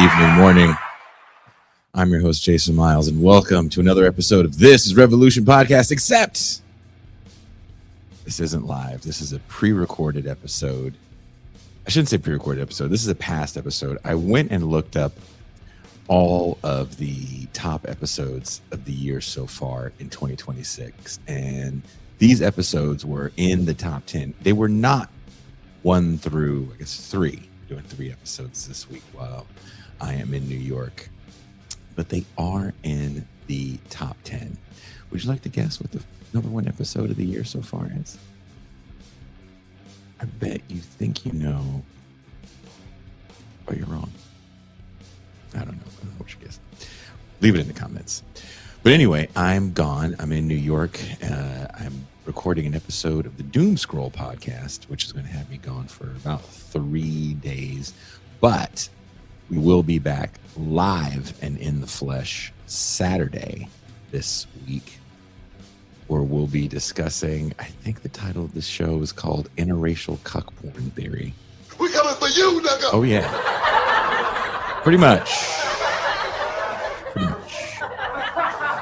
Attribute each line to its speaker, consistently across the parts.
Speaker 1: evening, morning. I'm your host, Jason Miles, and welcome to another episode of This is Revolution Podcast, except this isn't live. This is a pre-recorded episode. I shouldn't say pre-recorded episode. This is a past episode. I went and looked up all of the top episodes of the year so far in 2026, and these episodes were in the top 10. They were not 1 through, I guess, 3. Doing 3 episodes this week while I am in New York, but they are in the top 10. Would you like to guess what the number 1 episode of the year so far is? I bet you think you know, but you're wrong. I don't know what you guess. Leave it in the comments. But anyway, I'm gone. I'm in New York. I'm recording an episode of the Doom Scroll podcast, which is going to have me gone for about 3 days. But we will be back live and in the flesh Saturday this week, where we'll be discussing, I think the title of this show is called Interracial Cuck Porn Theory.
Speaker 2: We coming for you, nigga.
Speaker 1: Oh, yeah. Pretty much.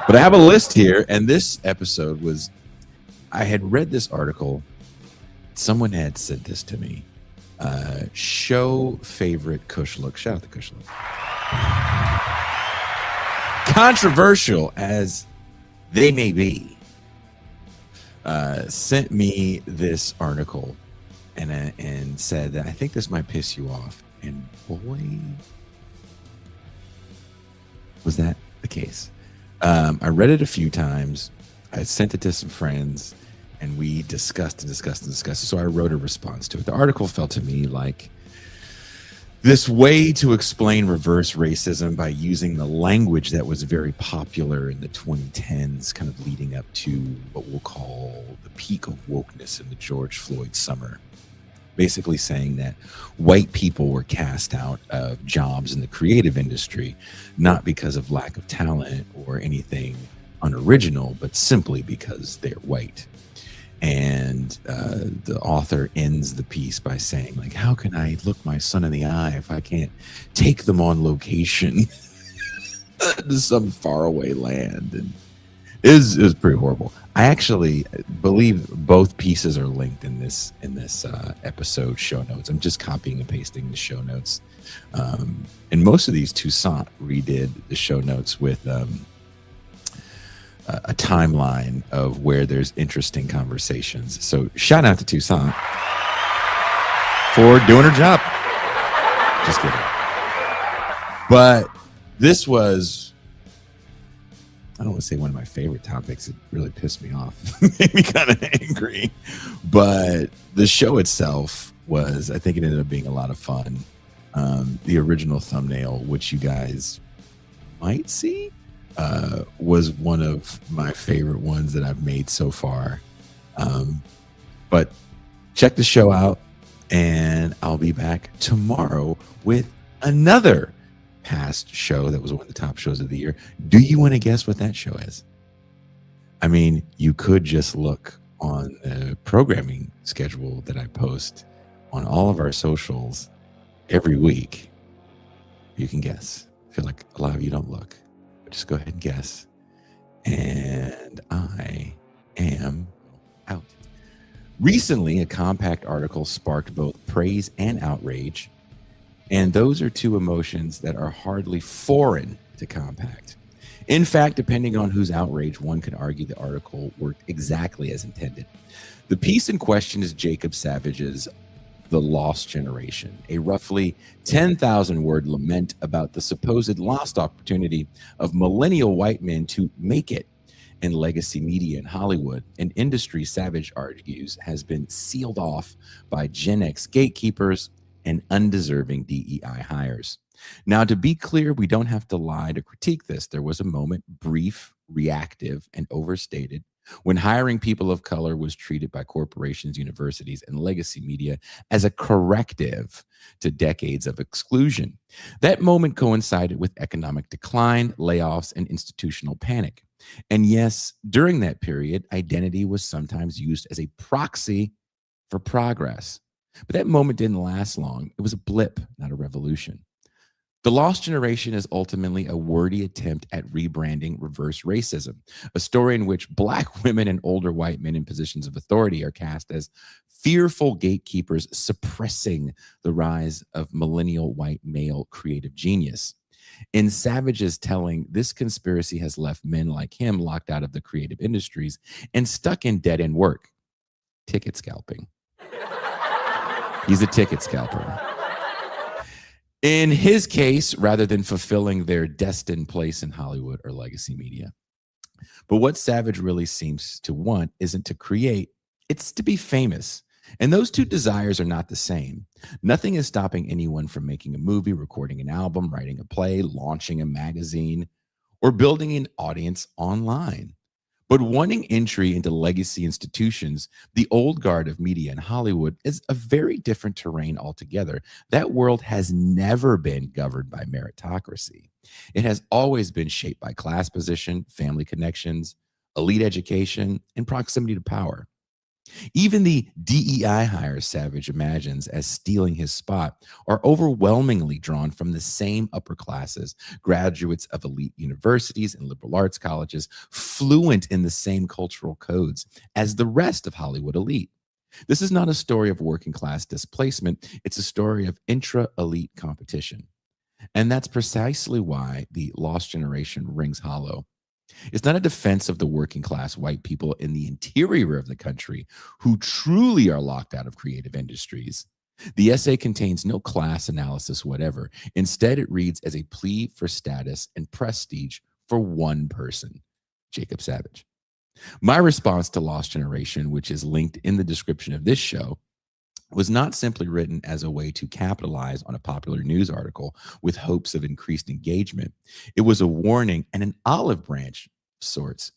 Speaker 1: But I have a list here, and this episode was, I had read this article. Someone had sent this to me. Show favorite Kush look. Shout out to Kush look. Controversial as they may be, sent me this article and said that I think this might piss you off. And boy, was that the case. I read it a few times. I sent it to some friends, and we discussed. So I wrote a response to it. The article felt to me like this way to explain reverse racism by using the language that was very popular in the 2010s, kind of leading up to what we'll call the peak of wokeness in the George Floyd summer. Basically saying that white people were cast out of jobs in the creative industry, not because of lack of talent or anything unoriginal, but simply because they're white. And the author ends the piece by saying, like, how can I look my son in the eye if I can't take them on location to some faraway land? And it was pretty horrible. I actually believe both pieces are linked in this episode show notes. I'm just copying and pasting the show notes. And most of these, Toussaint redid the show notes with a timeline of where there's interesting conversations. So shout out to Toussaint for doing her job. Just kidding. But this was, I don't want to say one of my favorite topics. It really pissed me off. Made me kind of angry. But the show itself was, I think it ended up being a lot of fun. The original thumbnail, which you guys might see, was one of my favorite ones that I've made so far. But check the show out, and I'll be back tomorrow with another past show that was one of the top shows of the year. Do you want to guess what that show is? I mean, you could just look on the programming schedule that I post on all of our socials every week. You can guess. I feel like a lot of you don't look. Just go ahead and guess. And I am out. Recently, a Compact article sparked both praise and outrage. And those are two emotions that are hardly foreign to Compact. In fact, depending on who's outraged, one could argue the article worked exactly as intended. The piece in question is Jacob Savage's The Lost Generation, a roughly 10,000-word lament about the supposed lost opportunity of millennial white men to make it in legacy media in Hollywood, an industry Savage argues has been sealed off by Gen X gatekeepers and undeserving DEI hires. Now, to be clear, we don't have to lie to critique this. There was a moment, brief, reactive, and overstated, when hiring people of color was treated by corporations, universities, and legacy media as a corrective to decades of exclusion. That moment coincided with economic decline, layoffs, and institutional panic. And yes, during that period, identity was sometimes used as a proxy for progress. But that moment didn't last long. It was a blip, not a revolution. The Lost Generation is ultimately a wordy attempt at rebranding reverse racism, a story in which Black women and older white men in positions of authority are cast as fearful gatekeepers suppressing the rise of millennial white male creative genius. In Savage's telling, this conspiracy has left men like him locked out of the creative industries and stuck in dead end work, ticket scalping. He's a ticket scalper. In his case, rather than fulfilling their destined place in Hollywood or legacy media. But what Savage really seems to want isn't to create, it's to be famous. And those two desires are not the same. Nothing is stopping anyone from making a movie, recording an album, writing a play, launching a magazine, or building an audience online. But wanting entry into legacy institutions, the old guard of media in Hollywood, is a very different terrain altogether. That world has never been governed by meritocracy. It has always been shaped by class position, family connections, elite education, and proximity to power. Even the DEI hires Savage imagines as stealing his spot are overwhelmingly drawn from the same upper classes, graduates of elite universities and liberal arts colleges, fluent in the same cultural codes as the rest of Hollywood elite. This is not a story of working class displacement, it's a story of intra-elite competition. And that's precisely why the Lost Generation rings hollow. It's not a defense of the working class white people in the interior of the country who truly are locked out of creative industries. The essay contains no class analysis whatever. Instead, it reads as a plea for status and prestige for one person, Jacob Savage. My response to Lost Generation, which is linked in the description of this show, was not simply written as a way to capitalize on a popular news article with hopes of increased engagement. It was a warning and an olive branch of sorts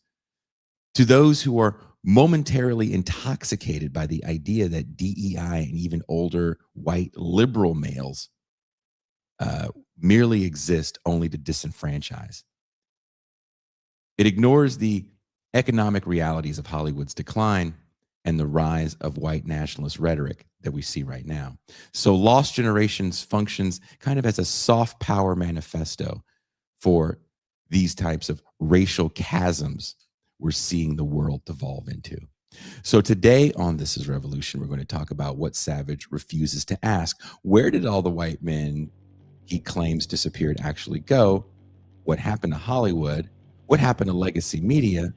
Speaker 1: to those who are momentarily intoxicated by the idea that DEI and even older white liberal males merely exist only to disenfranchise. It ignores the economic realities of Hollywood's decline and the rise of white nationalist rhetoric that we see right now. So Lost Generations functions kind of as a soft power manifesto for these types of racial chasms we're seeing the world devolve into. So today on This Is Revolution, we're going to talk about what Savage refuses to ask. Where did all the white men he claims disappeared actually go? What happened to Hollywood? What happened to legacy media?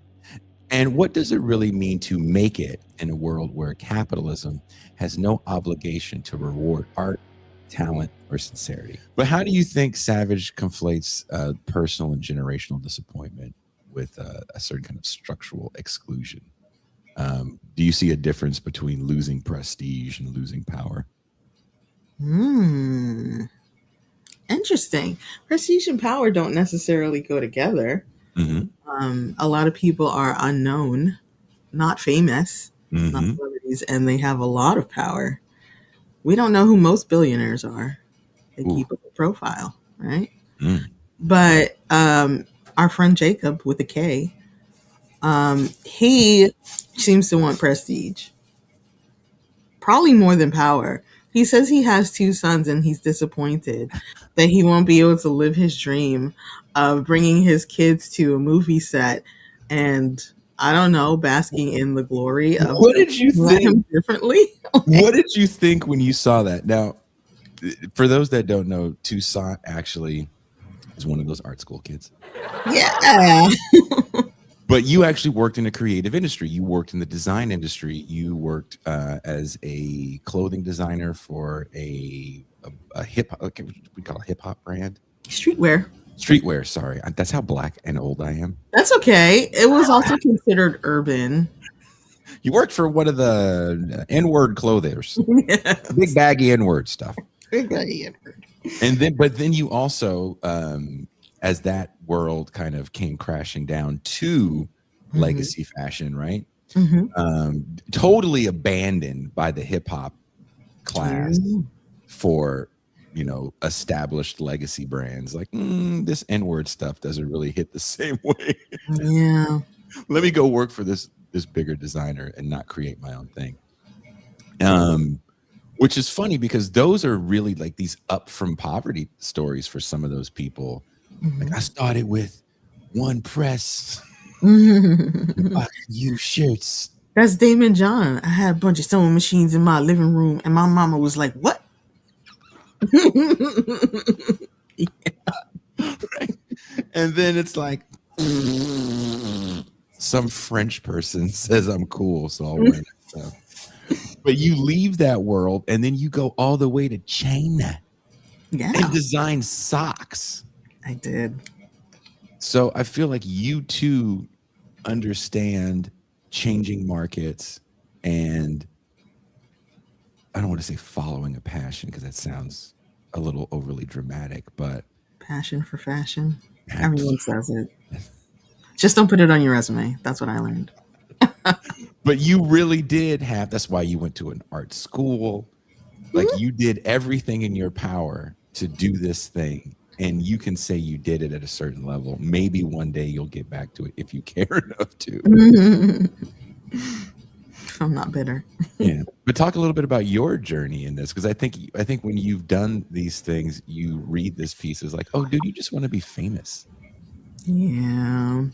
Speaker 1: And what does it really mean to make it in a world where capitalism has no obligation to reward art, talent, or sincerity? But how do you think Savage conflates personal and generational disappointment with a certain kind of structural exclusion? Do you see a difference between losing prestige and losing power?
Speaker 3: Interesting. Prestige and power don't necessarily go together.
Speaker 1: Mm-hmm.
Speaker 3: A lot of people are unknown, not famous,
Speaker 1: Mm-hmm.
Speaker 3: not celebrities, and they have a lot of power. We don't know who most billionaires are. They keep up a profile, right? But our friend Jacob with a K, he seems to want prestige, probably more than power. He says he has 2 sons and he's disappointed that he won't be able to live his dream of bringing his kids to a movie set and, I don't know, basking in the glory of
Speaker 1: what did you think
Speaker 3: differently.
Speaker 1: What did you think when you saw that? Now, for those that don't know, Toussaint actually is one of those art school kids.
Speaker 3: Yeah.
Speaker 1: But you actually worked in a creative industry. You worked in the design industry. You worked as a clothing designer for a hip, we call it hip hop brand. Streetwear. Sorry, that's how black and old I am.
Speaker 3: That's okay. It was also considered urban.
Speaker 1: You worked for one of the N-word clothers, yes. Big baggy N-word stuff.
Speaker 3: Big baggy N-word.
Speaker 1: But then you also, as that world kind of came crashing down to legacy fashion, right? Totally abandoned by the hip hop class for, established legacy brands. Like, this N-word stuff doesn't really hit the same way.
Speaker 3: Yeah.
Speaker 1: Let me go work for this bigger designer and not create my own thing. which is funny because those are really like these up from poverty stories for some of those people. Like I started with one press, box used shirts.
Speaker 3: That's Damon John. I had a bunch of sewing machines in my living room, and my mama was like, "What?"
Speaker 1: Right? And then it's like some French person says I'm cool, so I'll wear that stuff. But you leave that world and then you go all the way to China
Speaker 3: Yeah,
Speaker 1: and design socks.
Speaker 3: I did.
Speaker 1: So I feel like you too understand changing markets and I don't want to say following a passion because that sounds a little overly dramatic, but
Speaker 3: Passion for fashion. Everyone says it. Just don't put it on your resume. That's what I learned.
Speaker 1: but you really did have, that's why you went to an art school. Like you did everything in your power to do this thing. And you can say you did it at a certain level. Maybe one day you'll get back to it if you care enough to.
Speaker 3: I'm not bitter.
Speaker 1: Yeah. But talk a little bit about your journey in this. Because I think when you've done these things, you read this piece as like, oh, dude, you just want to be famous.
Speaker 3: Yeah.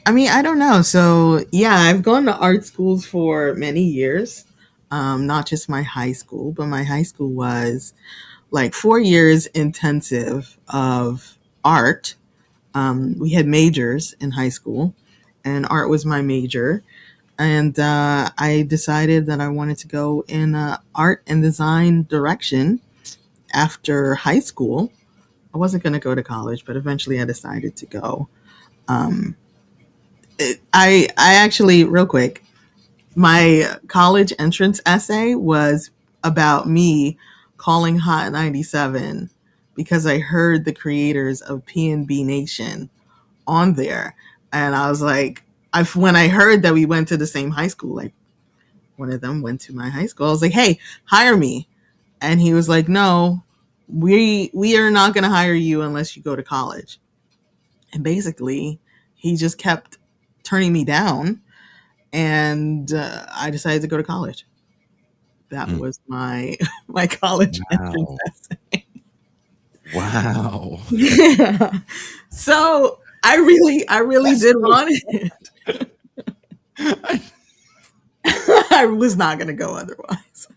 Speaker 3: I mean, I don't know. So, yeah, I've gone to art schools for many years. Not just my high school, but my high school was like 4 years intensive of art. We had majors in high school, and art was my major. And I decided that I wanted to go in art and design direction after high school. I wasn't going to go to college, but eventually I decided to go. I actually, real quick, my college entrance essay was about me calling Hot 97 because I heard the creators of PNB Nation on there. And I was like, when I heard that we went to the same high school, like one of them went to my high school, I was like, hey, hire me. And he was like, no, we are not going to hire you unless you go to college. And basically, he just kept turning me down. And I decided to go to college. That was my college entrance essay.
Speaker 1: Wow.
Speaker 3: Yeah. So I really did want it. I was not going to go otherwise.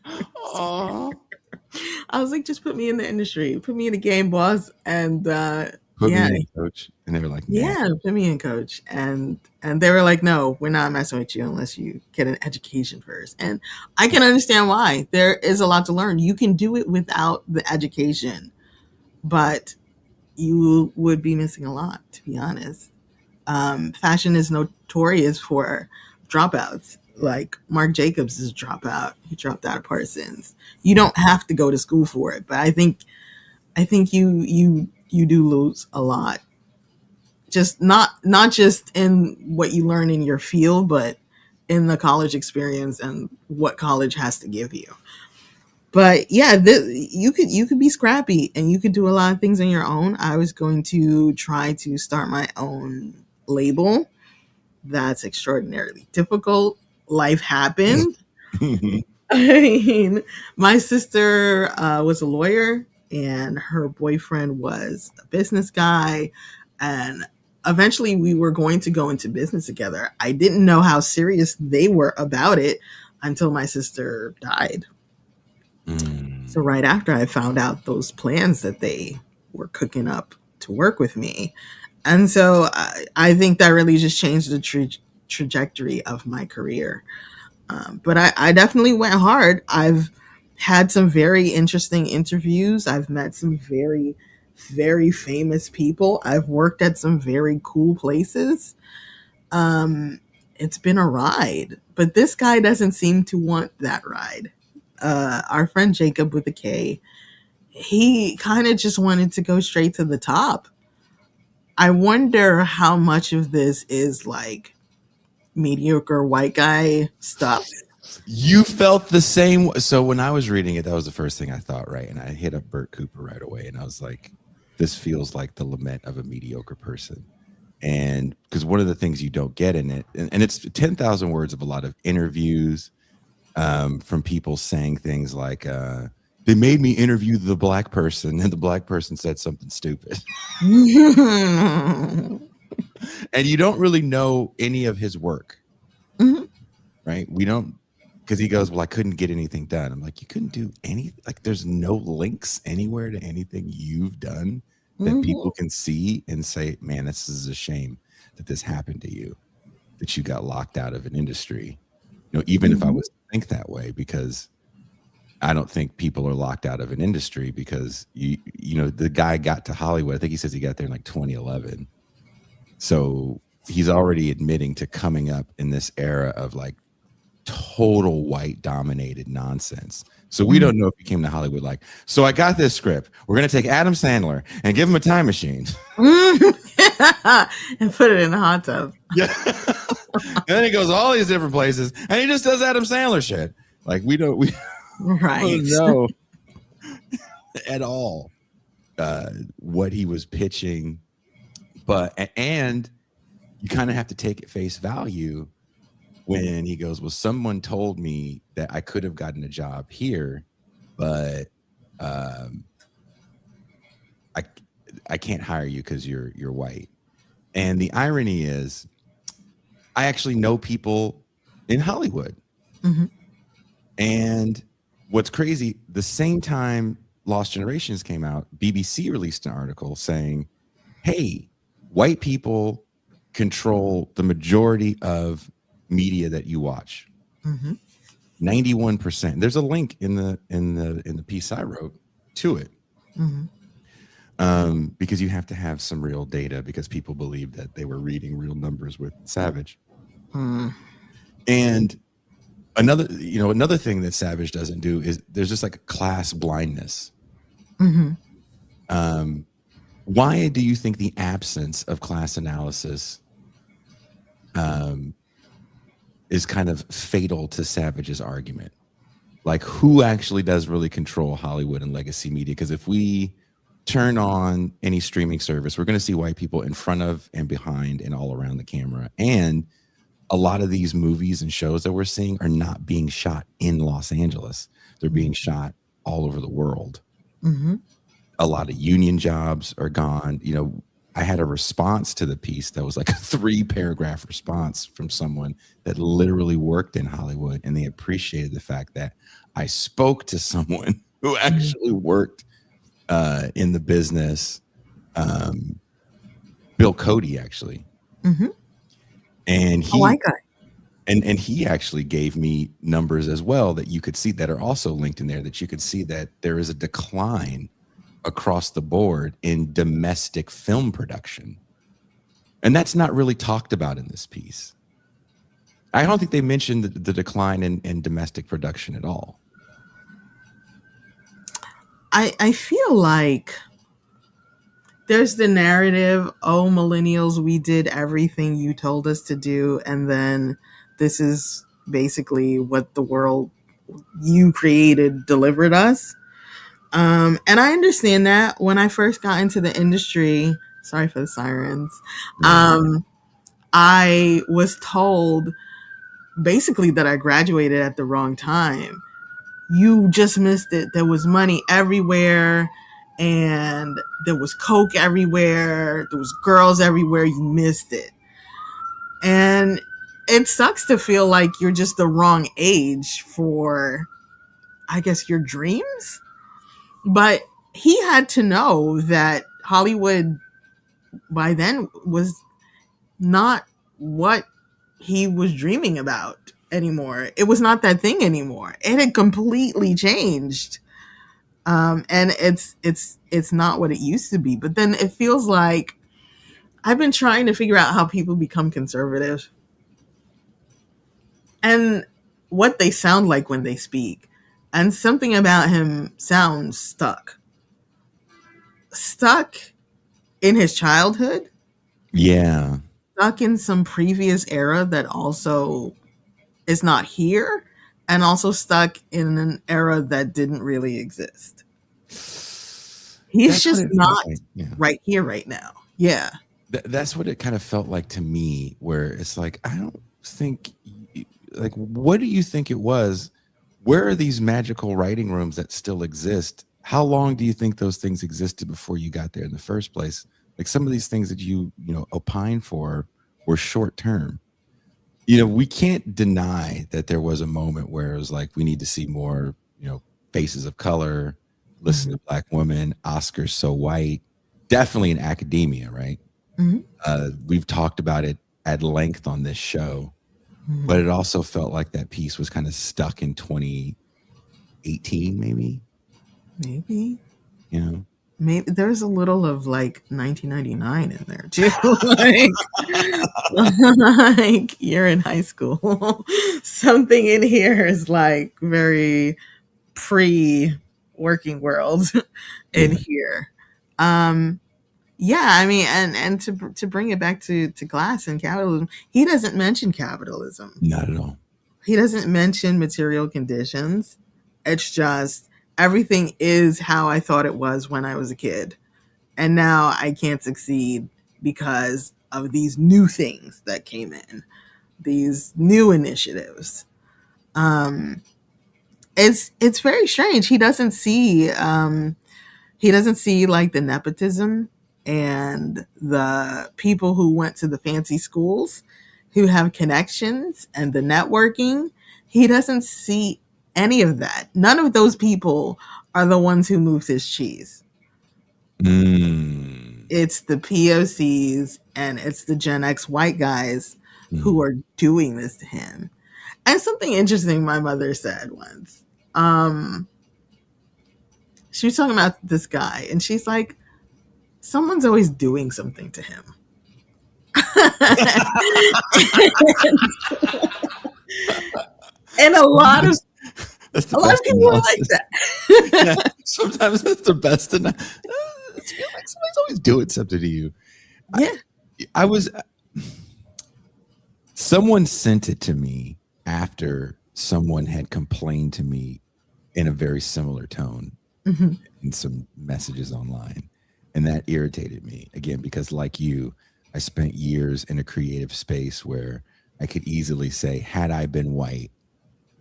Speaker 3: I was like, just put me in the industry, put me in the game, boss, and
Speaker 1: put me in, coach. And they were like,
Speaker 3: yeah, put me in, coach. And they were like, no, we're not messing with you unless you get an education first. And I can understand why. There is a lot to learn. You can do it without the education, but you would be missing a lot, to be honest. Fashion is notorious for dropouts. Like Marc Jacobs is a dropout. He dropped out of Parsons. You don't have to go to school for it, but I think you do lose a lot. Just not just in what you learn in your field, but in the college experience and what college has to give you. But yeah, you could be scrappy and you could do a lot of things on your own. I was going to try to start my own label. That's extraordinarily difficult. Life happened. I mean, my sister was a lawyer and her boyfriend was a business guy. And eventually we were going to go into business together. I didn't know how serious they were about it until my sister died. So right after I found out those plans that they were cooking up to work with me. And so I think that really just changed the trajectory of my career. But I definitely went hard. I've had some very interesting interviews. I've met some very, very famous people. I've worked at some very cool places. It's been a ride, but this guy doesn't seem to want that ride. Our friend Jacob with a K, he kind of just wanted to go straight to the top. I wonder how much of this is like mediocre white guy stuff.
Speaker 1: You felt the same. So when I was reading it, that was the first thing I thought, right? And I hit up Bert Cooper right away. And I was like, this feels like the lament of a mediocre person. And because one of the things you don't get in it, and it's 10,000 words of a lot of interviews, from people saying things like, they made me interview the black person and the black person said something stupid.
Speaker 3: Mhm.
Speaker 1: And you don't really know any of his work, right? We don't, because he goes, well, I couldn't get anything done. I'm like, you couldn't do anything? Like, there's no links anywhere to anything you've done that people can see and say, man, this is a shame that this happened to you, that you got locked out of an industry. You know, even if I was to think that way, because I don't think people are locked out of an industry because you know, the guy got to Hollywood. I think he says he got there in like 2011. So he's already admitting to coming up in this era of like total white dominated nonsense. So we don't know if he came to Hollywood like, so I got this script. We're going to take Adam Sandler and give him a time machine.
Speaker 3: And put it in a hot tub.
Speaker 1: Yeah. And then he goes all these different places and he just does Adam Sandler shit. Like we don't
Speaker 3: Right.
Speaker 1: know at all what he was pitching. And you kind of have to take at face value when he goes, well, someone told me that I could have gotten a job here, but I can't hire you because you're white. And the irony is, I actually know people in Hollywood. And what's crazy, the same time Lost Generations came out, BBC released an article saying, hey, white people control the majority of media that you watch. 91%. There's a link in the piece I wrote to it. Because you have to have some real data, because people believe that they were reading real numbers with Savage. And another thing that Savage doesn't do is there's just like a class blindness. Why do you think the absence of class analysis is kind of fatal to Savage's argument? Like, who actually does really control Hollywood and legacy media? Because if we turn on any streaming service, we're going to see white people in front of and behind and all around the camera. And a lot of these movies and shows that we're seeing are not being shot in Los Angeles. They're being shot all over the world. A lot of union jobs are gone. You know, I had a response to the piece that was like a 3-paragraph response from someone that literally worked in Hollywood, and they appreciated the fact that I spoke to someone who actually worked in the business. Bill Cody, actually. And he, and he actually gave me numbers as well that you could see that are also linked in there, that you could see that there is a decline across the board in domestic film production. And that's not really talked about in this piece. I don't think they mentioned the decline in domestic production at all.
Speaker 3: I feel like there's the narrative, oh, millennials, we did everything you told us to do, and then this is basically what the world you created delivered us. And I understand that. When I first got into the industry, sorry for the sirens, I was told basically that I graduated at the wrong time. You just missed it. There was money everywhere, and there was coke everywhere. There was girls everywhere. You missed it. And it sucks to feel like you're just the wrong age for, I guess, your dreams. But he had to know that Hollywood by then was not what he was dreaming about anymore. It was not that thing anymore. It had completely changed. And it's not what it used to be. But then it feels like I've been trying to figure out how people become conservative and what they sound like when they speak. And something about him sounds stuck in his childhood.
Speaker 1: Yeah.
Speaker 3: Stuck in some previous era that also is not here, and also stuck in an era that didn't really exist. He's just not right here, right now. Yeah.
Speaker 1: That's what it kind of felt like to me, where it's like, I don't think, like, what do you think it was where are these magical writing rooms that still exist? How long do you think those things existed before you got there in the first place? Like some of these things that you opine for were short term. We can't deny that there was a moment where it was like, we need to see more, faces of color, listen to Black women, Oscars so white, definitely in academia, right? We've talked about it at length on this show, but it also felt like that piece was kind of stuck in 2018, maybe.
Speaker 3: Maybe there's a little of like 1999 in there too. Like you're in high school. Something in here is like very pre-working world in here. Yeah, I mean, and to bring it back to class and capitalism, he doesn't mention capitalism.
Speaker 1: Not at all.
Speaker 3: He doesn't mention material conditions. It's just everything is how I thought it was when I was a kid. And now I can't succeed because of these new things that came in, these new initiatives. It's very strange. He doesn't see like the nepotism and the people who went to the fancy schools who have connections and the networking. He doesn't see any of that. None of those people are the ones who moved his cheese. It's the POCs and it's the Gen X white guys who are doing this to him. And something interesting my mother said once. She was talking about this guy and she's like, someone's always doing something to him. And a lot of people are like that.
Speaker 1: Yeah, sometimes that's the best. And it feels like somebody's always doing something to you.
Speaker 3: Yeah.
Speaker 1: Someone sent it to me after someone had complained to me in a very similar tone in some messages online. And that irritated me again, because like you, I spent years in a creative space where I could easily say, had I been white,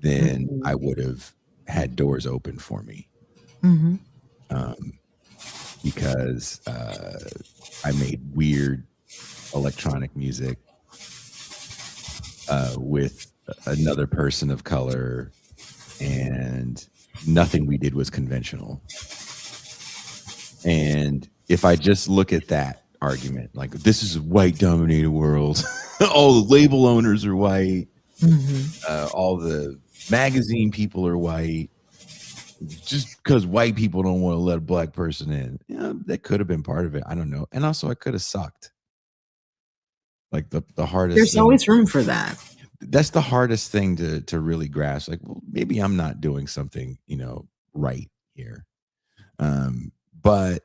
Speaker 1: then I would have had doors open for me. Because I made weird electronic music with another person of color, and nothing we did was conventional. And if I just look at that argument, like this is a white dominated world, all the label owners are white, all the magazine people are white, just because white people don't want to let a black person in. That could have been part of it. I don't know. And also I could have sucked. Like the hardest
Speaker 3: There's always room for that.
Speaker 1: That's the hardest thing to really grasp. Like, well, maybe I'm not doing something, right here. But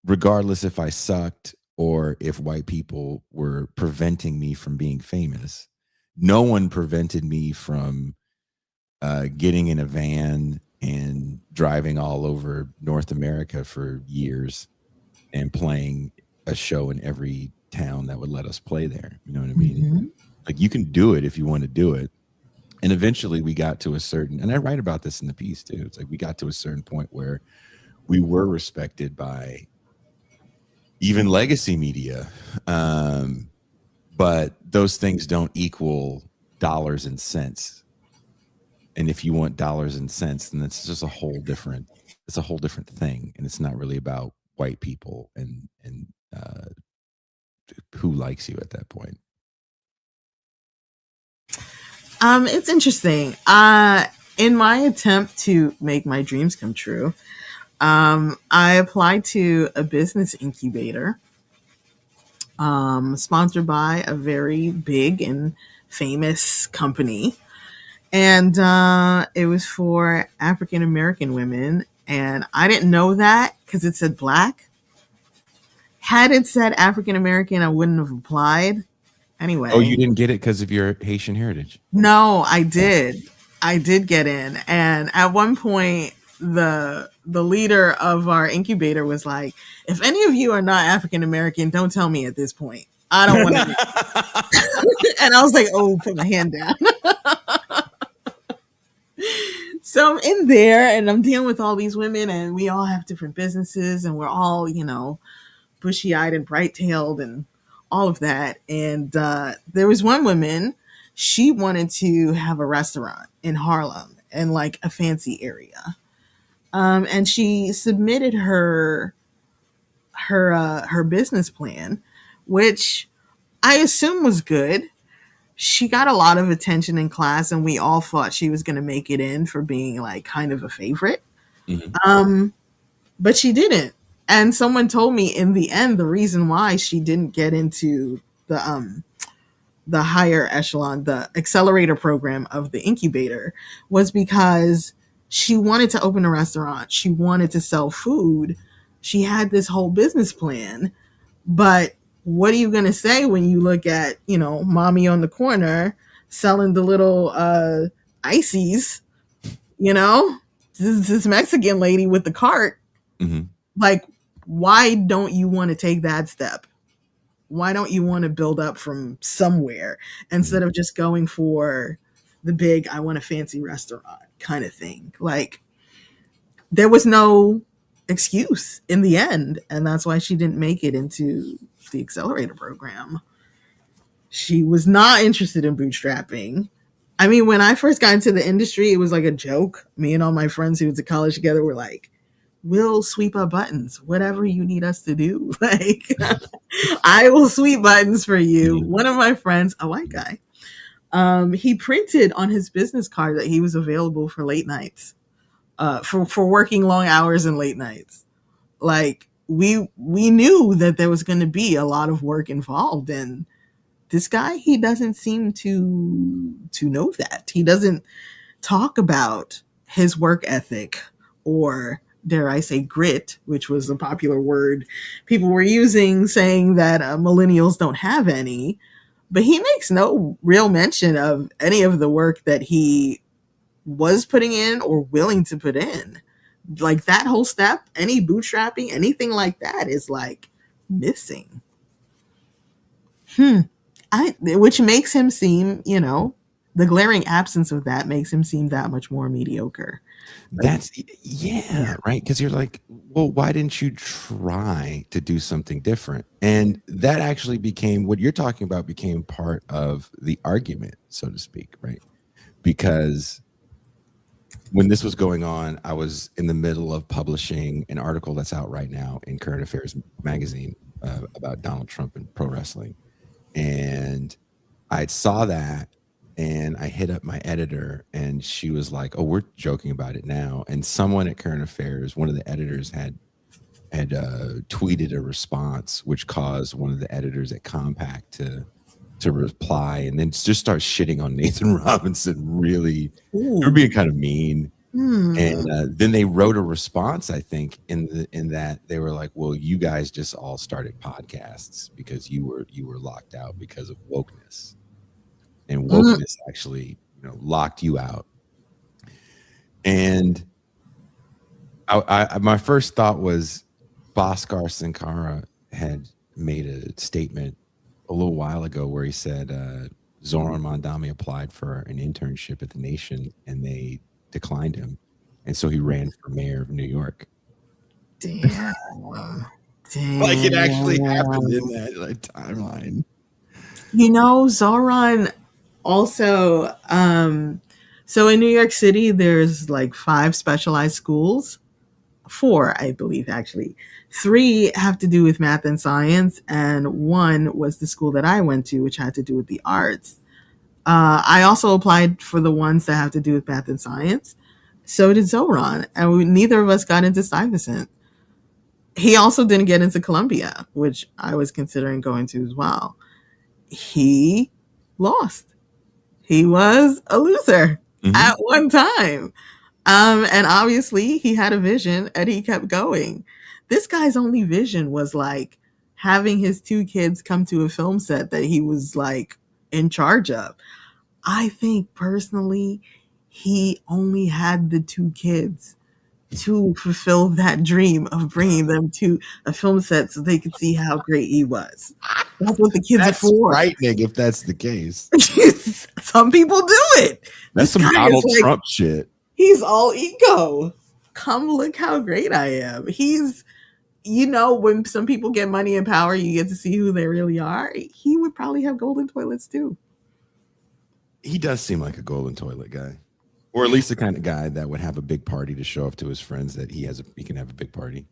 Speaker 1: regardless if I sucked or if white people were preventing me from being famous, no one prevented me from getting in a van and driving all over North America for years and playing a show in every town that would let us play there. You know what I mean? Like, you can do it if you want to do it. And eventually we got to a certain, and I write about this in the piece too. It's like we got to a certain point where we were respected by even legacy media. But those things don't equal dollars and cents. And if you want dollars and cents, then it's just a whole different thing. And it's not really about white people and who likes you at that point.
Speaker 3: It's interesting. In my attempt to make my dreams come true, I applied to a business incubator, sponsored by a very big and famous company. And it was for African American women. And I didn't know that because it said Black. Had it said African American, I wouldn't have applied. Anyway.
Speaker 1: Oh, you didn't get it because of your Haitian heritage?
Speaker 3: No, I did. I did get in. And at one point, the leader of our incubator was like, if any of you are not African American, don't tell me at this point. I don't want to. And I was like, oh, put my hand down. So I'm in there and I'm dealing with all these women, and we all have different businesses, and we're all, bushy eyed and bright tailed and all of that. And there was one woman, she wanted to have a restaurant in Harlem in like a fancy area. And she submitted her business plan, which I assume was good. She got a lot of attention in class, and we all thought she was going to make it in for being like kind of a favorite.
Speaker 1: Mhm.
Speaker 3: But she didn't. And someone told me in the end the reason why she didn't get into the higher echelon, the accelerator program of the incubator, was because she wanted to open a restaurant. She wanted to sell food. She had this whole business plan. But what are you going to say when you look at, mommy on the corner selling the little ices, this Mexican lady with the cart?
Speaker 1: Mhm.
Speaker 3: Like, why don't you want to take that step? Why don't you want to build up from somewhere instead of just going for the big, I want a fancy restaurant kind of thing? Like, there was no excuse in the end. And that's why she didn't make it into the accelerator program. She was not interested in bootstrapping. I mean, when I first got into the industry, it was like a joke. Me and all my friends who went to college together were like, we'll sweep up buttons, whatever you need us to do. Like, I will sweep buttons for you. One of my friends, a white guy, he printed on his business card that he was available for late nights, for working long hours and late nights. Like, we knew that there was going to be a lot of work involved, and this guy, he doesn't seem to know that. He doesn't talk about his work ethic, or dare I say grit, which was a popular word people were using, saying that millennials don't have any. But he makes no real mention of any of the work that he was putting in or willing to put in. Like, that whole step, any bootstrapping, anything like that is like missing. Which makes him seem, the glaring absence of that makes him seem that much more mediocre.
Speaker 1: That's right. Because you're like, well, why didn't you try to do something different? And that actually became what you're talking about, became part of the argument, so to speak, right? Because when this was going on, I was in the middle of publishing an article that's out right now in Current Affairs magazine about Donald Trump and pro wrestling. And I saw that, and I hit up my editor, and she was like, oh, we're joking about it now. And someone at Current Affairs, one of the editors, had tweeted a response, which caused one of the editors at Compact to reply, and then just start shitting on Nathan Robinson. Really, they were being kind of mean. And then they wrote a response, I think, in that they were like, well, you guys just all started podcasts because you were locked out because of wokeness, and wokeness actually, locked you out. And I my first thought was Bhaskar Sankara had made a statement a little while ago where he said Zoran Mondami applied for an internship at The Nation, and they declined him, and so he ran for mayor of New York.
Speaker 3: Damn.
Speaker 1: Like, it actually happened in that timeline.
Speaker 3: Zoran also, so in New York City, there's like 5 specialized schools. 4, I believe, actually. 3 have to do with math and science, and 1 was the school that I went to, which had to do with the arts. I also applied for the ones that have to do with math and science. So did Zoran, and neither of us got into Stuyvesant. He also didn't get into Columbia, which I was considering going to as well. He lost. He was a loser at one time. And obviously he had a vision, and he kept going. This guy's only vision was like having his 2 kids come to a film set that he was like in charge of. I think personally, he only had the 2 kids to fulfill that dream of bringing them to a film set so they could see how great he was. That's what the kids are for.
Speaker 1: Frightening if that's the case.
Speaker 3: Some people do it.
Speaker 1: That's some Donald Trump shit.
Speaker 3: He's all ego. Come look how great I am. He's, when some people get money and power, you get to see who they really are. He would probably have golden toilets too.
Speaker 1: He does seem like a golden toilet guy, or at least the kind of guy that would have a big party to show off to his friends that he can have a big party.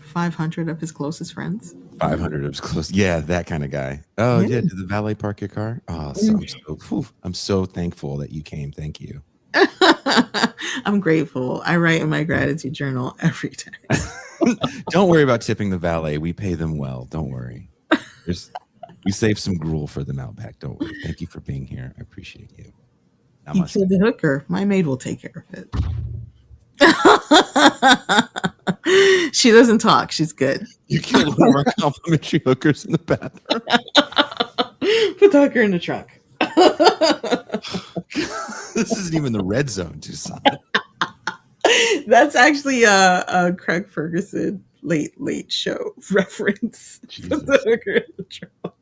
Speaker 3: 500 of his closest friends.
Speaker 1: 500 of his close. Yeah, that kind of guy. Oh, yeah. Did the valet park your car? Oh, I'm so thankful that you came. Thank you.
Speaker 3: I'm grateful. I write in my gratitude journal every day.
Speaker 1: Don't worry about tipping the valet. We pay them well. Don't worry. We save some gruel for them out back. Don't worry. Thank you for being here. I appreciate you.
Speaker 3: You killed the hooker. My maid will take care of it. She doesn't talk. She's good.
Speaker 1: You killed one of our complimentary hookers in the bathroom.
Speaker 3: Put the hooker in the truck.
Speaker 1: This isn't even the red zone, Tucson.
Speaker 3: That's actually a Craig Ferguson late show reference. Put the hooker in the truck.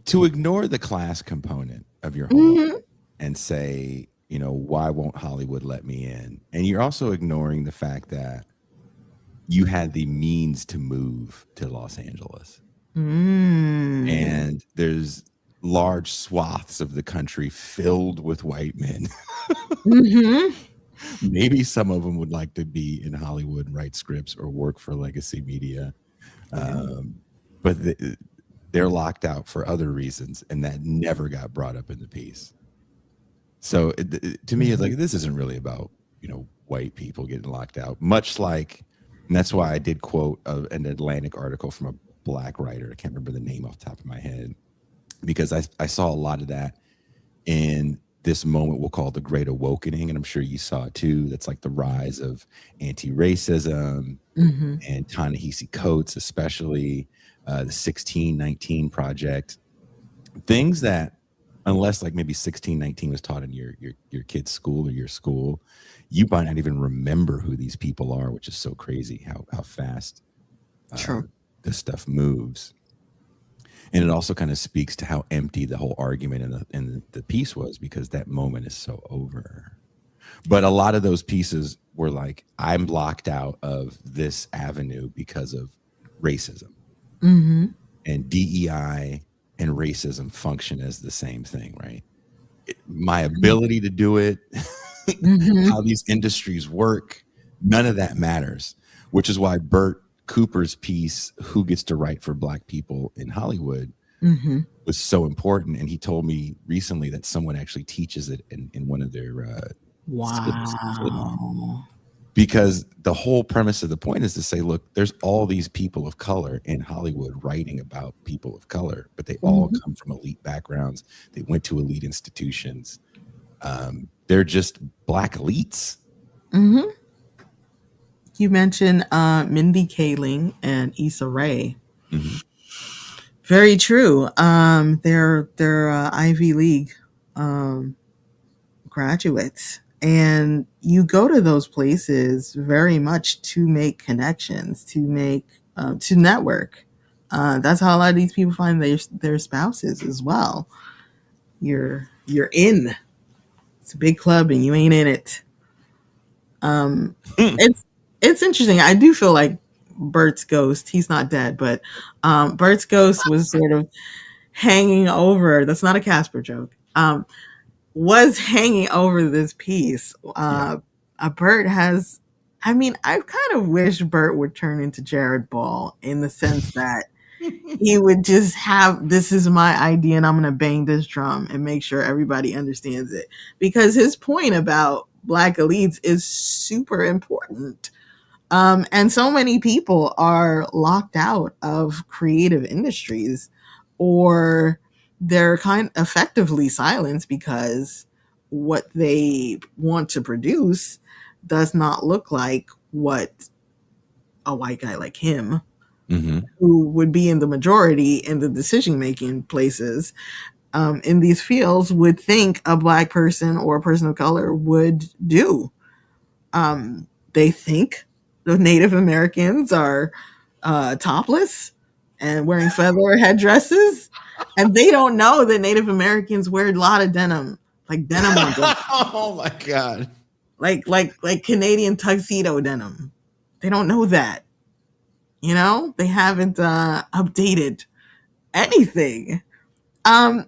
Speaker 1: To ignore the class component of your home and say, why won't Hollywood let me in? And you're also ignoring the fact that you had the means to move to Los Angeles. And there's large swaths of the country filled with white men. Maybe some of them would like to be in Hollywood, write scripts, or work for Legacy Media. But they're locked out for other reasons, and that never got brought up in the piece. So to me, it's like, this isn't really about, white people getting locked out, much like, and that's why I did quote an Atlantic article from a Black writer. I can't remember the name off the top of my head, because I saw a lot of that in this moment we'll call the Great Awakening, and I'm sure you saw it too. That's like the rise of anti-racism and Ta-Nehisi Coates, especially the 1619 Project. Things that, unless like maybe 1619 was taught in your kid's school or your school, you might not even remember who these people are, which is so crazy how fast this stuff moves. And it also kind of speaks to how empty the whole argument in the piece was, because that moment is so over. But a lot of those pieces were like, I'm blocked out of this avenue because of racism. And DEI and racism function as the same thing, right? My ability to do it, how these industries work, none of that matters, which is why Bert Cooper's piece, Who Gets to Write for Black People in Hollywood, was so important. And he told me recently that someone actually teaches it in one of their
Speaker 3: wow.
Speaker 1: Because the whole premise of the point is to say, look, there's all these people of color in Hollywood writing about people of color, but they all come from elite backgrounds. They went to elite institutions. They're just Black elites.
Speaker 3: You mentioned Mindy Kaling and Issa Rae. Very true. They're Ivy League graduates. And you go to those places very much to make connections, to network. That's how a lot of these people find their spouses as well. You're in. It's a big club and you ain't in it. It's interesting. I do feel like Bert's ghost, he's not dead, but Bert's ghost was sort of hanging over. That's not a Casper joke. Was hanging over this piece. Bert has, I kind of wish Bert would turn into Jared Ball, in the sense that he would just have, this is my idea and I'm going to bang this drum and make sure everybody understands it. Because his point about Black elites is super important. And so many people are locked out of creative industries, or they're effectively silenced because what they want to produce does not look like what a white guy like him, who would be in the majority in the decision-making places in these fields, would think a Black person or a person of color would do. They think the Native Americans are topless and wearing feather headdresses, and they don't know that Native Americans wear a lot of denim, like denim on denim,
Speaker 1: Oh my god.
Speaker 3: like Canadian tuxedo denim. They don't know that. They haven't updated anything. Yeah,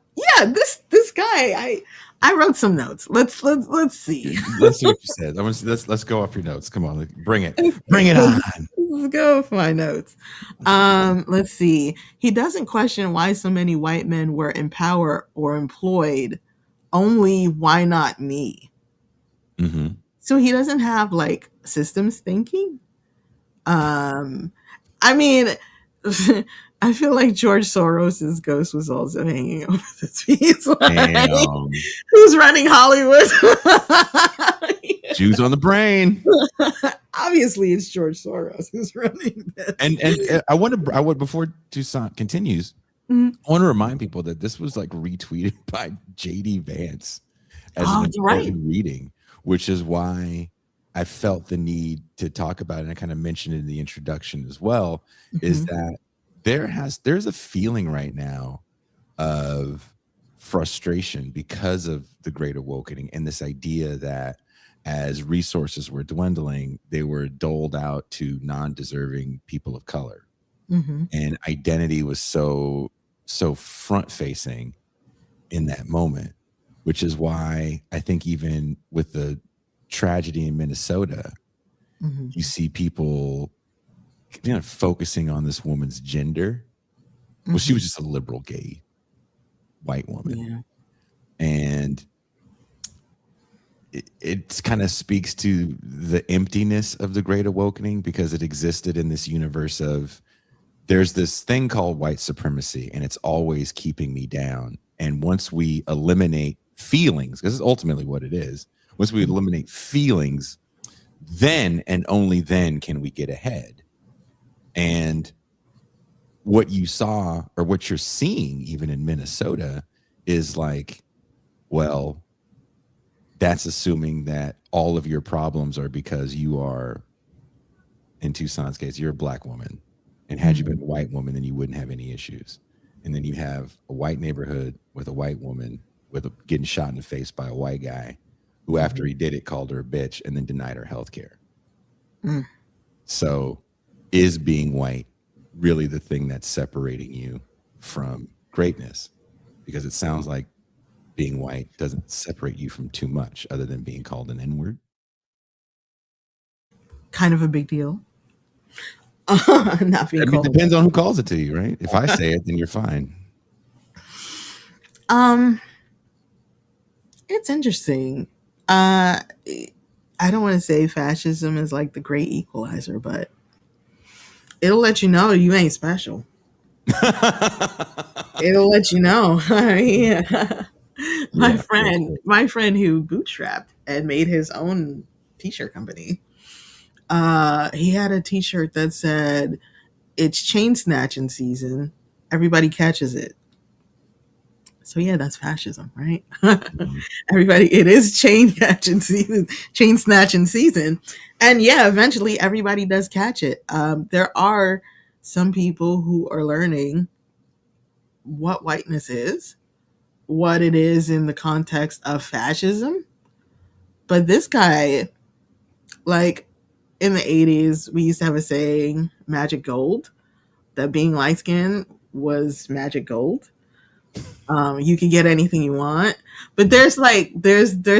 Speaker 3: this guy, I wrote some notes. Let's see.
Speaker 1: Let's see what you said. Let's go off your notes. Come on, bring it on.
Speaker 3: Let's go with my notes. Let's see. He doesn't question why so many white men were in power or employed. Only why not me?
Speaker 1: Mm-hmm.
Speaker 3: So he doesn't have like systems thinking. I mean, I feel like George Soros's ghost was also hanging over the tweets. Like, who's running Hollywood?
Speaker 1: Jews on the brain.
Speaker 3: Obviously, it's George Soros who's running this.
Speaker 1: And I would before Toussaint continues, I want to remind people that this was like retweeted by JD Vance as an important reading, which is why I felt the need to talk about it. And I kind of mentioned it in the introduction as well, is that there's a feeling right now of frustration because of the Great Awakening and this idea that as resources were dwindling, they were doled out to non-deserving people of color. And identity was so front facing in that moment, which is why I think even with the tragedy in Minnesota, you see people focusing on this woman's gender. Well, she was just a liberal gay white woman. And it kind of speaks to the emptiness of the Great Awakening, because it existed in this universe of there's this thing called white supremacy, and it's always keeping me down. And once we eliminate feelings, because it's ultimately what it is, once we eliminate feelings, then and only then can we get ahead. And what you saw, or what you're seeing even in Minnesota, is like, well, that's assuming that all of your problems are because you are, in Toussaint's case, you're a black woman. And had you been a white woman, then you wouldn't have any issues. And then you have a white neighborhood with a white woman getting shot in the face by a white guy who, after he did it, called her a bitch and then denied her health care. So is being white really the thing that's separating you from greatness? Because it sounds like being white doesn't separate you from too much other than being called an N-word.
Speaker 3: Kind of a big deal. Not being called.
Speaker 1: It depends on who calls it to you, right? If I say it, then you're fine.
Speaker 3: It's interesting. I don't want to say fascism is like the great equalizer, but it'll let you know you ain't special. It'll let you know. My friend who bootstrapped and made his own t-shirt company, he had a t-shirt that said, "It's chain snatching season. Everybody catches it." So yeah, that's fascism, right? Everybody, it is chain snatching season. And yeah, eventually everybody does catch it. There are some people who are learning what whiteness is, what it is in the context of fascism. But this guy, like in the 80s, we used to have a saying, magic gold, that being light skinned was magic gold. You can get anything you want, but there's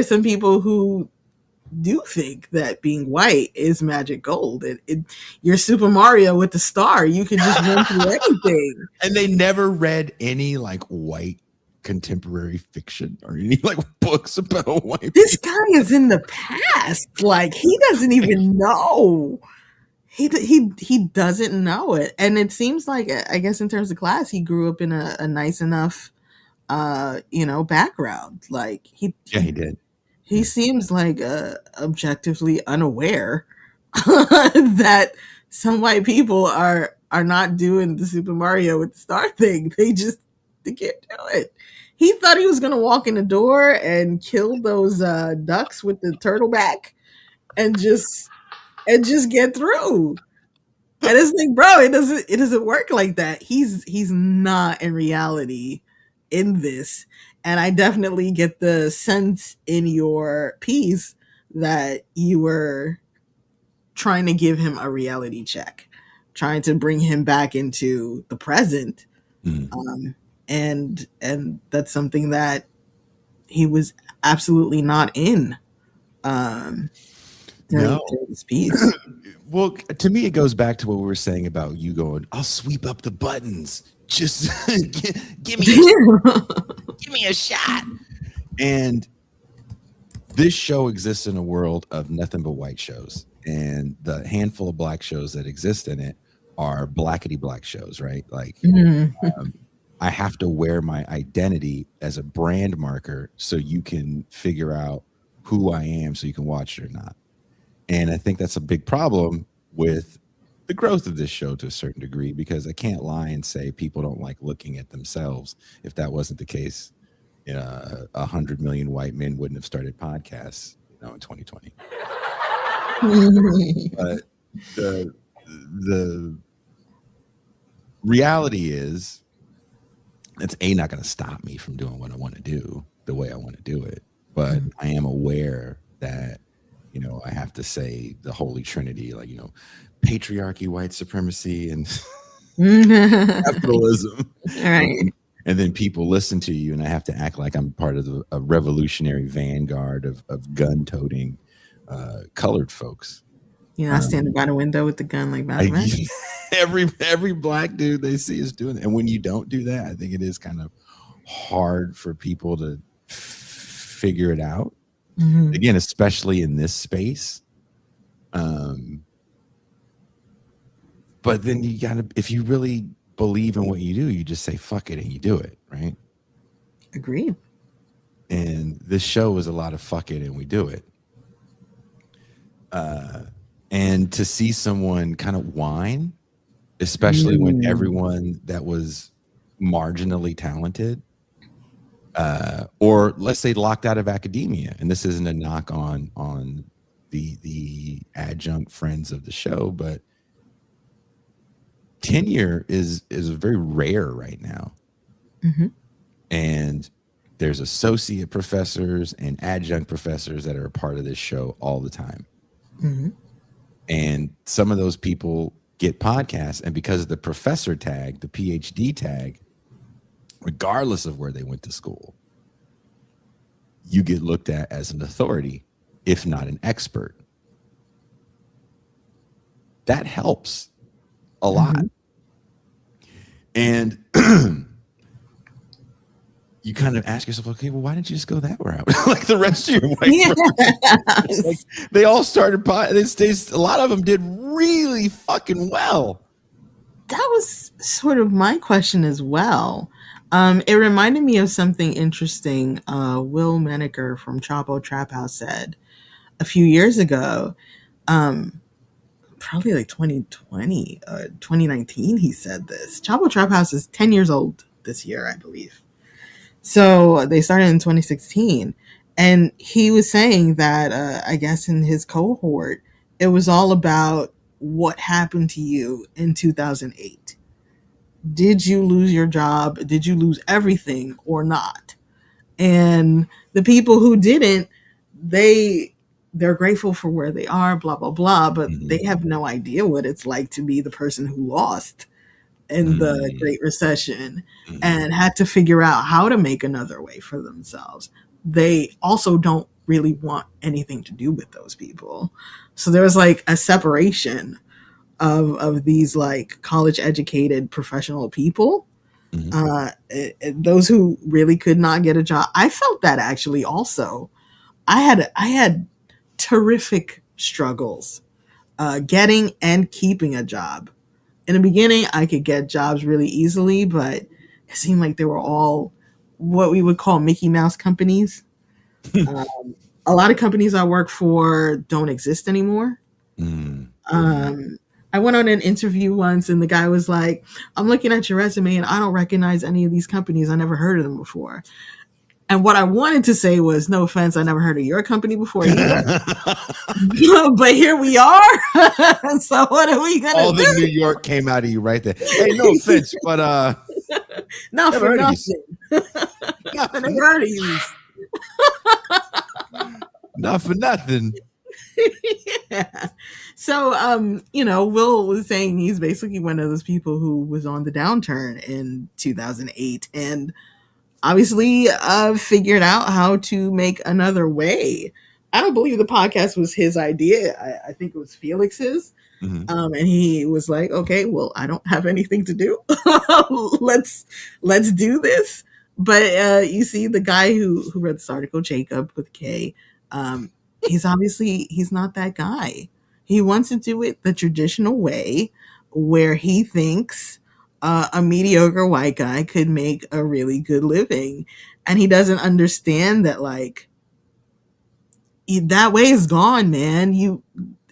Speaker 3: some people who do think that being white is magic gold. You're Super Mario with the star. You can just run through anything.
Speaker 1: And they never read any like white contemporary fiction or any like books about white
Speaker 3: This guy is in the past. Like, he doesn't even know. He doesn't know it. And it seems like, I guess in terms of class, he grew up in a nice enough background. Like he
Speaker 1: did.
Speaker 3: He seems like objectively unaware that some white people are not doing the Super Mario with the star thing. They can't do it. He thought he was gonna walk in the door and kill those ducks with the turtle back and just get through. And it's like, bro, it doesn't work like that. He's not in reality in this. And I definitely get the sense in your piece that you were trying to give him a reality check, trying to bring him back into the present.
Speaker 1: Mm.
Speaker 3: And that's something that he was absolutely not in um
Speaker 1: No.
Speaker 3: during this piece.
Speaker 1: Well, to me, it goes back to what we were saying about you going, I'll sweep up the buttons. Just give me a shot. And this show exists in a world of nothing but white shows. And the handful of black shows that exist in it are blackety black shows, right? Like,
Speaker 3: Mhm.
Speaker 1: I have to wear my identity as a brand marker so you can figure out who I am so you can watch it or not. And I think that's a big problem with the growth of this show to a certain degree, because I can't lie and say people don't like looking at themselves. If that wasn't the case, 100 million white men wouldn't have started podcasts, in 2020. But the reality is, it's not going to stop me from doing what I want to do the way I want to do it. But I am aware that, I have to say the Holy Trinity, like, patriarchy, white supremacy, and capitalism.
Speaker 3: Right.
Speaker 1: And then people listen to you, and I have to act like I'm part of a revolutionary vanguard of gun-toting colored folks.
Speaker 3: You're not standing by the window with the gun like Batman.
Speaker 1: Every black dude they see is doing it. And when you don't do that, I think it is kind of hard for people to figure it out.
Speaker 3: Mhm.
Speaker 1: Again, especially in this space. But then you gotta, if you really believe in what you do, you just say fuck it and you do it, right?
Speaker 3: Agreed.
Speaker 1: And this show is a lot of fuck it and we do it. And to see someone kind of whine, especially when everyone that was marginally talented, or let's say locked out of academia, and this isn't a knock on the adjunct friends of the show, but tenure is very rare right now.
Speaker 3: Mm-hmm.
Speaker 1: And there's associate professors and adjunct professors that are a part of this show all the time.
Speaker 3: Mm-hmm.
Speaker 1: And some of those people get podcasts, and because of the professor tag, the PhD tag, regardless of where they went to school, you get looked at as an authority, if not an expert. That helps a lot. And you kind of ask yourself, okay, well, why didn't you just go that route? Like the rest of your white friends. Like, they all started, a lot of them did really fucking well.
Speaker 3: That was sort of my question as well. It reminded me of something interesting Will Menaker from Chapo Trap House said a few years ago, probably like 2020 or 2019. He said this. Chapo Trap House is 10 years old this year, I believe. So they started in 2016. And he was saying that, I guess in his cohort, it was all about what happened to you in 2008. Did you lose your job? Did you lose everything or not? And the people who didn't, they're grateful for where they are, blah, blah, blah, but they have no idea what it's like to be the person who lost in the Great Recession and had to figure out how to make another way for themselves. They also don't really want anything to do with those people. So there was like a separation of these like college educated professional people. Those who really could not get a job. I felt that actually also. I had terrific struggles getting and keeping a job. In the beginning, I could get jobs really easily, but it seemed like they were all what we would call Mickey Mouse companies. A lot of companies I work for don't exist anymore. I went on an interview once and the guy was like, I'm looking at your resume and I don't recognize any of these companies. I never heard of them before. And what I wanted to say was, no offense, I never heard of your company before either. But here we are. So what are we gonna
Speaker 1: All
Speaker 3: do?
Speaker 1: the New York came out of you right there. Hey, no offense, but
Speaker 3: Not
Speaker 1: never
Speaker 3: for
Speaker 1: heard of
Speaker 3: nothing. I never heard of you.
Speaker 1: not for nothing.
Speaker 3: Yeah. So, Will was saying he's basically one of those people who was on the downturn in 2008 and obviously figured out how to make another way. I don't believe the podcast was his idea. I think it was Felix's.
Speaker 1: Mm-hmm.
Speaker 3: And he was like, okay, well, I don't have anything to do. let's do this. But you see the guy who read this article, Jacob with K, he's not that guy. He wants to do it the traditional way where he thinks a mediocre white guy could make a really good living. And he doesn't understand that, like, that way is gone, man.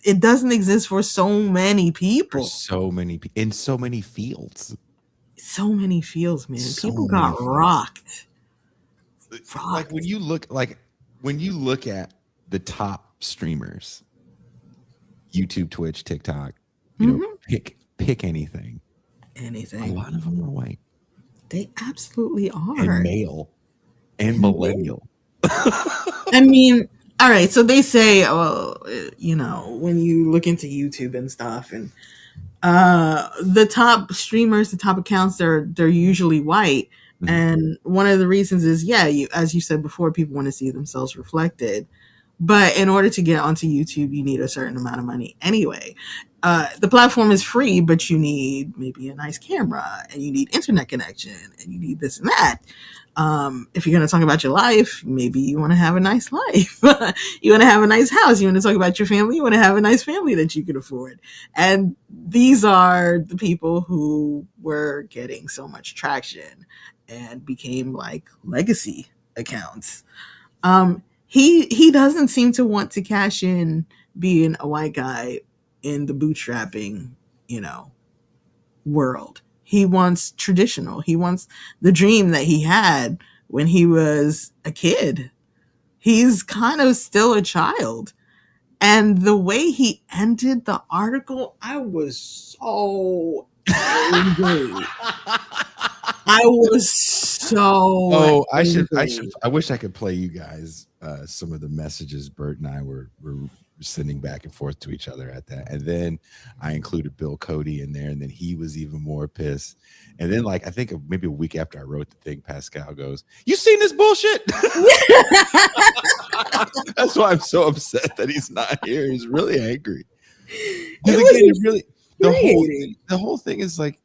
Speaker 3: It doesn't exist for so many people.
Speaker 1: So many in so many fields.
Speaker 3: So many fields, man.
Speaker 1: So
Speaker 3: People got rocked.
Speaker 1: Like when you look at the top streamers, YouTube, Twitch, TikTok, you know, pick anything.
Speaker 3: Anything.
Speaker 1: A lot of them are white.
Speaker 3: They absolutely are.
Speaker 1: And male and millennial.
Speaker 3: I mean, all right, so they say, when you look into YouTube and stuff, and the top streamers, the top accounts, they're usually white. Mm-hmm. And one of the reasons is, as you said before, people want to see themselves reflected. But in order to get onto YouTube, you need a certain amount of money anyway. The platform is free, but you need maybe a nice camera, and you need internet connection, and you need this and that. If you're going to talk about your life, maybe you want to have a nice life. You want to have a nice house. You want to talk about your family. You want to have a nice family that you can afford. And these are the people who were getting so much traction and became like legacy accounts. He doesn't seem to want to cash in being a white guy in the bootstrapping, world. He wants traditional. He wants the dream that he had when he was a kid. He's kind of still a child. And the way he ended the article, I was so angry. I was so
Speaker 1: I wish I could play you guys some of the messages Bert and I were sending back and forth to each other at that. And then I included Bill Cody in there, and then he was even more pissed. And then, like, I think maybe a week after I wrote the thing, Pascal goes, "You seen this bullshit?" That's why I'm so upset that he's not here. He's really angry. The whole thing is like,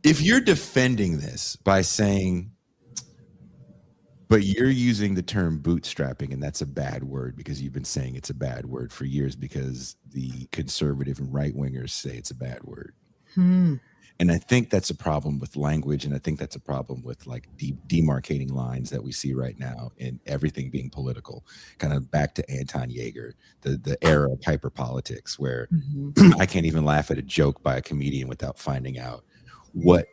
Speaker 1: if you're defending this by saying, but you're using the term bootstrapping, and that's a bad word because you've been saying it's a bad word for years because the conservative and right wingers say it's a bad word. And I think that's a problem with language, and I think that's a problem with like demarcating lines that we see right now in everything being political. Kind of back to Anton Yeager, the era of hyperpolitics, where I can't even laugh at a joke by a comedian without finding out what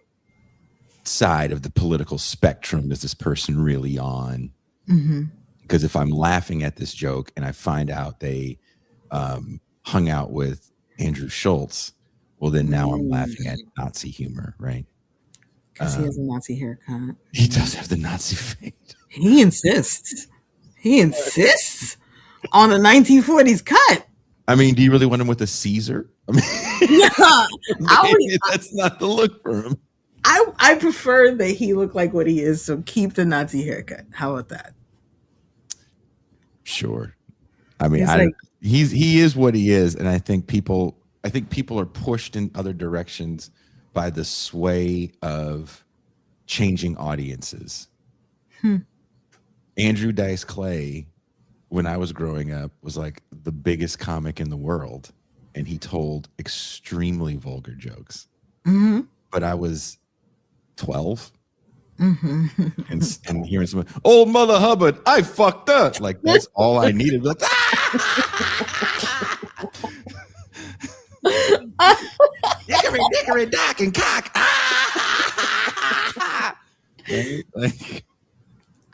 Speaker 1: side of the political spectrum is this person really on. Because if I'm laughing at this joke and I find out they hung out with Andrew Schultz, well, then now I'm laughing at Nazi humor, right?
Speaker 3: Because he has a Nazi haircut.
Speaker 1: He does have the Nazi fade.
Speaker 3: He insists on a 1940s cut.
Speaker 1: I mean, do you really want him with a Caesar? I mean, that's not the look for him.
Speaker 3: I prefer that he look like what he is, so keep the Nazi haircut. How about that?
Speaker 1: Sure. I mean, he is what he is, and I think people are pushed in other directions by the sway of changing audiences. Andrew Dice Clay, when I was growing up, was like the biggest comic in the world, and he told extremely vulgar jokes. But I was 12, and hearing someone, "Old Mother Hubbard, I fucked up," like that's all I needed. Like, Dickory, dock, and cock. right? Like,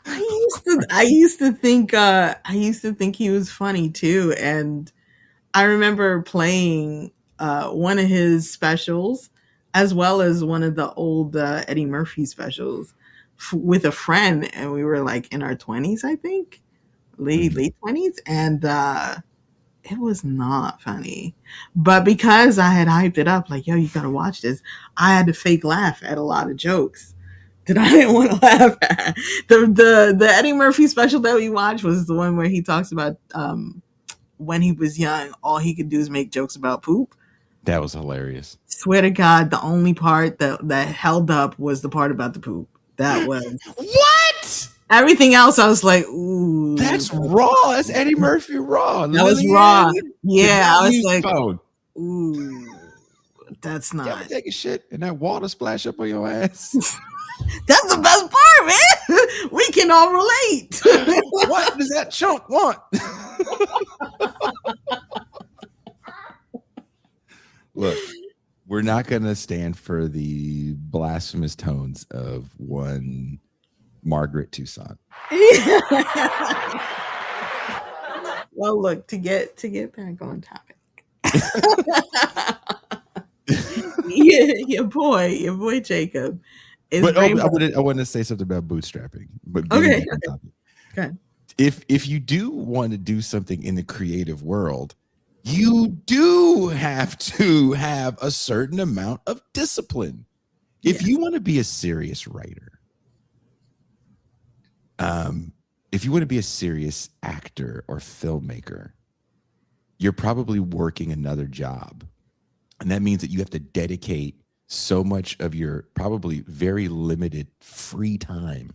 Speaker 3: I used to think he was funny too, and I remember playing one of his specials as well as one of the old Eddie Murphy specials with a friend, and we were like in our 20s, I think, late 20s, and it was not funny. But because I had hyped it up, like, yo, you gotta watch this, I had to fake laugh at a lot of jokes that I didn't want to laugh at. The Eddie Murphy special that we watched was the one where he talks about when he was young, all he could do is make jokes about poop.
Speaker 1: that was hilarious.
Speaker 3: Swear to God, the only part that held up was the part about the poop. That was
Speaker 1: What?
Speaker 3: everything else. I was like, ooh,
Speaker 1: That's raw. That's Eddie Murphy raw.
Speaker 3: that was raw. Yeah, I was
Speaker 1: Use
Speaker 3: like,
Speaker 1: phone.
Speaker 3: ooh, that's
Speaker 1: You ever
Speaker 3: not.
Speaker 1: take a shit and that water splash up on your ass?
Speaker 3: That's the best part, man. We can all relate.
Speaker 1: What does that chunk want? Look, we're not going to stand for the blasphemous tones of one Margaret Toussaint.
Speaker 3: Well, look, to get back on topic. your boy Jacob is
Speaker 1: But
Speaker 3: very
Speaker 1: I want to say something about bootstrapping. But
Speaker 3: okay.
Speaker 1: getting back on topic.
Speaker 3: Okay.
Speaker 1: If you do want to do something in the creative world, you do have to have a certain amount of discipline. If you want to be a serious writer, if you want to be a serious actor or filmmaker, you're probably working another job. And that means that you have to dedicate so much of your probably very limited free time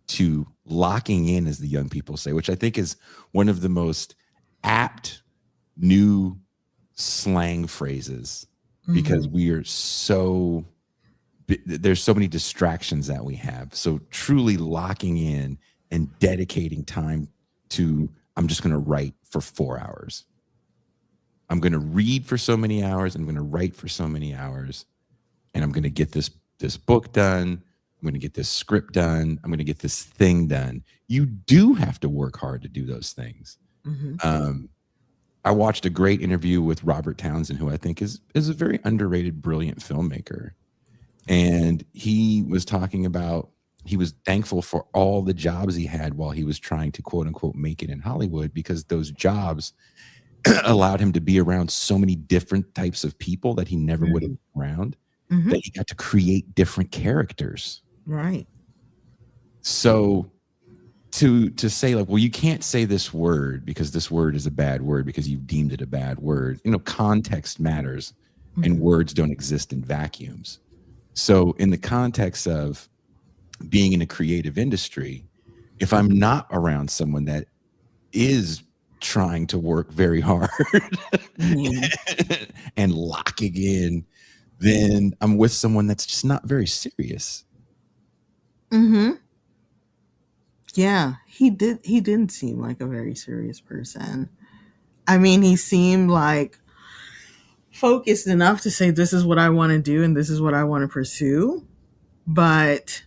Speaker 1: to locking in, as the young people say, which I think is one of the most apt new slang phrases, because we are so, there's so many distractions that we have. So truly locking in and dedicating time to, I'm just going to write for 4 hours. I'm going to read for so many hours. I'm going to write for so many hours. And I'm going to get this book done. I'm going to get this script done. I'm going to get this thing done. You do have to work hard to do those things. I watched a great interview with Robert Townsend, who I think is a very underrated, brilliant filmmaker. And he was talking about, he was thankful for all the jobs he had while he was trying to, quote unquote, make it in Hollywood, because those jobs allowed him to be around so many different types of people that he never would have been around, that he got to create different characters.
Speaker 3: Right.
Speaker 1: So to say like, well, you can't say this word because this word is a bad word because you've deemed it a bad word. You know, context matters, and words don't exist in vacuums. So in the context of being in a creative industry, if I'm not around someone that is trying to work very hard and locking in, then I'm with someone that's just not very serious.
Speaker 3: Yeah, he didn't seem like a very serious person. I mean, he seemed like focused enough to say, this is what I want to do and this is what I want to pursue. But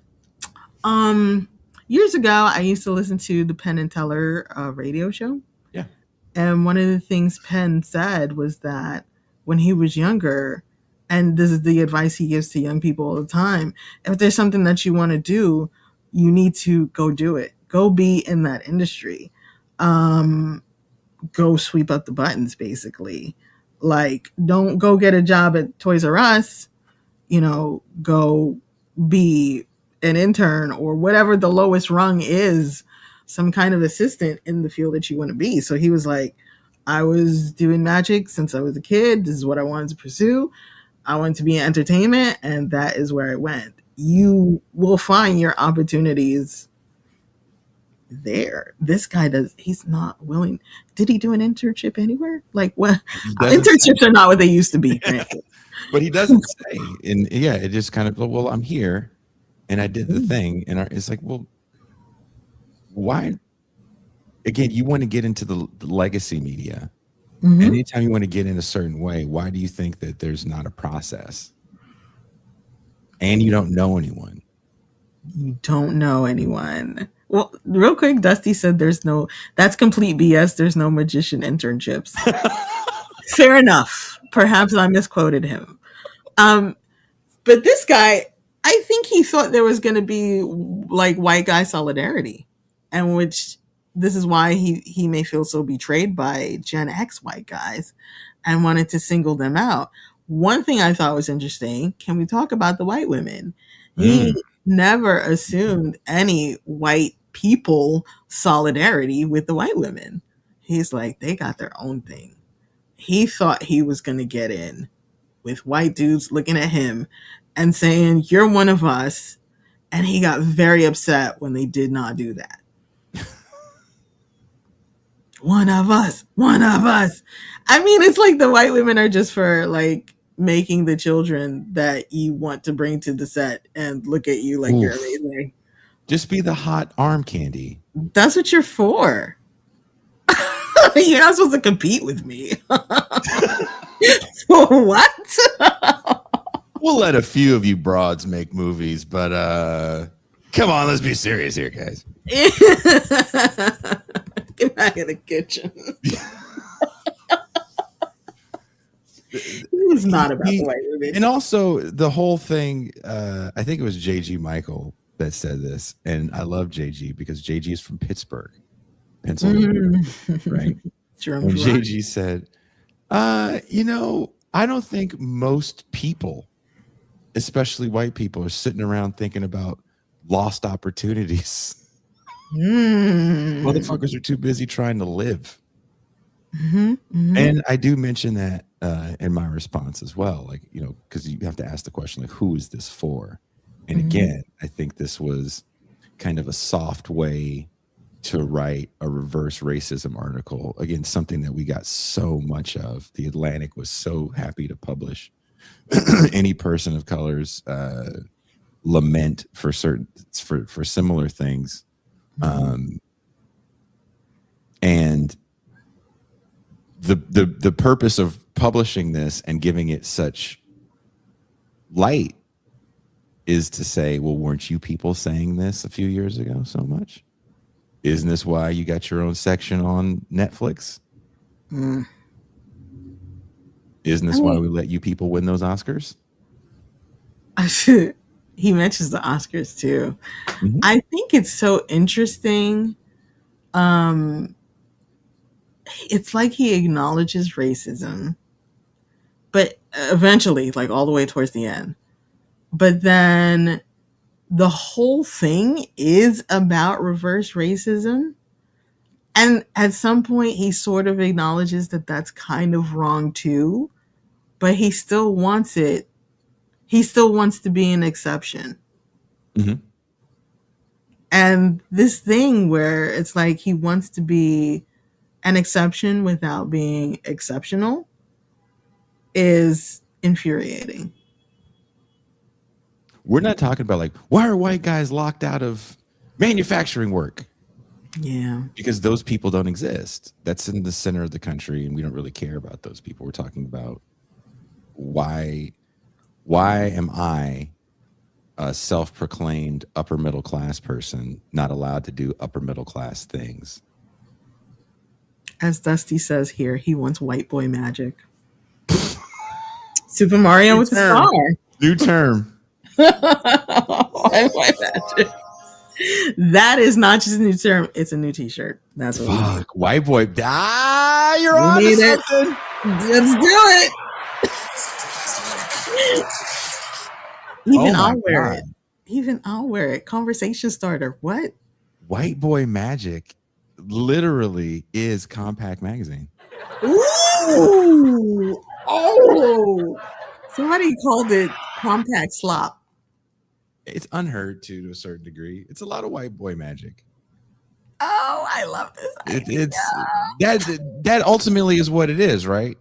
Speaker 3: years ago, I used to listen to the Penn and Teller radio show.
Speaker 1: Yeah.
Speaker 3: And one of the things Penn said was that when he was younger, and this is the advice he gives to young people all the time, if there's something that you want to do, you need to go do it. Go be in that industry. Go sweep up the buttons, basically. Like, don't go get a job at Toys R Us, go be an intern or whatever the lowest rung is, some kind of assistant in the field that you want to be. So he was like, I was doing magic since I was a kid. This is what I wanted to pursue. I wanted to be in entertainment, and that is where I went. You will find your opportunities there. This guy he's not willing. Did he do an internship anywhere? Like, what? Internships are not what they used to be.
Speaker 1: But he doesn't say. And yeah, it just kind of, well, I'm here and I did the thing. And it's like, well, why? Again, you want to get into the legacy media. Anytime you want to get in a certain way, why do you think that there's not a process? And you don't know anyone.
Speaker 3: You don't know anyone. Well, real quick, Dusty said that's complete BS. There's no magician internships. Fair enough. Perhaps I misquoted him. Um, but this guy, I think he thought there was going to be like white guy solidarity, and which this is why he may feel so betrayed by Gen X white guys and wanted to single them out. One thing I thought was interesting, can we talk about the white women? He never assumed any white people solidarity with the white women. He's like, they got their own thing. He thought he was going to get in with white dudes looking at him and saying, "You're one of us." And he got very upset when they did not do that. One of us, one of us. I mean, it's like the white women are just for like making the children that you want to bring to the set and look at you like you're amazing.
Speaker 1: Just be the hot arm candy.
Speaker 3: That's what you're for. You're not supposed to compete with me. For what?
Speaker 1: We'll let a few of you broads make movies, but come on, let's be serious here, guys.
Speaker 3: Get back in the kitchen. It was not about the white women.
Speaker 1: And also the whole thing, I think it was JG Michael that said this, and I love JG because JG is from Pittsburgh, Pennsylvania, right? And JG said, I don't think most people, especially white people, are sitting around thinking about lost opportunities. Motherfuckers are too busy trying to live. And I do mention that in my response as well, like, because you have to ask the question, like, who is this for? And again, I think this was kind of a soft way to write a reverse racism article. Again, something that we got so much of. The Atlantic was so happy to publish any person of color's lament for similar things. And the purpose of publishing this and giving it such light is to say, well, weren't you people saying this a few years ago so much? Isn't this why you got your own section on Netflix? Isn't this why we let you people win those Oscars?
Speaker 3: He mentions the Oscars too. I think it's so interesting. It's like he acknowledges racism, but eventually, like all the way towards the end. But then the whole thing is about reverse racism. And at some point, he sort of acknowledges that that's kind of wrong too, but he still wants it. He still wants to be an exception. And this thing where it's like he wants to be an exception without being exceptional is infuriating.
Speaker 1: We're not talking about like, why are white guys locked out of manufacturing work?
Speaker 3: Yeah.
Speaker 1: Because those people don't exist. That's in the center of the country, and we don't really care about those people. We're talking about why am I, a self-proclaimed upper middle class person, not allowed to do upper middle class things?
Speaker 3: As Dusty says here, he wants white boy magic. Super Mario with the star.
Speaker 1: New term.
Speaker 3: White boy magic. That is not just a new term; it's a new T-shirt. That's what.
Speaker 1: Fuck, white boy. You're on to something.
Speaker 3: Let's do it. Even I'll wear it. Even I'll wear it. Conversation starter. What?
Speaker 1: White boy magic literally is Compact Magazine.
Speaker 3: Ooh. Oh. Somebody called it Compact Slop.
Speaker 1: It's unheard to a certain degree. It's a lot of white boy magic.
Speaker 3: Oh, I love this.
Speaker 1: That ultimately is what it is, right?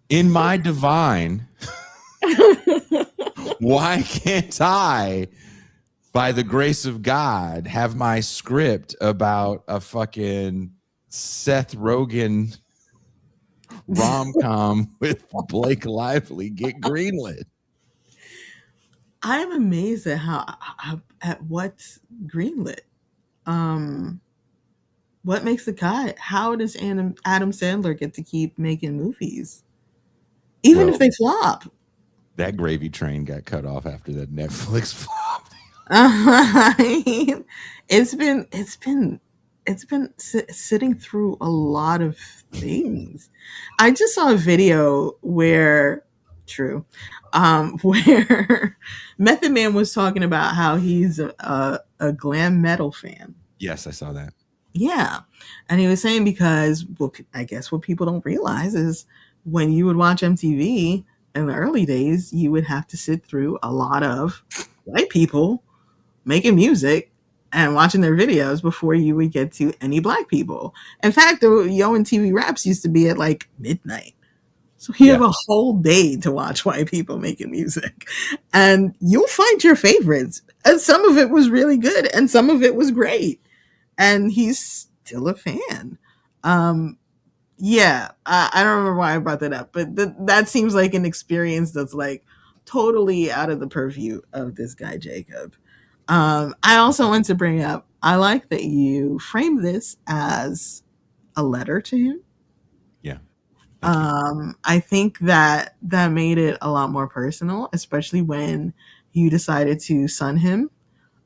Speaker 1: In my divine, why can't I, by the grace of God, have my script about a fucking Seth Rogen rom-com with Blake Lively get greenlit?
Speaker 3: I'm amazed at at what's greenlit. Um, what makes the cut? How does Adam Sandler get to keep making movies, even if
Speaker 1: Well,
Speaker 3: they flop?
Speaker 1: that gravy train got cut off after that Netflix flop.
Speaker 3: I mean, it's been sitting through a lot of things. I just saw a video where true, where Method Man was talking about how he's a glam metal fan.
Speaker 1: Yes, I saw that.
Speaker 3: Yeah. And he was saying because, well, I guess what people don't realize is when you would watch MTV in the early days, you would have to sit through a lot of white people making music and watching their videos before you would get to any black people. In fact, the Yo and TV Raps used to be at like midnight. So you
Speaker 1: Yeah.
Speaker 3: have a whole day to watch white people making music. And you'll find your favorites. And some of it was really good and some of it was great. And he's still a fan. Um, yeah, I don't remember why I brought that up, but that seems like an experience that's like totally out of the purview of this guy, Jacob. I also want to bring up, I like that you framed this as a letter to him.
Speaker 1: Yeah. Thank you.
Speaker 3: I think that that made it a lot more personal, especially when you decided to son him.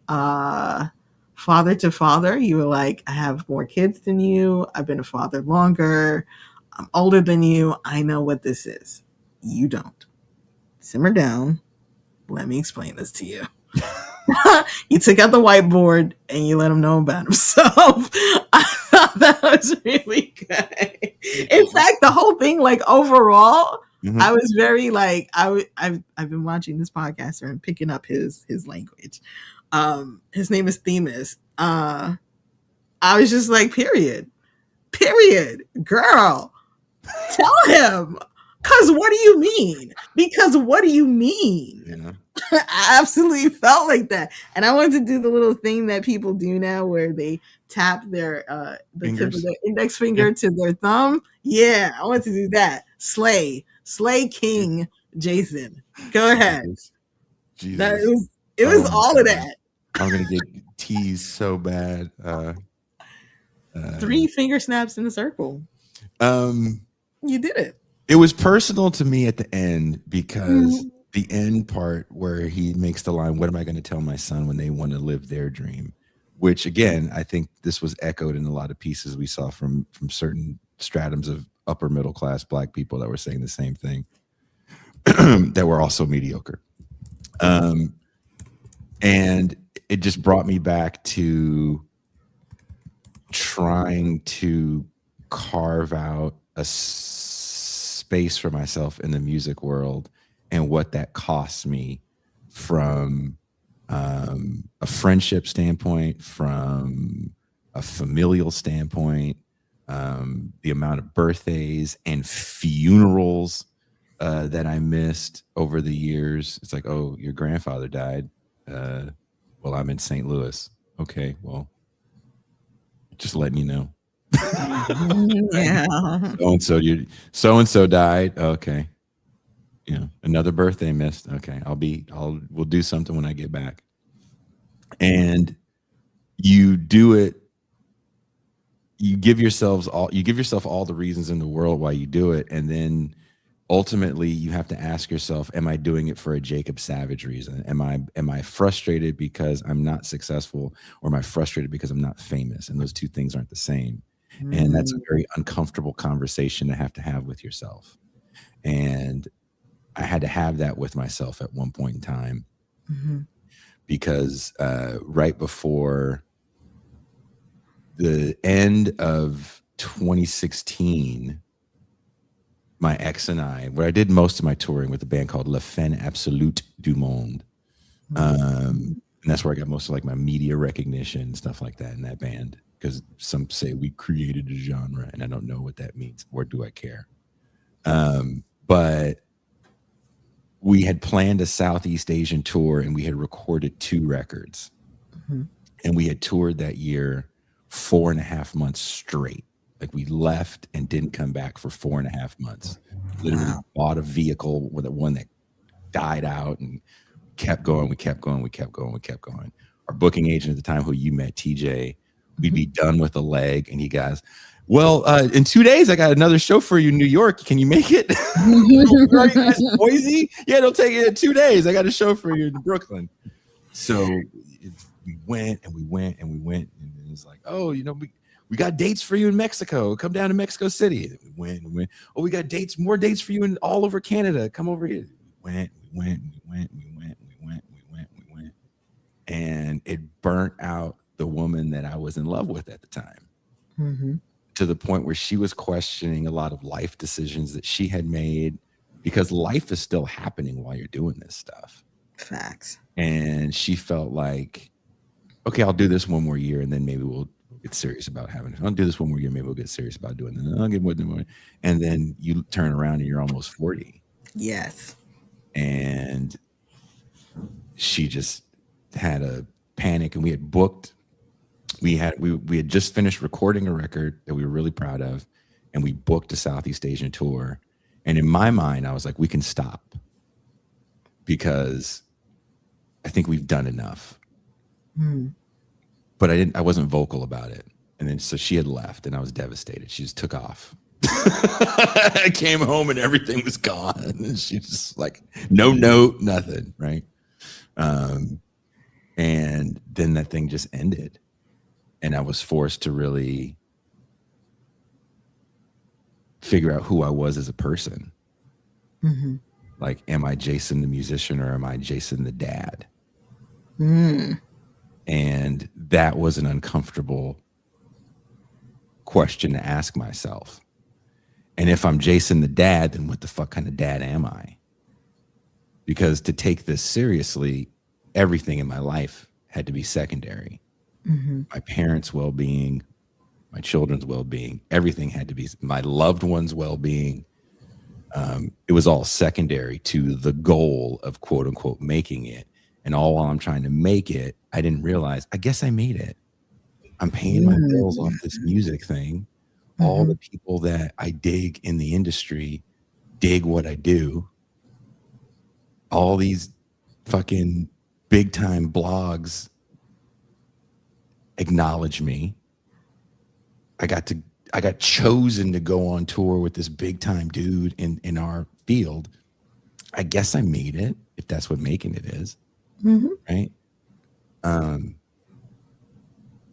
Speaker 3: Uh, Father to father, you were like, I have more kids than you. I've been a father longer. I'm older than you. I know what this is. You don't. Simmer down. Let me explain this to you. You took out the whiteboard and you let him know about himself. I thought that was really good. In fact, the whole thing, like overall,
Speaker 1: Mhm.
Speaker 3: I was very like I've been watching this podcaster and picking up his language. His name is Themis. I was just like, period, girl, tell him. Cause what do you mean? Because what do you mean?
Speaker 1: Yeah.
Speaker 3: I absolutely felt like that. And I wanted to do the little thing that people do now where they tap their the tip of
Speaker 1: Fingers.
Speaker 3: their index
Speaker 1: Yeah.
Speaker 3: finger to their thumb. Yeah, I want to do that. Slay
Speaker 1: Yeah.
Speaker 3: King Jason. Go ahead.
Speaker 1: Jesus.
Speaker 3: That
Speaker 1: Jesus.
Speaker 3: it was
Speaker 1: Oh my
Speaker 3: all of
Speaker 1: God.
Speaker 3: that.
Speaker 1: I'm gonna get teased so bad.
Speaker 3: 3 finger snaps in a circle.
Speaker 1: Um,
Speaker 3: You did it.
Speaker 1: it was personal to me at the end because
Speaker 3: Mhm.
Speaker 1: the end part where he makes the line, "What am I going to tell my son when they want to live their dream?" Which again, I think this was echoed in a lot of pieces we saw from certain stratums of upper middle class black people that were saying the same thing, that were also mediocre. Um, and it just brought me back to trying to carve out a space for myself in the music world and what that costs me from a friendship standpoint, from a familial standpoint, the amount of birthdays and funerals that I missed over the years. It's like, oh, your grandfather died. Well, I'm in St. Louis. Okay, well, just letting you know.
Speaker 3: Yeah.
Speaker 1: So and so died. Okay. Another birthday missed. Okay. We'll do something when I get back. And you do it, you give yourself all the reasons in the world why you do it. And then ultimately you have to ask yourself, am I doing it for a Jacob Savage reason? Am I frustrated because I'm not successful, or am I frustrated because I'm not famous? And those two things aren't the same. And that's a very uncomfortable conversation to have with yourself. And I had to have that with myself at one point in time, because right before the end of 2016, my ex and I, where I did most of my touring with a band called La Fin Absolute du Monde. And that's where I got most of like my media recognition and stuff like that in that band. Because some say we created a genre, and I don't know what that means, or do I care? But we had planned a Southeast Asian tour, and we had recorded 2 records. And we had toured that year 4.5 months straight. Like, we left and didn't come back for 4.5 months. Literally bought a vehicle with one that died out and kept going. We kept going. We kept going. We kept going. Our booking agent at the time, who you met, TJ, we'd be done with a leg, and he goes, well, in 2 days, I got another show for you in New York. Can you make it? Where are you guys, Boise? Yeah, it'll take you 2 days. I got a show for you in Brooklyn. So we went and we went and we went, and it was like, oh, you know, we got dates for you in Mexico. Come down to Mexico City. And we went and went. Oh, we got more dates for you in all over Canada. Come over here. We went. And it burnt out the woman that I was in love with at the time.
Speaker 3: Mm-hmm.
Speaker 1: To the point where she was questioning a lot of life decisions that she had made, because life is still happening while you're doing this stuff.
Speaker 3: Facts.
Speaker 1: And she felt like, okay, I'll do this one more year, and then maybe we'll get serious about having it. I'll do this one more year, maybe we'll get serious about doing it. I'll get more than more. And then you turn around and you're almost 40.
Speaker 3: Yes.
Speaker 1: And she just had a panic, and we had booked. We had just finished recording a record that we were really proud of, and we booked a Southeast Asian tour. And in my mind, I was like, we can stop, because I think we've done enough. But I wasn't vocal about it. And then so she had left, and I was devastated. She just took off. I came home and everything was gone. And she just like, no note, nothing, right? And then that thing just ended. And I was forced to really figure out who I was as a person.
Speaker 3: Mm-hmm.
Speaker 1: Like, am I Jason the musician, or am I Jason the dad? And that was an uncomfortable question to ask myself. And if I'm Jason the dad, then what the fuck kind of dad am I? Because to take this seriously, everything in my life had to be secondary. Mm-hmm. My parents' well-being, my children's well-being, everything had to be, my loved ones' well-being. It was all secondary to the goal of quote unquote making it. And all while I'm trying to make it, I didn't realize, I guess I made it. I'm paying my bills off this music thing. All the people that I dig in the industry dig what I do. All these fucking big time blogs acknowledge me. I got chosen to go on tour with this big time dude in our field. I guess I made it, if that's what making it is. Right.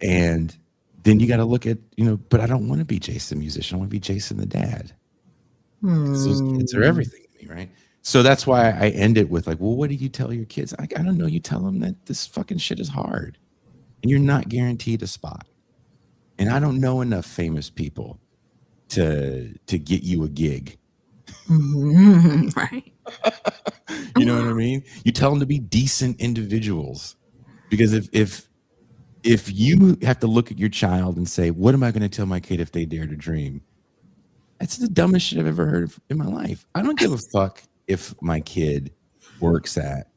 Speaker 1: And then you got to look at, but I don't want to be Jason the musician. I want to be Jason the dad. Those kids are everything to me, right? So that's why I end it with like, well, what do you tell your kids? I don't know. You tell them that this fucking shit is hard and you're not guaranteed a spot. And I don't know enough famous people to get you a gig.
Speaker 3: Right.
Speaker 1: You know what I mean? You tell them to be decent individuals, because if you have to look at your child and say, what am I going to tell my kid if they dare to dream? That's the dumbest shit I've ever heard in my life. I don't give a fuck if my kid works at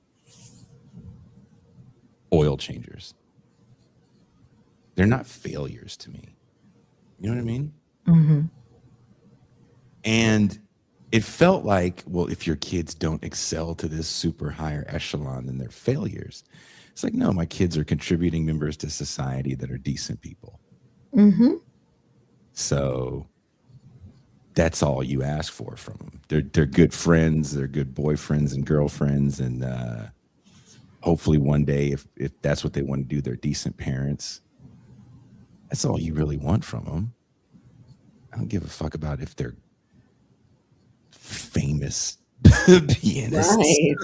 Speaker 1: oil changers. They're not failures to me. You know what I mean? Mm-hmm. And it felt like, well, if your kids don't excel to this super higher echelon, then they're failures. It's like, no, my kids are contributing members to society that are decent people. Mm-hmm. So that's all you ask for from them. They're good friends. They're good boyfriends and girlfriends. And hopefully one day, if that's what they want to do, they're decent parents. That's all you really want from them. I don't give a fuck about if they're famous pianists. Right.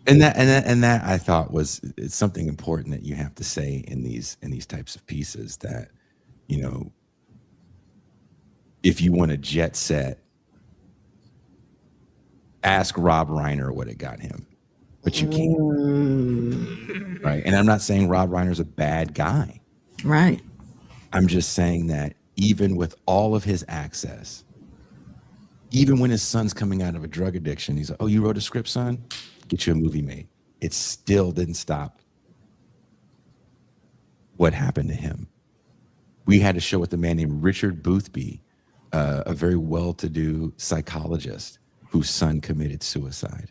Speaker 1: And that I thought it's something important that you have to say in these types of pieces, that, if you want to jet set, ask Rob Reiner what it got him, but you can't. Right. And I'm not saying Rob Reiner's a bad guy.
Speaker 3: Right.
Speaker 1: I'm just saying that even with all of his access, even when his son's coming out of a drug addiction, he's like, oh, you wrote a script, son? Get you a movie made. It still didn't stop what happened to him. We had a show with a man named Richard Boothby, a very well-to-do psychologist whose son committed suicide.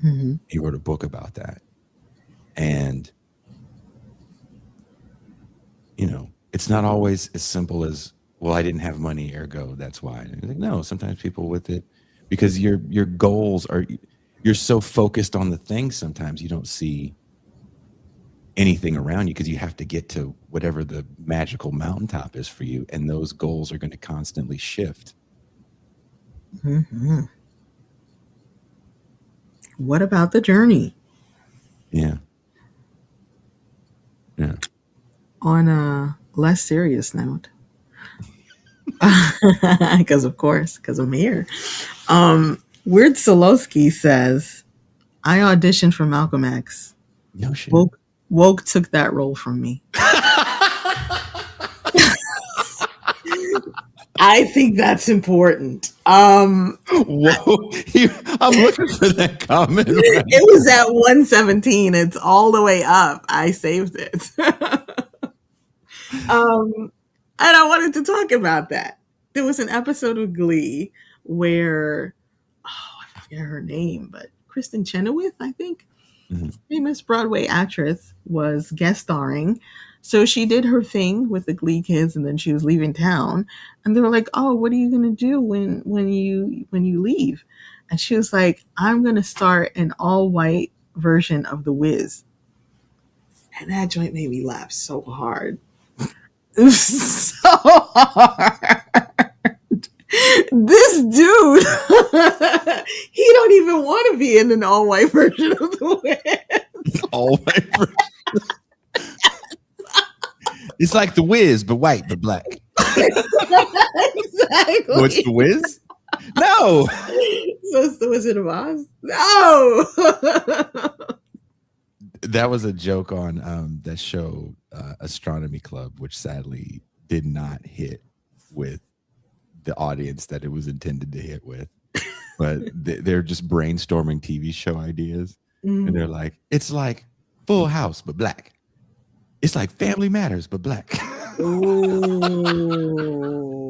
Speaker 3: Mm-hmm.
Speaker 1: He wrote a book about that. And, you know, it's not always as simple as, well, I didn't have money, ergo, that's why. And like, no, sometimes people with it, because your goals are, you're so focused on the thing, sometimes you don't see anything around you because you have to get to whatever the magical mountaintop is for you. And those goals are going to constantly shift.
Speaker 3: Mm-hmm. What about the journey?
Speaker 1: Yeah. Yeah.
Speaker 3: On a less serious note, because I'm here. Weird Solowski says, I auditioned for Malcolm X.
Speaker 1: No shit.
Speaker 3: Woke took that role from me. I think that's important.
Speaker 1: Whoa. I'm looking for that comment. Right
Speaker 3: it was at 117. It's all the way up. I saved it. And I wanted to talk about that. There was an episode of Glee where, I forget her name, but Kristen Chenoweth, I think, famous Broadway actress, was guest starring. So she did her thing with the Glee kids, and then she was leaving town. And they were like, "Oh, what are you gonna do when you leave?" And she was like, "I'm gonna start an all-white version of The Wiz." And that joint made me laugh so hard. It was so hard. This dude, he don't even want to be in an all-white version of The Wiz.
Speaker 1: All-white version. It's like The Wiz, but white, but black.
Speaker 3: Exactly.
Speaker 1: What's The Wiz? No.
Speaker 3: So it's the Wizard of Oz? No.
Speaker 1: That was a joke on that show, Astronomy Club, which sadly did not hit with the audience that it was intended to hit with. But they're just brainstorming TV show ideas. And they're like, it's like Full House, but black. It's like Family Matters, but black.
Speaker 3: Ooh.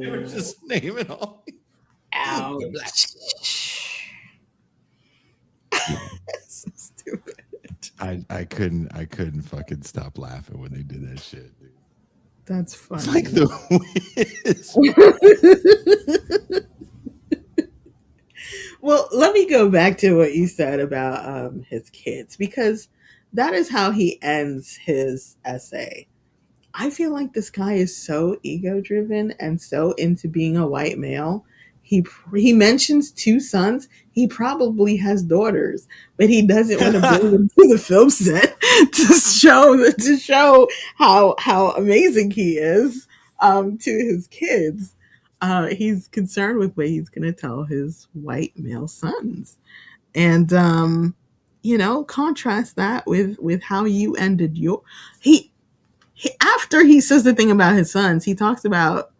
Speaker 1: They were just naming all.
Speaker 3: Ouch. That's so stupid.
Speaker 1: I couldn't fucking stop laughing when they did that shit, dude.
Speaker 3: That's funny.
Speaker 1: It's like The Wiz.
Speaker 3: Well, let me go back to what you said about his kids, because that is how he ends his essay. I feel like this guy is so ego driven and so into being a white male. He mentions 2 sons. He probably has daughters, but he doesn't want to bring them to the film set to show how amazing he is to his kids. He's concerned with what he's going to tell his white male sons, and contrast that with how you ended your. He after he says the thing about his sons, he talks about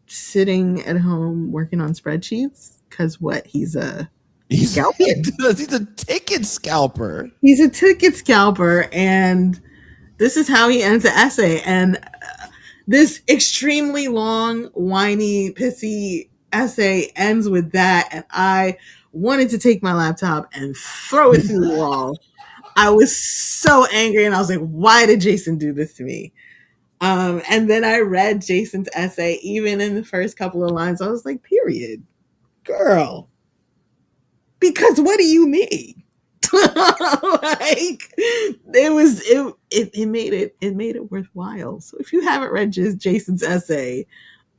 Speaker 3: sitting at home working on spreadsheets because he's a scalper.
Speaker 1: He's a ticket scalper.
Speaker 3: He's a ticket scalper, and this is how he ends the essay. And this extremely long, whiny, pissy essay ends with that, and I wanted to take my laptop and throw it through the wall. I was so angry, and I was like, why did Jason do this to me? And then I read Jason's essay. Even in the first couple of lines, I was like, period. Girl. Because what do you mean? Like, it made it worthwhile. So if you haven't read Jason's essay,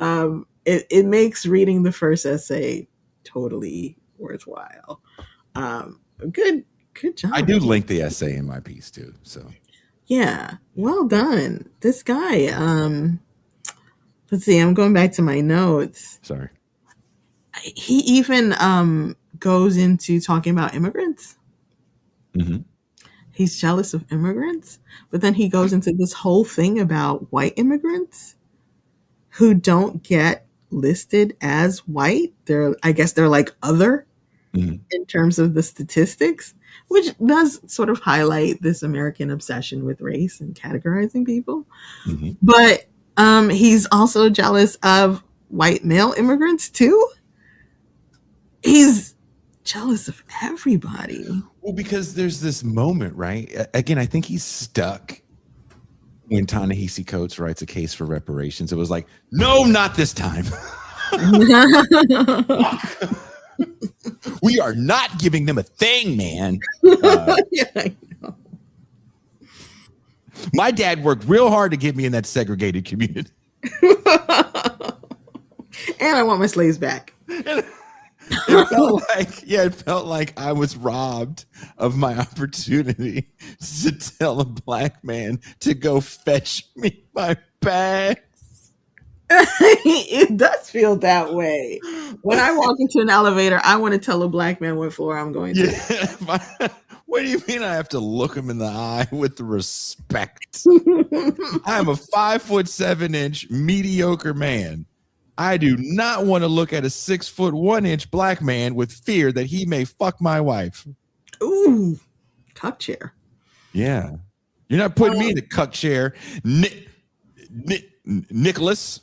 Speaker 3: it makes reading the first essay totally worthwhile. Good job.
Speaker 1: I do link the essay in my piece too. So
Speaker 3: yeah, well done. This guy, let's see, I'm going back to my notes.
Speaker 1: Sorry.
Speaker 3: He even goes into talking about immigrants.
Speaker 1: Mm-hmm.
Speaker 3: He's jealous of immigrants, but then he goes into this whole thing about white immigrants who don't get listed as white. I guess they're like other in terms of the statistics, which does sort of highlight this American obsession with race and categorizing people. Mm-hmm. But he's also jealous of white male immigrants too. He's jealous of everybody.
Speaker 1: Well, because there's this moment, right? Again, I think he's stuck when Ta-Nehisi Coates writes a case for reparations. It was like, no, not this time. We are not giving them a thing, man.
Speaker 3: Yeah, I know.
Speaker 1: My dad worked real hard to get me in that segregated community.
Speaker 3: And I want my slaves back.
Speaker 1: It felt like I was robbed of my opportunity to tell a black man to go fetch me my bag.
Speaker 3: It does feel that way. When I walk into an elevator, I want to tell a black man what floor I'm going to.
Speaker 1: Yeah. What do you mean I have to look him in the eye with respect? I'm a 5'7" mediocre man. I do not want to look at a 6'1" black man with fear that he may fuck my wife.
Speaker 3: Ooh, cuck chair.
Speaker 1: Yeah. You're not putting me in the cuck chair, Nicholas.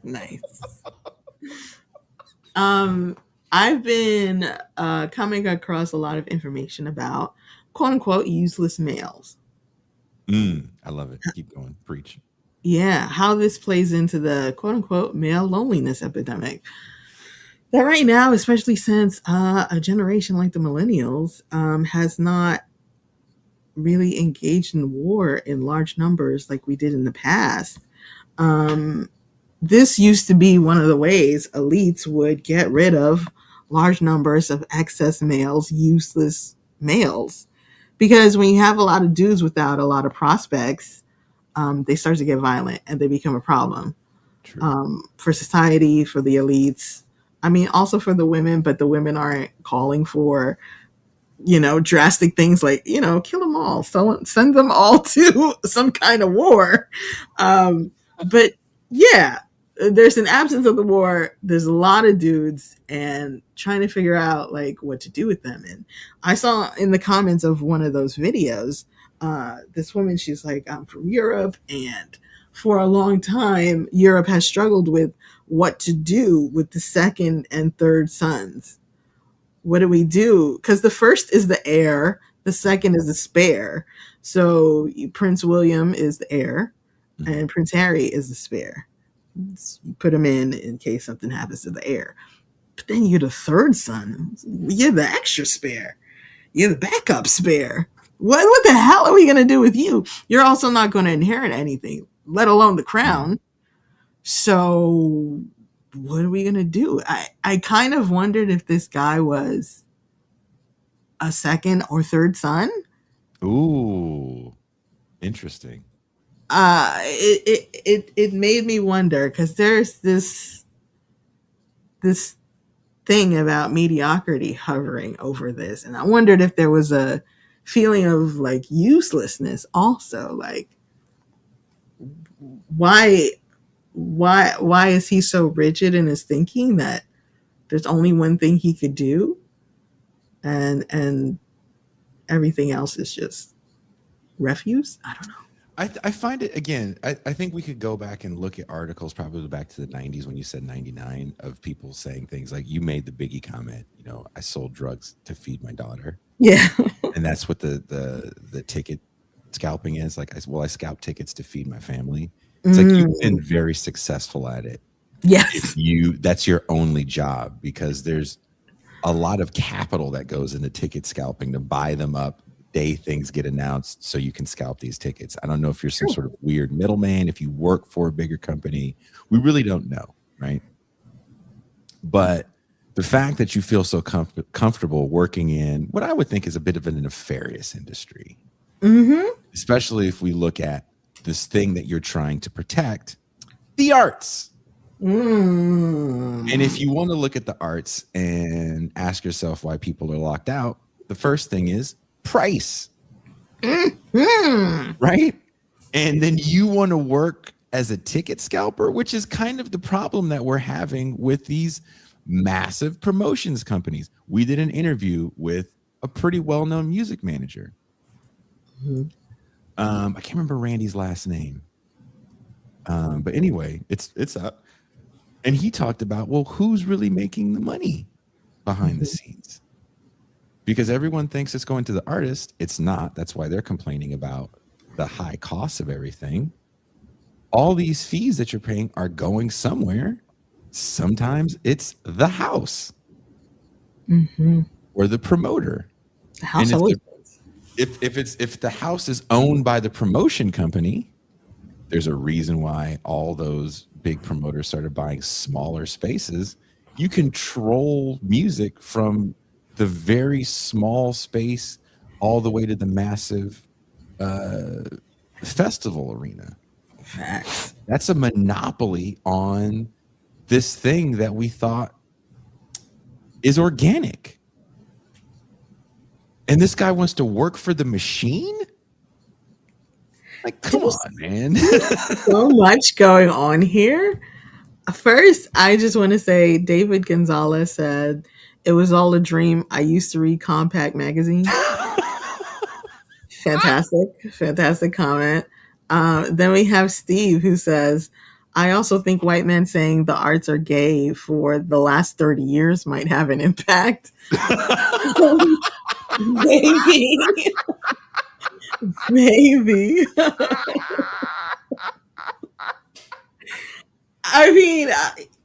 Speaker 3: Nice. I've been coming across a lot of information about quote unquote useless males.
Speaker 1: I love it. Keep going. Preach.
Speaker 3: Yeah, how this plays into the quote unquote male loneliness epidemic. That right now, especially since a generation like the millennials has not really engaged in war in large numbers like we did in the past. This used to be one of the ways elites would get rid of large numbers of excess males, useless males. Because when you have a lot of dudes without a lot of prospects, they start to get violent and they become a problem for society, for the elites. I mean, also for the women, but the women aren't calling for, drastic things like, kill them all, send them all to some kind of war. But yeah, there's an absence of the war. There's a lot of dudes and trying to figure out like what to do with them. And I saw in the comments of one of those videos, this woman, she's like, I'm from Europe, and for a long time, Europe has struggled with what to do with the second and third sons. What do we do? Because the first is the heir, the second is the spare. So Prince William is the heir, and Prince Harry is the spare. You put him in case something happens to the heir. But then you're the third son. You're the extra spare. You're the backup spare. What the hell are we going to do with you? You're also not going to inherit anything, let alone the crown. So what are we going to do? I kind of wondered if this guy was a second or third son.
Speaker 1: Ooh, interesting.
Speaker 3: It made me wonder because there's this thing about mediocrity hovering over this, and I wondered if there was a feeling of like uselessness also. Like, why is he so rigid in his thinking that there's only one thing he could do, and everything else is just refuse? I don't know.
Speaker 1: I find it, again, I think we could go back and look at articles probably back to the 90s when you said 99 of people saying things like, you made the Biggie comment, I sold drugs to feed my daughter.
Speaker 3: Yeah.
Speaker 1: And that's what the ticket scalping is. Like, I scalp tickets to feed my family. It's like you've been very successful at it.
Speaker 3: Yes.
Speaker 1: That's your only job, because there's a lot of capital that goes into ticket scalping to buy them up day things get announced so you can scalp these tickets. I don't know if you're some sort of weird middleman, if you work for a bigger company. We really don't know, right? But the fact that you feel so comfortable working in what I would think is a bit of a nefarious industry, especially if we look at this thing that you're trying to protect, the arts. And if you want to look at the arts and ask yourself why people are locked out, the first thing is price, right? And then you want to work as a ticket scalper, which is kind of the problem that we're having with these massive promotions companies. We did an interview with a pretty well-known music manager. I can't remember Randy's last name. But anyway, it's up. And he talked about, well, who's really making the money behind the scenes? Because everyone thinks it's going to the artist. It's not. That's why they're complaining about the high cost of everything. All these fees that you're paying are going somewhere. Sometimes it's the house or the promoter.
Speaker 3: The house
Speaker 1: And
Speaker 3: always.
Speaker 1: if the house is owned by the promotion company, there's a reason why all those big promoters started buying smaller spaces. You control music from the very small space all the way to the massive festival arena.
Speaker 3: Facts.
Speaker 1: That's a monopoly on this thing that we thought is organic. And this guy wants to work for the machine? Like, come on, man.
Speaker 3: So much going on here. First, I just want to say David Gonzalez said, "It was all a dream. I used to read Compact magazine." Fantastic comment. Then we have Steve who says, "I also think white men saying the arts are gay for the last 30 years might have an impact." Maybe. Maybe. I mean,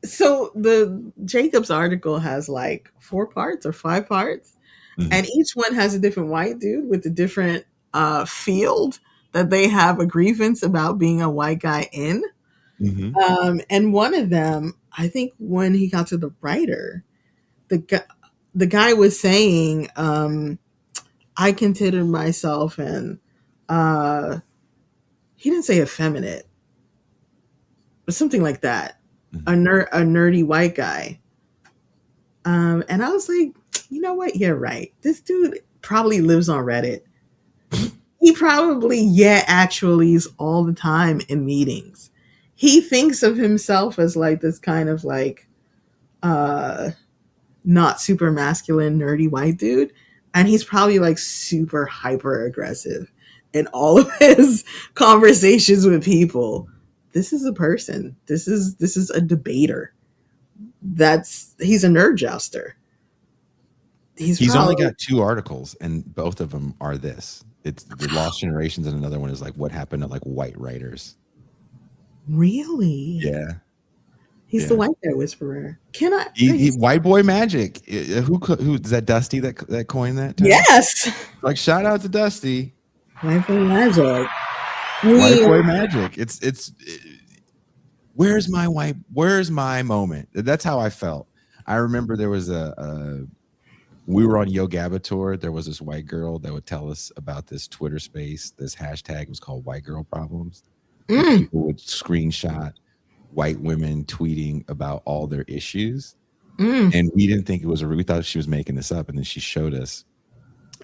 Speaker 3: so the Jacobs article has like 4 parts or 5 parts, and each one has a different white dude with a different field that they have a grievance about being a white guy in. And one of them, I think when he got to the writer, the guy was saying, I consider myself an, he didn't say effeminate, but something like that, a nerdy white guy. And I was like, you know what? You're right. This dude probably lives on Reddit. He probably, actually is all the time in meetings. He thinks of himself as like this kind of like not super masculine, nerdy white dude. And he's probably like super hyper aggressive in all of his conversations with people. This is a person. This is a debater. He's a nerd jouster.
Speaker 1: He's only got 2 articles, and both of them are this. It's the Lost Generations, and another one is like what happened to like white writers.
Speaker 3: Really?
Speaker 1: Yeah.
Speaker 3: He's the white guy whisperer. Can I?
Speaker 1: White boy magic. Who is that? Dusty that coined that term?
Speaker 3: Yes.
Speaker 1: Like, shout out to Dusty.
Speaker 3: White boy magic.
Speaker 1: White boy magic. It's where's my moment? That's how I felt. I remember there was we were on Yo Gabba tour. There was this white girl that would tell us about this Twitter space. This hashtag was called White Girl Problems. People would screenshot white women tweeting about all their issues. And we didn't think it was we thought she was making this up. And then she showed us.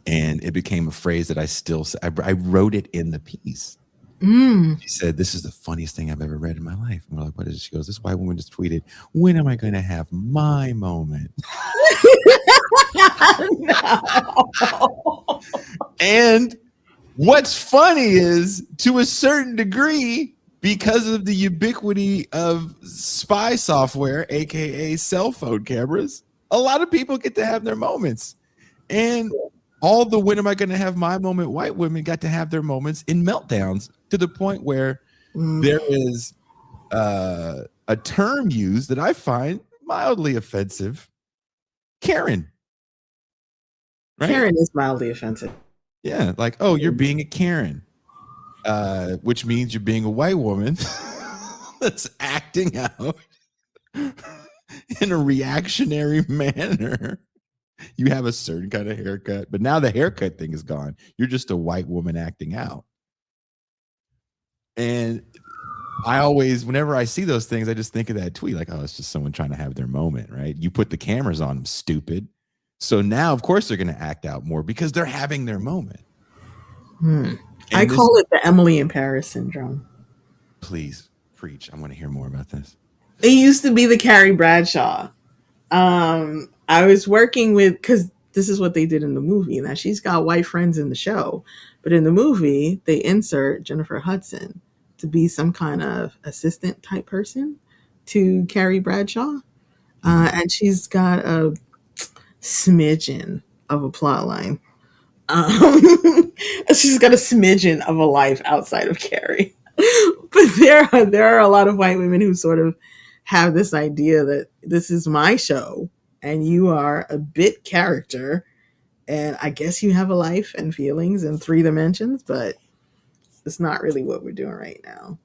Speaker 1: And it became a phrase that I wrote it in the piece. She said, "This is the funniest thing I've ever read in my life." And we're like, "What is it?" She goes, "This white woman just tweeted, when am I going to have my moment?" No. And what's funny is, to a certain degree, because of the ubiquity of spy software, aka cell phone cameras, a lot of people get to have their moments. And all the when am I going to have my moment white women got to have their moments in meltdowns, to the point where there is a term used that I find mildly offensive. Karen. Right?
Speaker 3: Karen is mildly offensive. Yeah,
Speaker 1: like, oh, you're being a Karen, which means you're being a white woman that's acting out in a reactionary manner. You have a certain kind of haircut, but now the haircut thing is gone. You're just a white woman acting out. And I always, whenever I see those things, I just think of that tweet, like, oh, it's just someone trying to have their moment, right? You put the cameras on them, stupid. So now, of course, they're going to act out more because they're having their moment.
Speaker 3: I call it the Emily in Paris syndrome.
Speaker 1: Please preach. I want to hear more about this.
Speaker 3: It used to be the Carrie Bradshaw. I was working with, because this is what they did in the movie. Now, she's got white friends in the show, but in the movie, they insert Jennifer Hudson to be some kind of assistant type person to Carrie Bradshaw. And she's got a smidgen of a plot line. She's got a smidgen of a life outside of Carrie. But there are a lot of white women who sort of have this idea that this is my show and you are a bit character, and I guess you have a life and feelings in 3 dimensions, but it's not really what we're doing right now.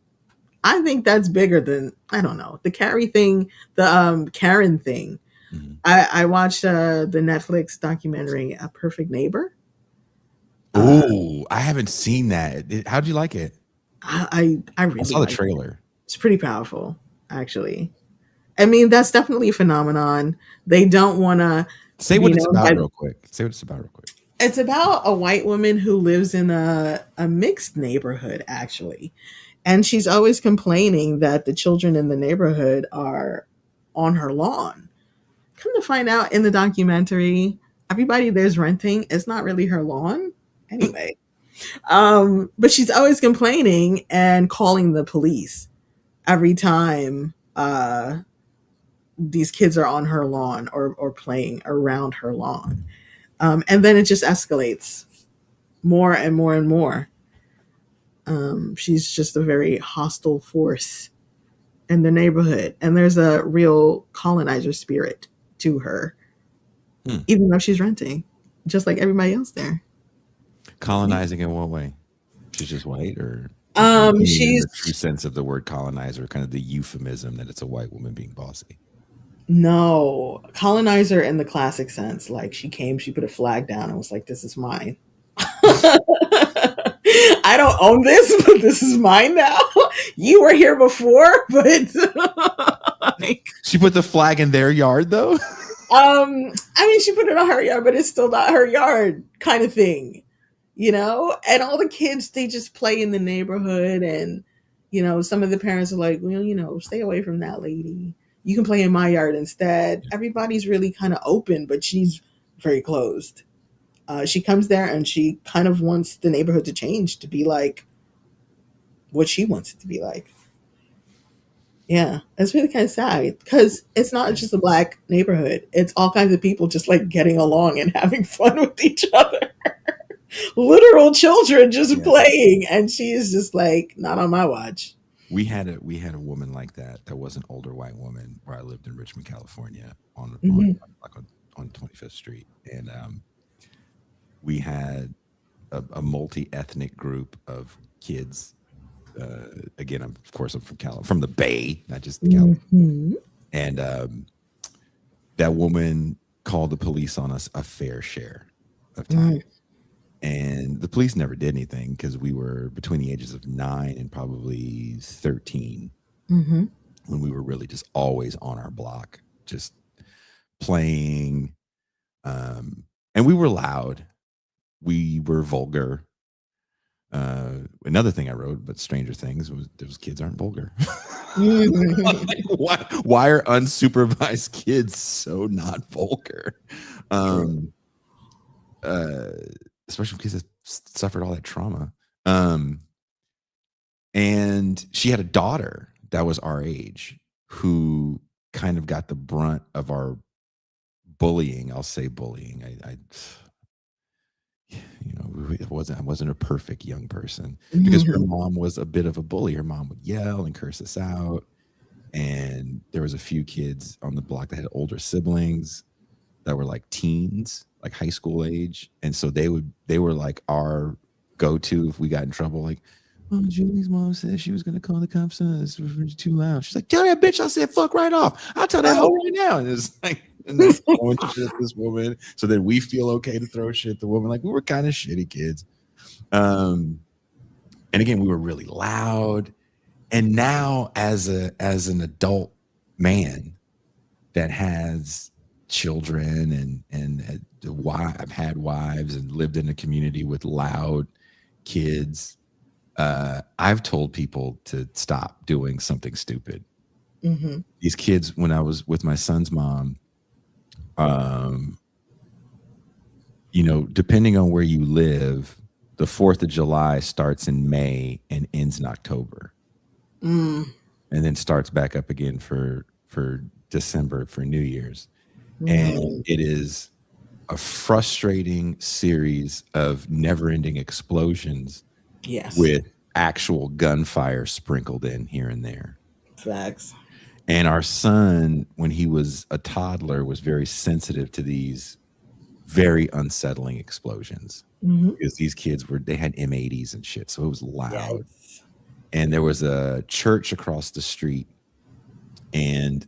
Speaker 3: I think that's bigger than, I don't know, the Carrie thing, the Karen thing.
Speaker 1: Mhm.
Speaker 3: I watched the Netflix documentary A Perfect Neighbor.
Speaker 1: Oh, I haven't seen that. How'd you like it?
Speaker 3: I
Speaker 1: I
Speaker 3: really
Speaker 1: saw the
Speaker 3: like it.
Speaker 1: trailer.
Speaker 3: It's pretty powerful, actually. I mean, that's definitely a phenomenon. They don't want to
Speaker 1: Say
Speaker 3: be
Speaker 1: what it's
Speaker 3: known
Speaker 1: about
Speaker 3: by.
Speaker 1: real quick. Say what it's about real quick.
Speaker 3: It's about a white woman who lives in a mixed neighborhood, actually. And she's always complaining that the children in the neighborhood are on her lawn. Come to find out in the documentary, everybody there's renting. It's not really her lawn. Anyway. But she's always complaining and calling the police every time these kids are on her lawn or playing around her lawn. And then it just escalates more and more and more. She's just a very hostile force in the neighborhood. And there's a real colonizer spirit to her, even though she's renting, just like everybody else there.
Speaker 1: Colonizing in what way? She's just white, or
Speaker 3: She's
Speaker 1: in the true sense of the word colonizer, kind of the euphemism that it's a white woman being bossy.
Speaker 3: no colonizer in the classic sense. Like she came, she put a flag down and was like, "This is mine." I don't own this, but this is mine now. You were here before, but like,
Speaker 1: She put the flag in their yard, though.
Speaker 3: I mean, she put it on her yard, but it's still not her yard, kind of thing, you know. And all the kids, they just play in the neighborhood, and you know, some of the parents are like, well, you know, stay away from that lady. You can play in my yard instead. Everybody's really kind of open, but she's very closed. She comes there and she kind of wants the neighborhood to change to be like what she wants it to be like. Yeah, it's really kind of sad because it's not just a black neighborhood. It's all kinds of people just like getting along and having fun with each other. Literal children just playing, and she is just like, not on my watch.
Speaker 1: We had a woman like that. That was an older white woman where I lived in Richmond, California, on 25th Street, and we had a multi-ethnic group of kids. Again, I'm from the Bay, not just the California. And that woman called the police on us a fair share of time. And the police never did anything because we were between the ages of 9 and probably 13 when we were really just always on our block, just playing. And we were loud. We were vulgar. Another thing I wrote, but Stranger Things, was those kids aren't vulgar. Like, why are unsupervised kids so not vulgar? Especially because they suffered all that trauma. And she had a daughter that was our age who kind of got the brunt of our bullying. I'll say bullying. I wasn't a perfect young person because her mom was a bit of a bully. Her mom would yell and curse us out. And there was a few kids on the block that had older siblings that were like teens, like high school age. And so they were like our go-to if we got in trouble. Like, oh, Julie's mom said she was going to call the cops on us. It was too loud. She's like, tell that bitch I said fuck right off. I'll tell that hoe right now. And it's like, and then throwing shit at this woman. So then we feel okay to throw shit at the woman. Like, we were kind of shitty kids. And again, we were really loud. And now as an adult man that has children and I've had wives and lived in a community with loud kids, I've told people to stop doing something stupid. These kids, when I was with my son's mom, depending on where you live, the 4th of July starts in May and ends in October.
Speaker 3: Mm.
Speaker 1: and then starts back up again for December for New Year's. And
Speaker 3: Mm.
Speaker 1: it is a frustrating series of never-ending explosions
Speaker 3: Yes.
Speaker 1: with actual gunfire sprinkled in here and there.
Speaker 3: Facts.
Speaker 1: And our son, when he was a toddler, was very sensitive to these very unsettling explosions
Speaker 3: Mm-hmm.
Speaker 1: because these kids they had M80s and shit, so it was loud.
Speaker 3: Yes.
Speaker 1: And there was a church across the street, and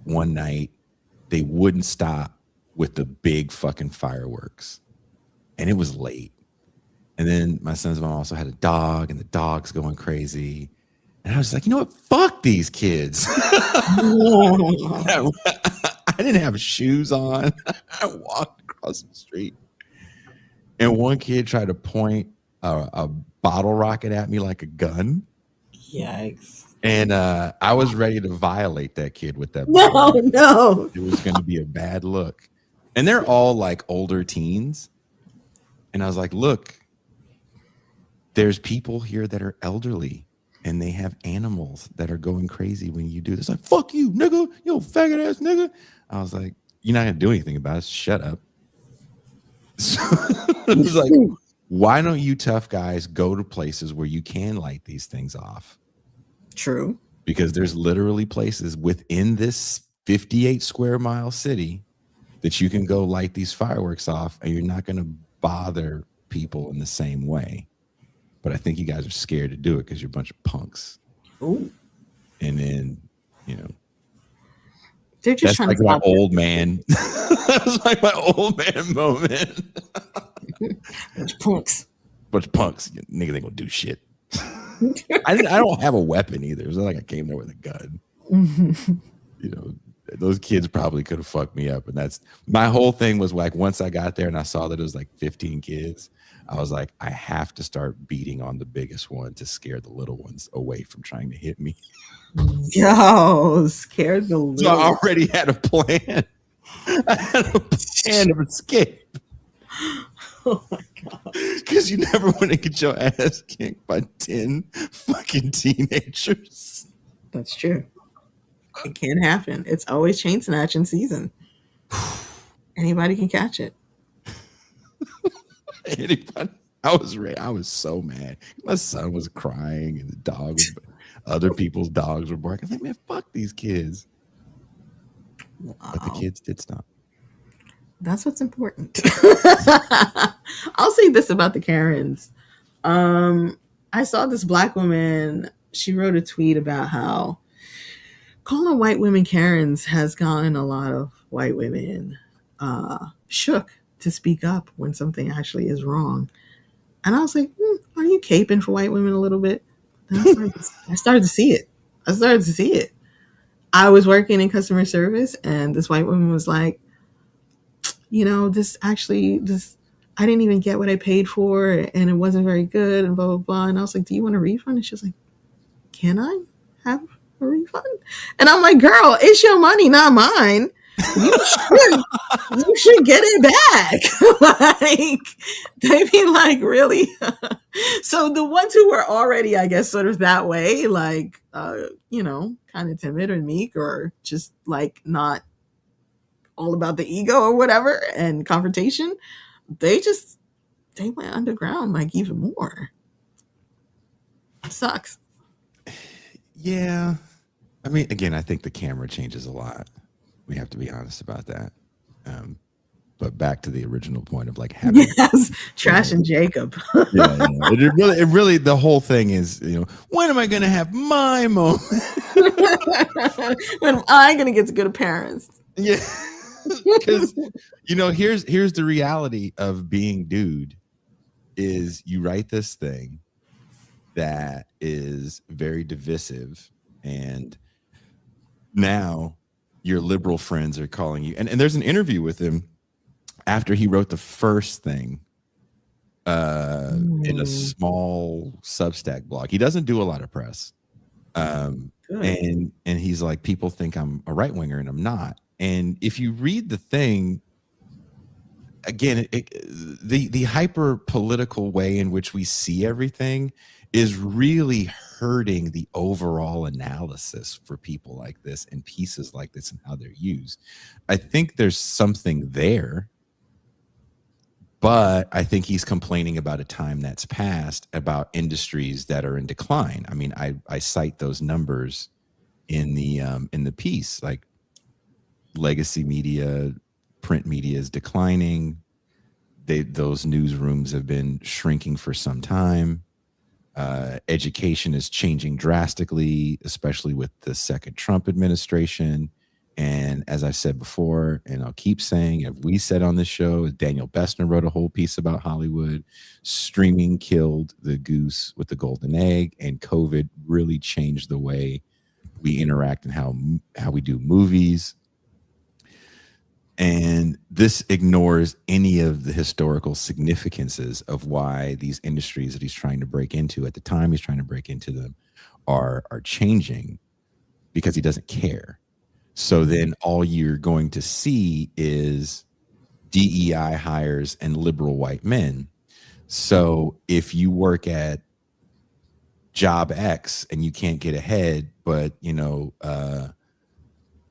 Speaker 1: one night they wouldn't stop with the big fucking fireworks, and it was late. And then my son's mom also had a dog, and the dog's going crazy. And I was like, you know what? Fuck these kids. I didn't have shoes on. I walked across the street, and one kid tried to point a bottle rocket at me like a gun.
Speaker 3: Yikes.
Speaker 1: And I was ready to violate that kid with that
Speaker 3: No,
Speaker 1: bottle.
Speaker 3: no.
Speaker 1: It was going to be a bad look. And they're all like older teens. And I was like, look, there's people here that are elderly, and they have animals that are going crazy when you do this. Like, fuck you, nigga. You faggot ass nigga. I was like, you're not going to do anything about it. Shut up. So it was like, why don't you tough guys go to places where you can light these things off?
Speaker 3: True.
Speaker 1: Because there's literally places within this 58 square mile city that you can go light these fireworks off, and you're not going to bother people in the same way. But I think you guys are scared to do it because you're a bunch of punks.
Speaker 3: Ooh.
Speaker 1: And then, you know,
Speaker 3: They're just
Speaker 1: that's
Speaker 3: trying
Speaker 1: like
Speaker 3: to
Speaker 1: my
Speaker 3: stop
Speaker 1: old man. That's like my old man moment.
Speaker 3: bunch of punks.
Speaker 1: Bunch of punks. Niggas ain't gonna do shit. I don't have a weapon either. It's not like I came there with a gun. You know, those kids probably could have fucked me up. And that's my whole thing was like, once I got there and I saw that it was like 15 kids, I was like, I have to start beating on the biggest one to scare the little ones away from trying to hit me.
Speaker 3: Yo, scared the
Speaker 1: So I
Speaker 3: little.
Speaker 1: already had a plan. I had a plan of escape.
Speaker 3: Oh my god.
Speaker 1: Because you never want to get your ass kicked by 10 fucking teenagers.
Speaker 3: That's true. It can happen. It's always chain snatching season. Anybody can catch it.
Speaker 1: Anybody? I was so mad. My son was crying, and the dog was, other people's dogs were barking. I was like, man, fuck these kids.
Speaker 3: Wow.
Speaker 1: But the kids did stop.
Speaker 3: That's what's important. I'll say this about the Karens. I saw this black woman. She wrote a tweet about how calling white women Karens has gotten a lot of white women shook to speak up when something actually is wrong. And I was like, are you caping for white women a little bit? I started to see it. I was working in customer service, and this white woman was like, you know, this I didn't even get what I paid for, and it wasn't very good, and blah, blah, blah. And I was like, do you want a refund? And she was like, can I have a refund? And I'm like, girl, it's your money, not mine. You should get it back. Like, they be like, really? So the ones who were already, I guess, sort of that way, like, you know, kind of timid or meek, or just like not all about the ego or whatever and confrontation, they went underground like even more. It sucks.
Speaker 1: Yeah. I mean, again, I think the camera changes a lot. We have to be honest about that. But back to the original point of like having
Speaker 3: Trash and Jacob.
Speaker 1: It really the whole thing is, you know, when am I gonna have my moment?
Speaker 3: When am I gonna get to go to parents?
Speaker 1: Yeah. Because, you know, here's the reality of being dude is you write this thing that is very divisive, and now your liberal friends are calling you, and there's an interview with him after he wrote the first thing in a small Substack blog. He doesn't do a lot of press, and he's like, people think I'm a right winger, and I'm not. And if you read the thing, again, the hyper political way in which we see everything is really hurting the overall analysis for people like this and pieces like this and how they're used. I think there's something there, but I think he's complaining about a time that's passed, about industries that are in decline. I mean, I cite those numbers in the piece, like legacy media, print media is declining. Those newsrooms have been shrinking for some time. Education is changing drastically, especially with the second Trump administration. And as I said before, and I'll keep saying, if we said on this show, Daniel Bessner wrote a whole piece about Hollywood. Streaming killed the goose with the golden egg, and COVID really changed the way we interact and how we do movies. And this ignores any of the historical significances of why these industries that he's trying to break into at the time he's trying to break into them are changing, because he doesn't care. So then all you're going to see is DEI hires and liberal white men. So if you work at job X and you can't get ahead, but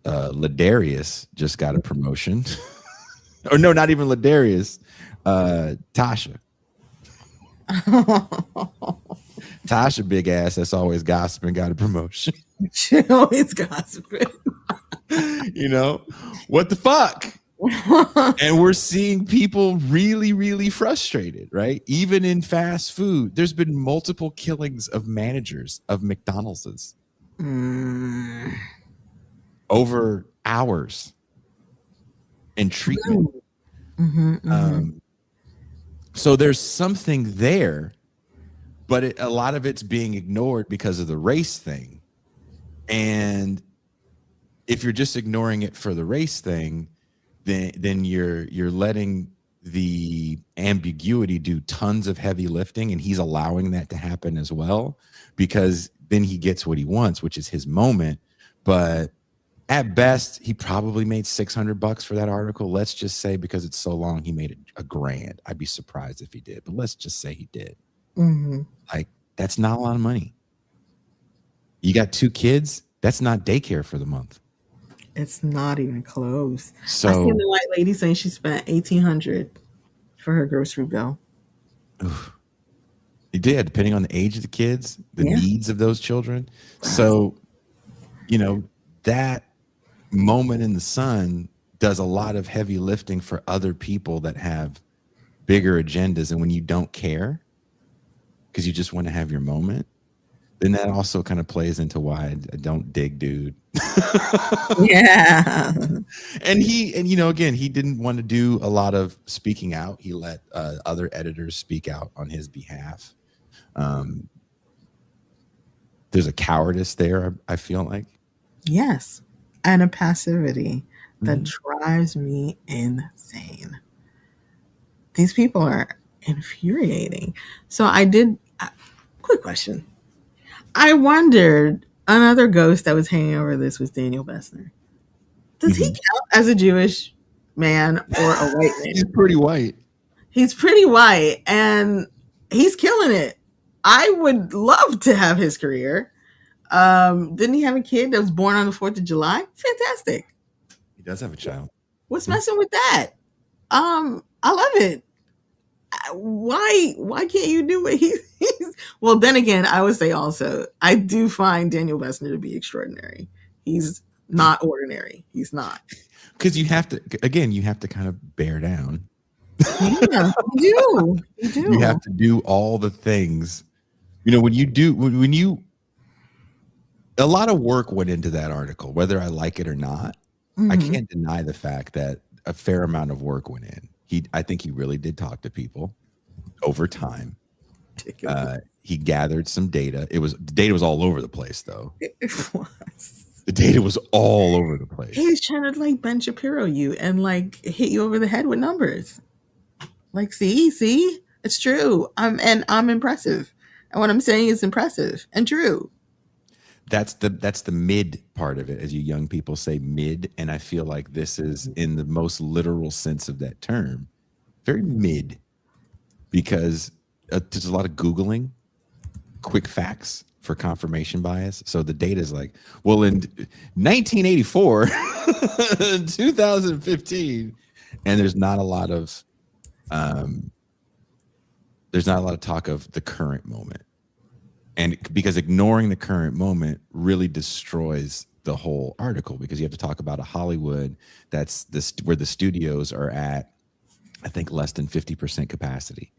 Speaker 1: Ladarius just got a promotion. Or no, not even Ladarius. Tasha. Tasha, big ass, that's always gossiping, got a promotion.
Speaker 3: She always gossiping.
Speaker 1: What the fuck? And we're seeing people really, really frustrated, right? Even in fast food, there's been multiple killings of managers of McDonald's over hours and treatment. So there's something there, but a lot of it's being ignored because of the race thing. And if you're just ignoring it for the race thing, then you're letting the ambiguity do tons of heavy lifting, and he's allowing that to happen as well, because then he gets what he wants, which is his moment. But at best, he probably made $600 for that article. Let's just say, because it's so long, he made $1,000. I'd be surprised if he did, but let's just say he did. Like, that's not a lot of money. You got 2 kids, that's not daycare for the month.
Speaker 3: It's not even close.
Speaker 1: So
Speaker 3: I seen the white lady saying she spent $1,800 for her grocery bill.
Speaker 1: He did, depending on the age of the kids, the needs of those children. So, that moment in the sun does a lot of heavy lifting for other people that have bigger agendas. And when you don't care because you just want to have your moment, then that also kind of plays into why I don't dig dude.
Speaker 3: Yeah.
Speaker 1: And again, he didn't want to do a lot of speaking out. He let other editors speak out on his behalf. There's a cowardice there, I feel like.
Speaker 3: Yes. And a passivity that drives me insane. These people are infuriating. So quick question. I wondered, another ghost that was hanging over this was Daniel Bessner. Does he count as a Jewish man or a white man?
Speaker 1: He's pretty white.
Speaker 3: He's pretty white, and he's killing it. I would love to have his career. Didn't he have a kid that was born on the 4th of July? Fantastic.
Speaker 1: He does have a child.
Speaker 3: What's messing with that? I love it. Why can't you do what he's well, then again, I would say also, I do find Daniel Bessner to be extraordinary. He's not ordinary. He's not.
Speaker 1: Because you have to kind of bear down.
Speaker 3: Yeah, you do.
Speaker 1: You have to do all the things. A lot of work went into that article, whether I like it or not. I can't deny the fact that a fair amount of work went in. I think he really did talk to people over time. He gathered some data. The data was all over the place, though.
Speaker 3: It was.
Speaker 1: The data was all over the place.
Speaker 3: He's trying to like Ben Shapiro you and like hit you over the head with numbers. Like, see, it's true. I'm impressive, and what I'm saying is impressive and true.
Speaker 1: That's the mid part of it, as you young people say, mid. And I feel like this is, in the most literal sense of that term, very mid because there's a lot of Googling quick facts for confirmation bias. So the data is like, well, in 1984, 2015, and there's not a lot of talk of the current moment. And because ignoring the current moment really destroys the whole article, because you have to talk about a Hollywood that's where the studios are at, I think, less than 50% capacity.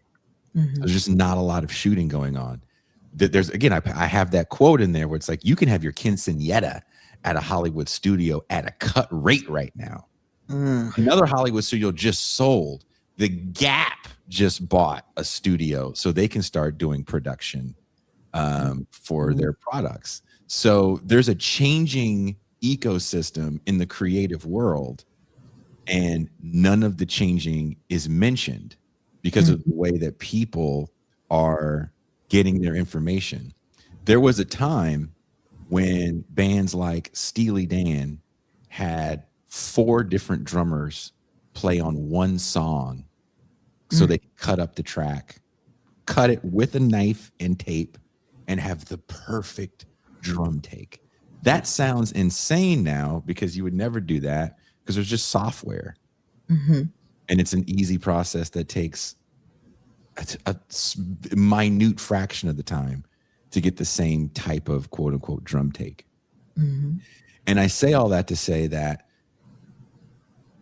Speaker 1: There's just not a lot of shooting going on. There's, again, I have that quote in there where it's like, you can have your quinceañera at a Hollywood studio at a cut rate right now. Another Hollywood studio just sold. The Gap just bought a studio so they can start doing production for their products. So there's a changing ecosystem in the creative world, and none of the changing is mentioned because of the way that people are getting their information. There was a time when bands like Steely Dan had 4 different drummers play on one song so they could cut up the track, cut it with a knife and tape, and have the perfect drum take. That sounds insane now because you would never do that because there's just software. And it's an easy process that takes a minute fraction of the time to get the same type of quote unquote drum take. And I say all that to say that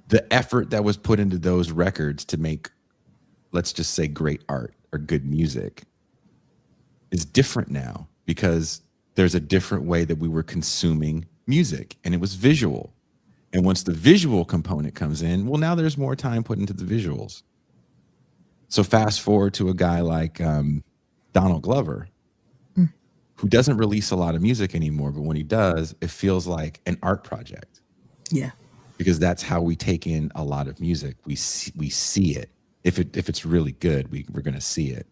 Speaker 1: the effort that was put into those records to make, let's just say, great art or good music is different now because there's a different way that we were consuming music, and it was visual. And once the visual component comes in, well, now there's more time put into the visuals. So fast forward to a guy like Donald Glover, who doesn't release a lot of music anymore, but when he does, it feels like an art project.
Speaker 3: Yeah.
Speaker 1: Because that's how we take in a lot of music. We see it. If it's really good, we're going to see it.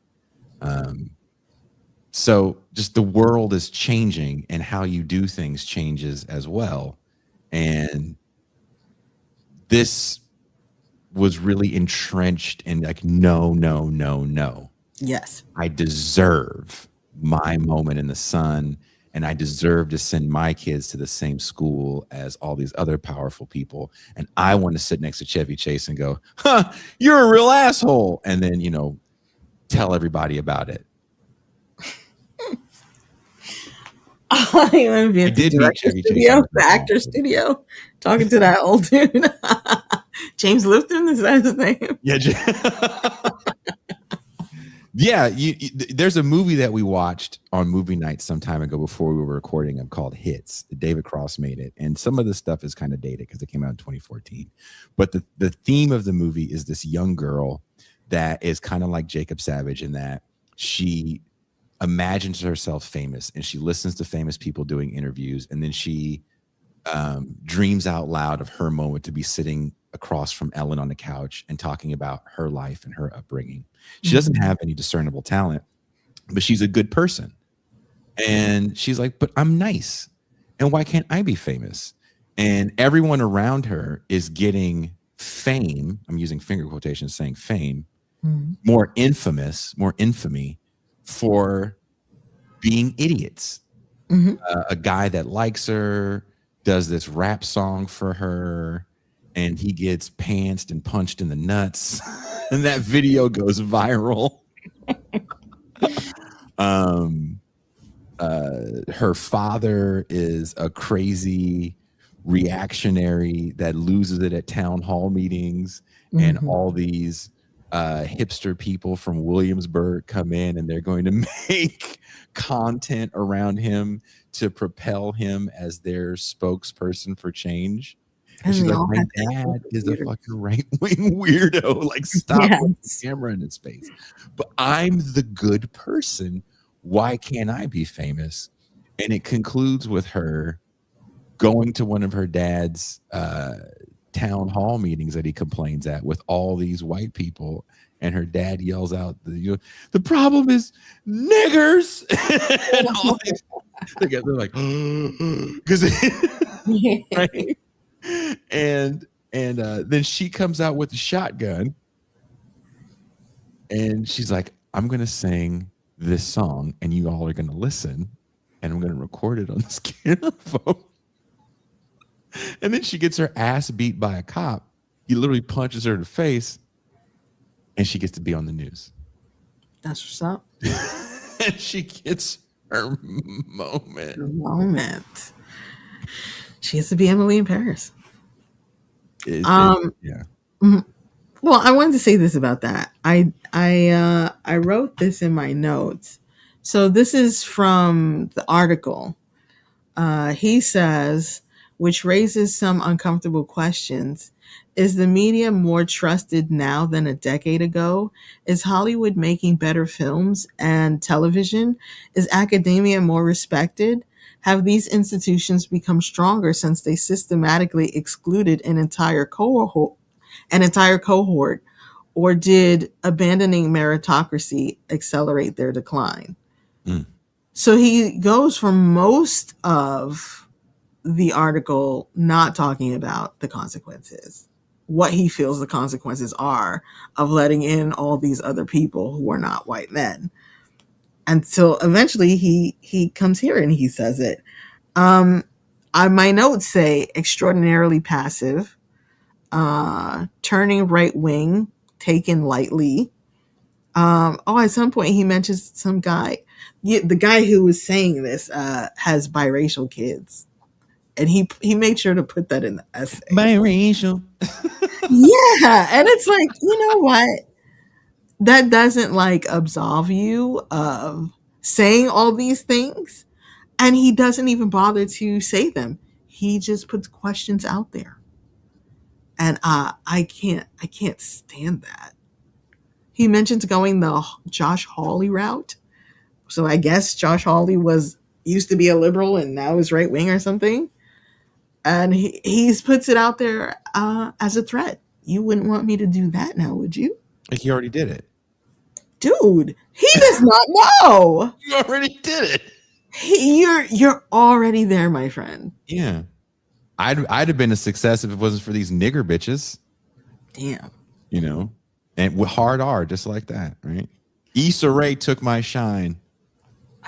Speaker 1: So just the world is changing, and how you do things changes as well. And this was really entrenched in like, no.
Speaker 3: Yes.
Speaker 1: I deserve my moment in the sun, and I deserve to send my kids to the same school as all these other powerful people. And I want to sit next to Chevy Chase and go, huh, you're a real asshole. And then, tell everybody about it.
Speaker 3: You want to be
Speaker 1: I
Speaker 3: at the
Speaker 1: did meet
Speaker 3: director
Speaker 1: Chevy Chase
Speaker 3: studio,
Speaker 1: in
Speaker 3: the actor studio, talking to that old dude. James Lifton, is that his name?
Speaker 1: Yeah. Yeah. There's a movie that we watched on movie night some time ago before we were recording them called Hits. David Cross made it. And some of the stuff is kind of dated because it came out in 2014. But the theme of the movie is this young girl that is kind of like Jacob Savage in that she imagines herself famous, and she listens to famous people doing interviews, and then she dreams out loud of her moment to be sitting across from Ellen on the couch and talking about her life and her upbringing. She doesn't have any discernible talent, but she's a good person. And she's like, but I'm nice, and why can't I be famous? And everyone around her is getting fame. I'm using finger quotations saying fame, more infamy for being idiots. A guy that likes her does this rap song for her, and he gets pantsed and punched in the nuts, and that video goes viral. Her father is a crazy reactionary that loses it at town hall meetings, and all these hipster people from Williamsburg come in, and they're going to make content around him to propel him as their spokesperson for change. And she's like, my dad is a fucking right-wing weirdo. Like, stop with the camera in his face. But I'm the good person. Why can't I be famous? And it concludes with her going to one of her dad's town hall meetings that he complains at with all these white people, and her dad yells out, the problem is niggers. And all these, they're like, because right? And then she comes out with a shotgun And she's like, I'm going to sing this song and you all are going to listen and I'm going to record it on this phone. And then she gets her ass beat by a cop. He literally punches her in the face and she gets to be on the news.
Speaker 3: That's what's up.
Speaker 1: And she gets her moment.
Speaker 3: She gets to be Emily in Paris.
Speaker 1: Yeah.
Speaker 3: Well, I wanted to say this about that. I wrote this in my notes. So this is from the article. He says, which raises some uncomfortable questions. Is the media more trusted now than a decade ago? Is Hollywood making better films and television? Is academia more respected? Have these institutions become stronger since they systematically excluded an entire cohort? Or did abandoning meritocracy accelerate their decline? So he goes from most of the article not talking about the consequences, what he feels the consequences are of letting in all these other people who are not white men, until eventually he comes here and he says it. My notes say extraordinarily passive, turning right wing, taken lightly. At some point he mentions some guy. The guy who was saying this has biracial kids, and he made sure to put that in the essay.
Speaker 1: Biracial.
Speaker 3: Yeah, and it's like, you know what? That doesn't like absolve you of saying all these things, and he doesn't even bother to say them. He just puts questions out there, and I can't stand that. He mentions going the Josh Hawley route. So I guess Josh Hawley used to be a liberal and now is right wing or something. And he puts it out there as a threat. You wouldn't want me to do that now, would you?
Speaker 1: Like he already did it.
Speaker 3: Dude, he does not know.
Speaker 1: You already did it.
Speaker 3: You're already there, my friend.
Speaker 1: Yeah. I'd have been a success if it wasn't for these nigger bitches.
Speaker 3: Damn.
Speaker 1: You know? And with hard R, just like that, right? Issa Rae took my shine.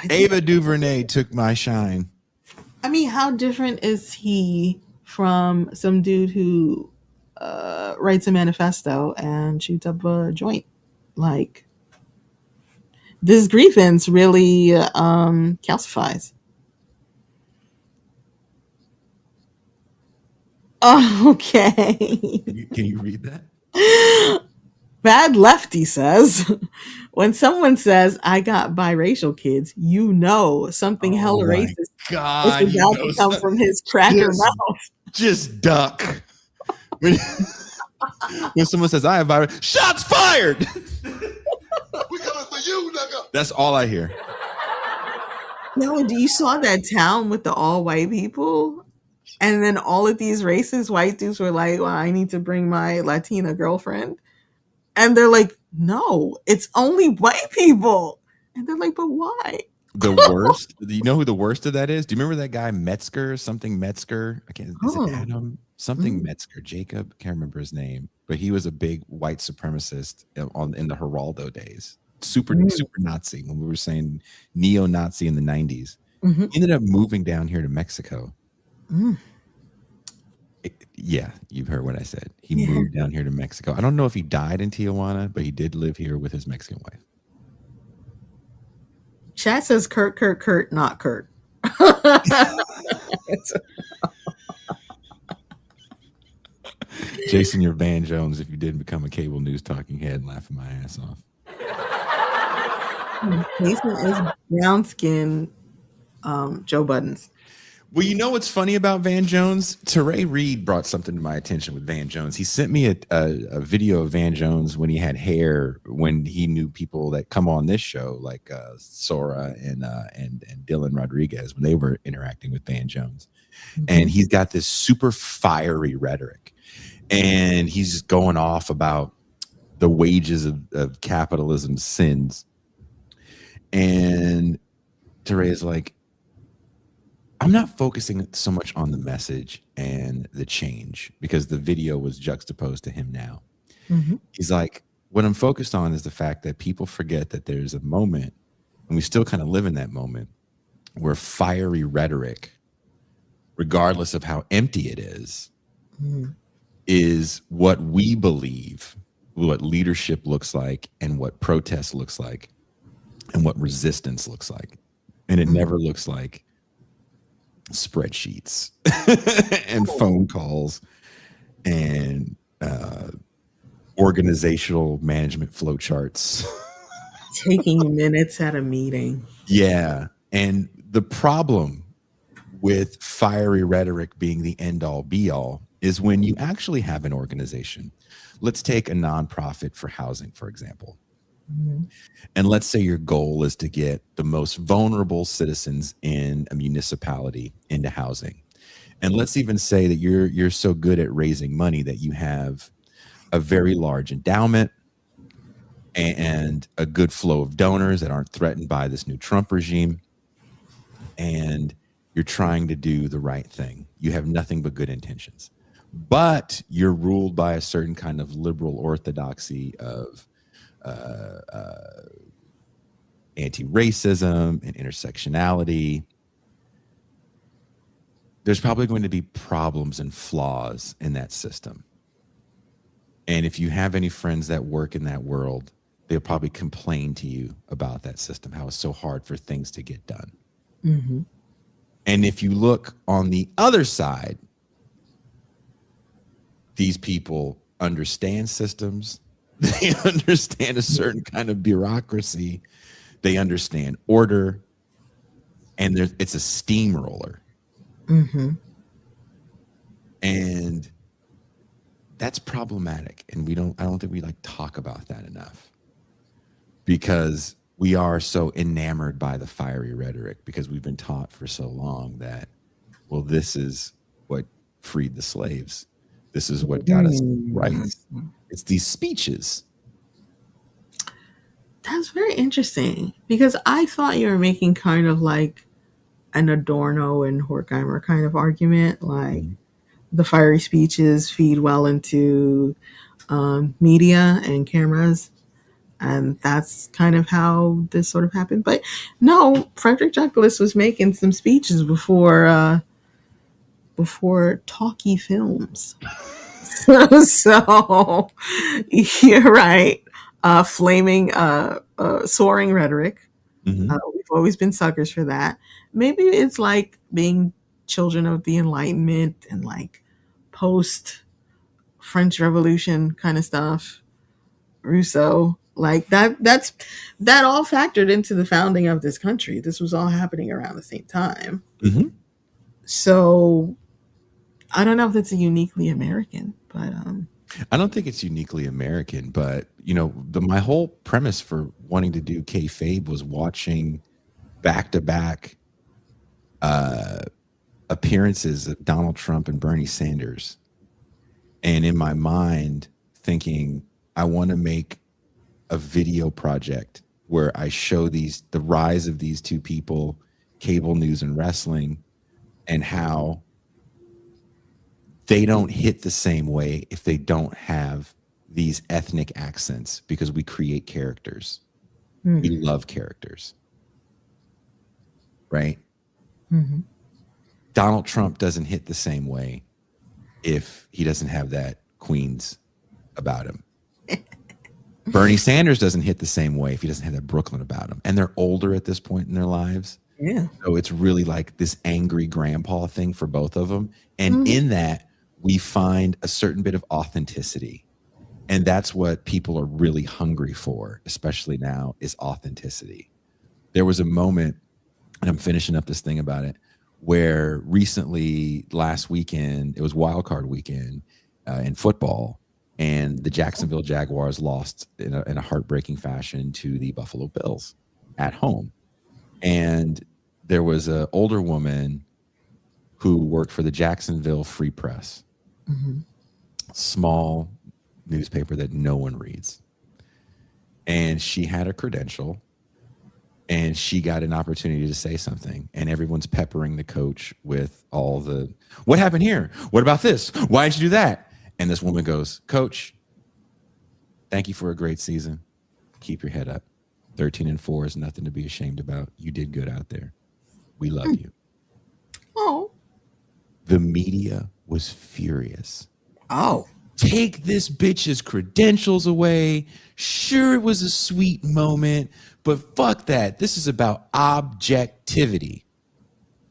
Speaker 1: Ava DuVernay took my shine.
Speaker 3: I mean, how different is he from some dude who writes a manifesto and shoots up a joint? Like, this grievance really calcifies. Okay.
Speaker 1: Can you read that?
Speaker 3: Bad Lefty says, when someone says, I got biracial kids, you know something hella racist is about to come from his cracker mouth.
Speaker 1: Just duck. When someone says, I have biracial, shots fired!
Speaker 2: We coming for you, nigga.
Speaker 1: That's all I hear.
Speaker 3: No, you saw that town with the all white people? And then all of these racist white dudes were like, well, I need to bring my Latina girlfriend. And they're like, no, it's only white people. And they're like, but why?
Speaker 1: The worst. Do you know who the worst of that is? Do you remember that guy Metzger? Something Metzger? I can't. Is it Adam? Something Metzger. Jacob. Can't remember his name. But he was a big white supremacist in the Geraldo days. Super Nazi. When we were saying neo-Nazi in the 90s. He ended up moving down here to Mexico. Yeah, you've heard what I said. He moved down here to Mexico. I don't know if he died in Tijuana, but he did live here with his Mexican wife.
Speaker 3: Chat says Kurt, not Kurt.
Speaker 1: Jason, you're Van Jones if you didn't become a cable news talking head and laughing my ass off.
Speaker 3: Jason is brown skin Joe Buttons.
Speaker 1: Well, you know what's funny about Van Jones? Teray Reed brought something to my attention with Van Jones. He sent me a video of Van Jones when he had hair, when he knew people that come on this show, like Sora and Dylan Rodriguez, when they were interacting with Van Jones. And he's got this super fiery rhetoric. And he's going off about the wages of capitalism's sins. And Teray is like, I'm not focusing so much on the message and the change because the video was juxtaposed to him now. He's like, what I'm focused on is the fact that people forget that there's a moment, and we still kind of live in that moment, where fiery rhetoric, regardless of how empty it is what we believe, what leadership looks like, and what protest looks like, and what resistance looks like. And it never looks like spreadsheets and phone calls and organizational management flowcharts.
Speaker 3: Taking minutes at a meeting.
Speaker 1: Yeah. And the problem with fiery rhetoric being the end all be all is when you actually have an organization. Let's take a nonprofit for housing, for example. And let's say your goal is to get the most vulnerable citizens in a municipality into housing. And let's even say that you're so good at raising money that you have a very large endowment and a good flow of donors that aren't threatened by this new Trump regime. And you're trying to do the right thing. You have nothing but good intentions. But you're ruled by a certain kind of liberal orthodoxy of anti-racism and intersectionality. There's probably going to be problems and flaws in that system. And if you have any friends that work in that world, they'll probably complain to you about that system, how it's so hard for things to get done. And if you look on the other side, these people understand systems. They understand a certain kind of bureaucracy. They understand order. And it's a steamroller. And that's problematic. And I don't think we talk about that enough, because we are so enamored by the fiery rhetoric, because we've been taught for so long that, well, this is what freed the slaves. This is what got us rights. It's these speeches.
Speaker 3: That's very interesting, because I thought you were making kind of like an Adorno and Horkheimer kind of argument, like the fiery speeches feed well into media and cameras. And that's kind of how this sort of happened. But no, Frederick Douglass was making some speeches before talkie films. So you're right. Flaming, soaring rhetoric. We've always been suckers for that. Maybe it's like being children of the Enlightenment and like post French Revolution kind of stuff. Rousseau, like that all factored into the founding of this country. This was all happening around the same time. So I don't know if that's a uniquely American, but
Speaker 1: I don't think it's uniquely American, but my whole premise for wanting to do kayfabe was watching back-to-back appearances of Donald Trump and Bernie Sanders, and in my mind thinking, I want to make a video project where I show the rise of these two people, cable news and wrestling, and how they don't hit the same way if they don't have these ethnic accents, because we create characters. We love characters, right? Donald Trump doesn't hit the same way if he doesn't have that Queens about him. Bernie Sanders doesn't hit the same way if he doesn't have that Brooklyn about him. And they're older at this point in their lives.
Speaker 3: yeah.
Speaker 1: So it's really like this angry grandpa thing for both of them. And in that, we find a certain bit of authenticity. And that's what people are really hungry for, especially now, is authenticity. There was a moment, and I'm finishing up this thing about it, where recently, last weekend, it was wild card weekend in football, and the Jacksonville Jaguars lost in a heartbreaking fashion to the Buffalo Bills at home. And there was an older woman who worked for the Jacksonville Free Press, small newspaper that no one reads. And she had a credential, and she got an opportunity to say something, and everyone's peppering the coach with all the, what happened here? What about this? Why did you do that? And this woman goes, Coach, Thank you for a great season. Keep your head up. 13-4 is nothing to be ashamed about. You did good out there. We love you.
Speaker 3: Oh.
Speaker 1: The media was furious.
Speaker 3: Oh.
Speaker 1: Take this bitch's credentials away. Sure, it was a sweet moment, but fuck that. This is about objectivity,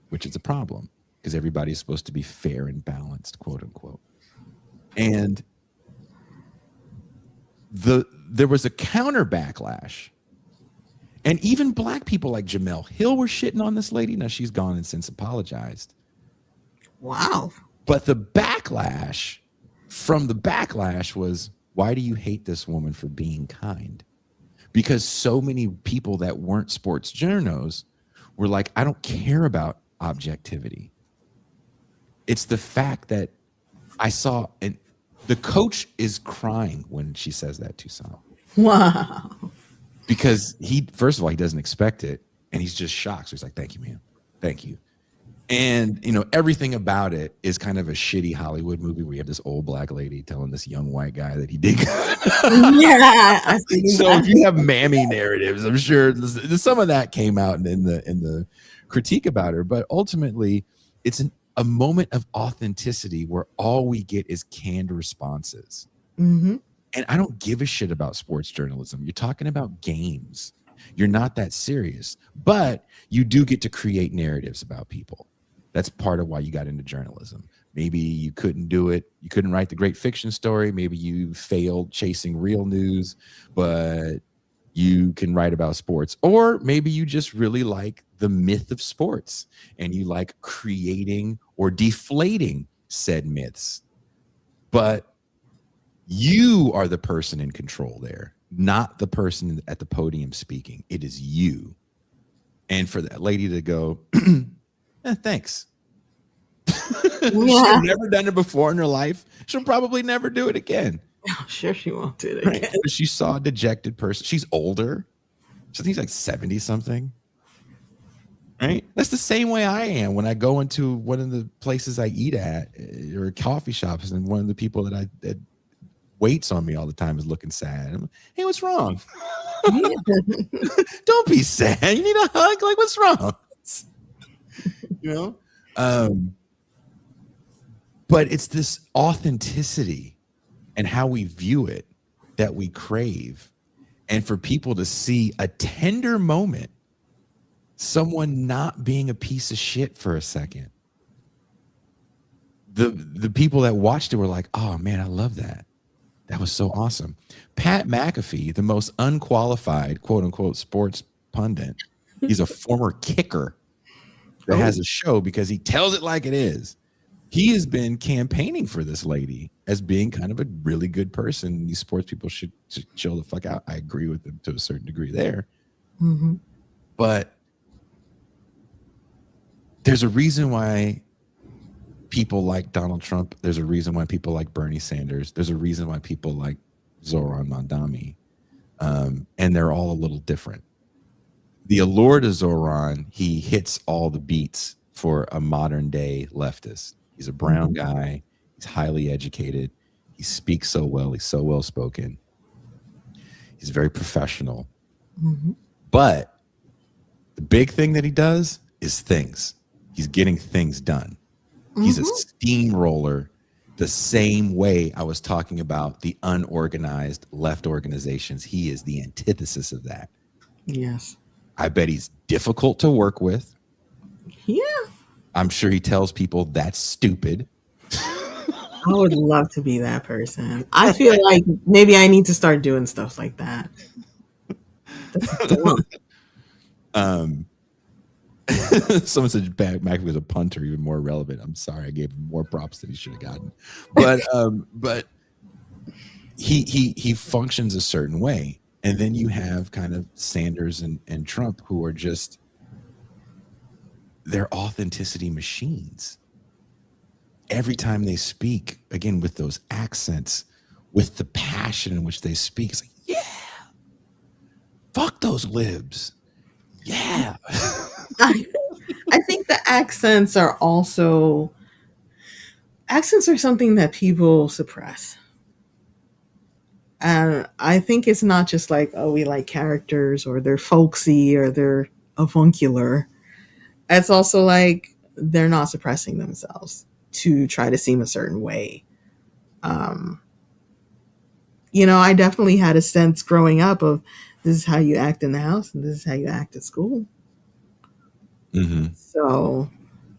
Speaker 1: which is a problem because everybody's supposed to be fair and balanced, quote unquote. And there was a counter backlash. And even black people like Jamel Hill were shitting on this lady. Now she's gone and since apologized.
Speaker 3: Wow.
Speaker 1: But the backlash was, why do you hate this woman for being kind? Because so many people that weren't sports journos were like, I don't care about objectivity. It's the fact that I saw, and the coach is crying when she says that to Sam.
Speaker 3: Wow.
Speaker 1: Because first of all, he doesn't expect it, and he's just shocked. So he's like, thank you, man. Thank you. And, everything about it is kind of a shitty Hollywood movie where you have this old black lady telling this young white guy that he did good.
Speaker 3: Yeah. I see
Speaker 1: So
Speaker 3: that.
Speaker 1: if you have mammy narratives, I'm sure some of that came out in the critique about her. But ultimately, it's a moment of authenticity where all we get is canned responses.
Speaker 3: Mm-hmm.
Speaker 1: And I don't give a shit about sports journalism. You're talking about games. You're not that serious. But you do get to create narratives about people. That's part of why you got into journalism. Maybe you couldn't do it. You couldn't write the great fiction story. Maybe you failed chasing real news, but you can write about sports. Or maybe you just really like the myth of sports and you like creating or deflating said myths. But you are the person in control there, not the person at the podium speaking. It is you. And for that lady to go, thanks.
Speaker 3: Yeah.
Speaker 1: She's never done it before in her life. She'll probably never do it again.
Speaker 3: Oh, sure she won't do it
Speaker 1: Right?
Speaker 3: again.
Speaker 1: But she saw a dejected person. She's older. So I think she's like 70 something. Right? That's the same way I am when I go into one of the places I eat at or coffee shops, and one of the people that waits on me all the time is looking sad. I'm like, hey, what's wrong? Don't be sad. You need a hug. Like, what's wrong? But it's this authenticity and how we view it that we crave. And for people to see a tender moment, someone not being a piece of shit for a second. The people that watched it were like, oh man, I love that. That was so awesome. Pat McAfee, the most unqualified, quote unquote, sports pundit, he's a former kicker that has a show because he tells it like it is. He has been campaigning for this lady as being kind of a really good person. These sports people should chill the fuck out. I agree with them to a certain degree there.
Speaker 3: Mm-hmm.
Speaker 1: But there's a reason why people like Donald Trump. There's a reason why people like Bernie Sanders. There's a reason why people like Zoran Mandami. And they're all a little different. The allure to Zoran, he hits all the beats for a modern day leftist. He's a brown guy. He's highly educated. He speaks so well. He's so well spoken. He's very professional.
Speaker 3: Mm-hmm.
Speaker 1: But the big thing that he does is things. He's getting things done. He's a steamroller, the same way I was talking about the unorganized left organizations. He is the antithesis of that.
Speaker 3: Yes.
Speaker 1: I bet he's difficult to work with.
Speaker 3: Yeah.
Speaker 1: I'm sure he tells people that's stupid.
Speaker 3: I would love to be that person. I feel like maybe I need to start doing stuff like that.
Speaker 1: Someone said McAfee was a punter, even more relevant. I'm sorry, I gave him more props than he should have gotten. But he functions a certain way. And then you have kind of Sanders and Trump who are just, they're authenticity machines. Every time they speak, again, with those accents, with the passion in which they speak, it's like, yeah, fuck those libs. Yeah.
Speaker 3: I think the accents are something that people suppress. I think it's not just like, oh, we like characters or they're folksy or they're avuncular. It's also like they're not suppressing themselves to try to seem a certain way. Um, I definitely had a sense growing up of this is how you act in the house and this is how you act at school.
Speaker 1: Mm-hmm.
Speaker 3: So,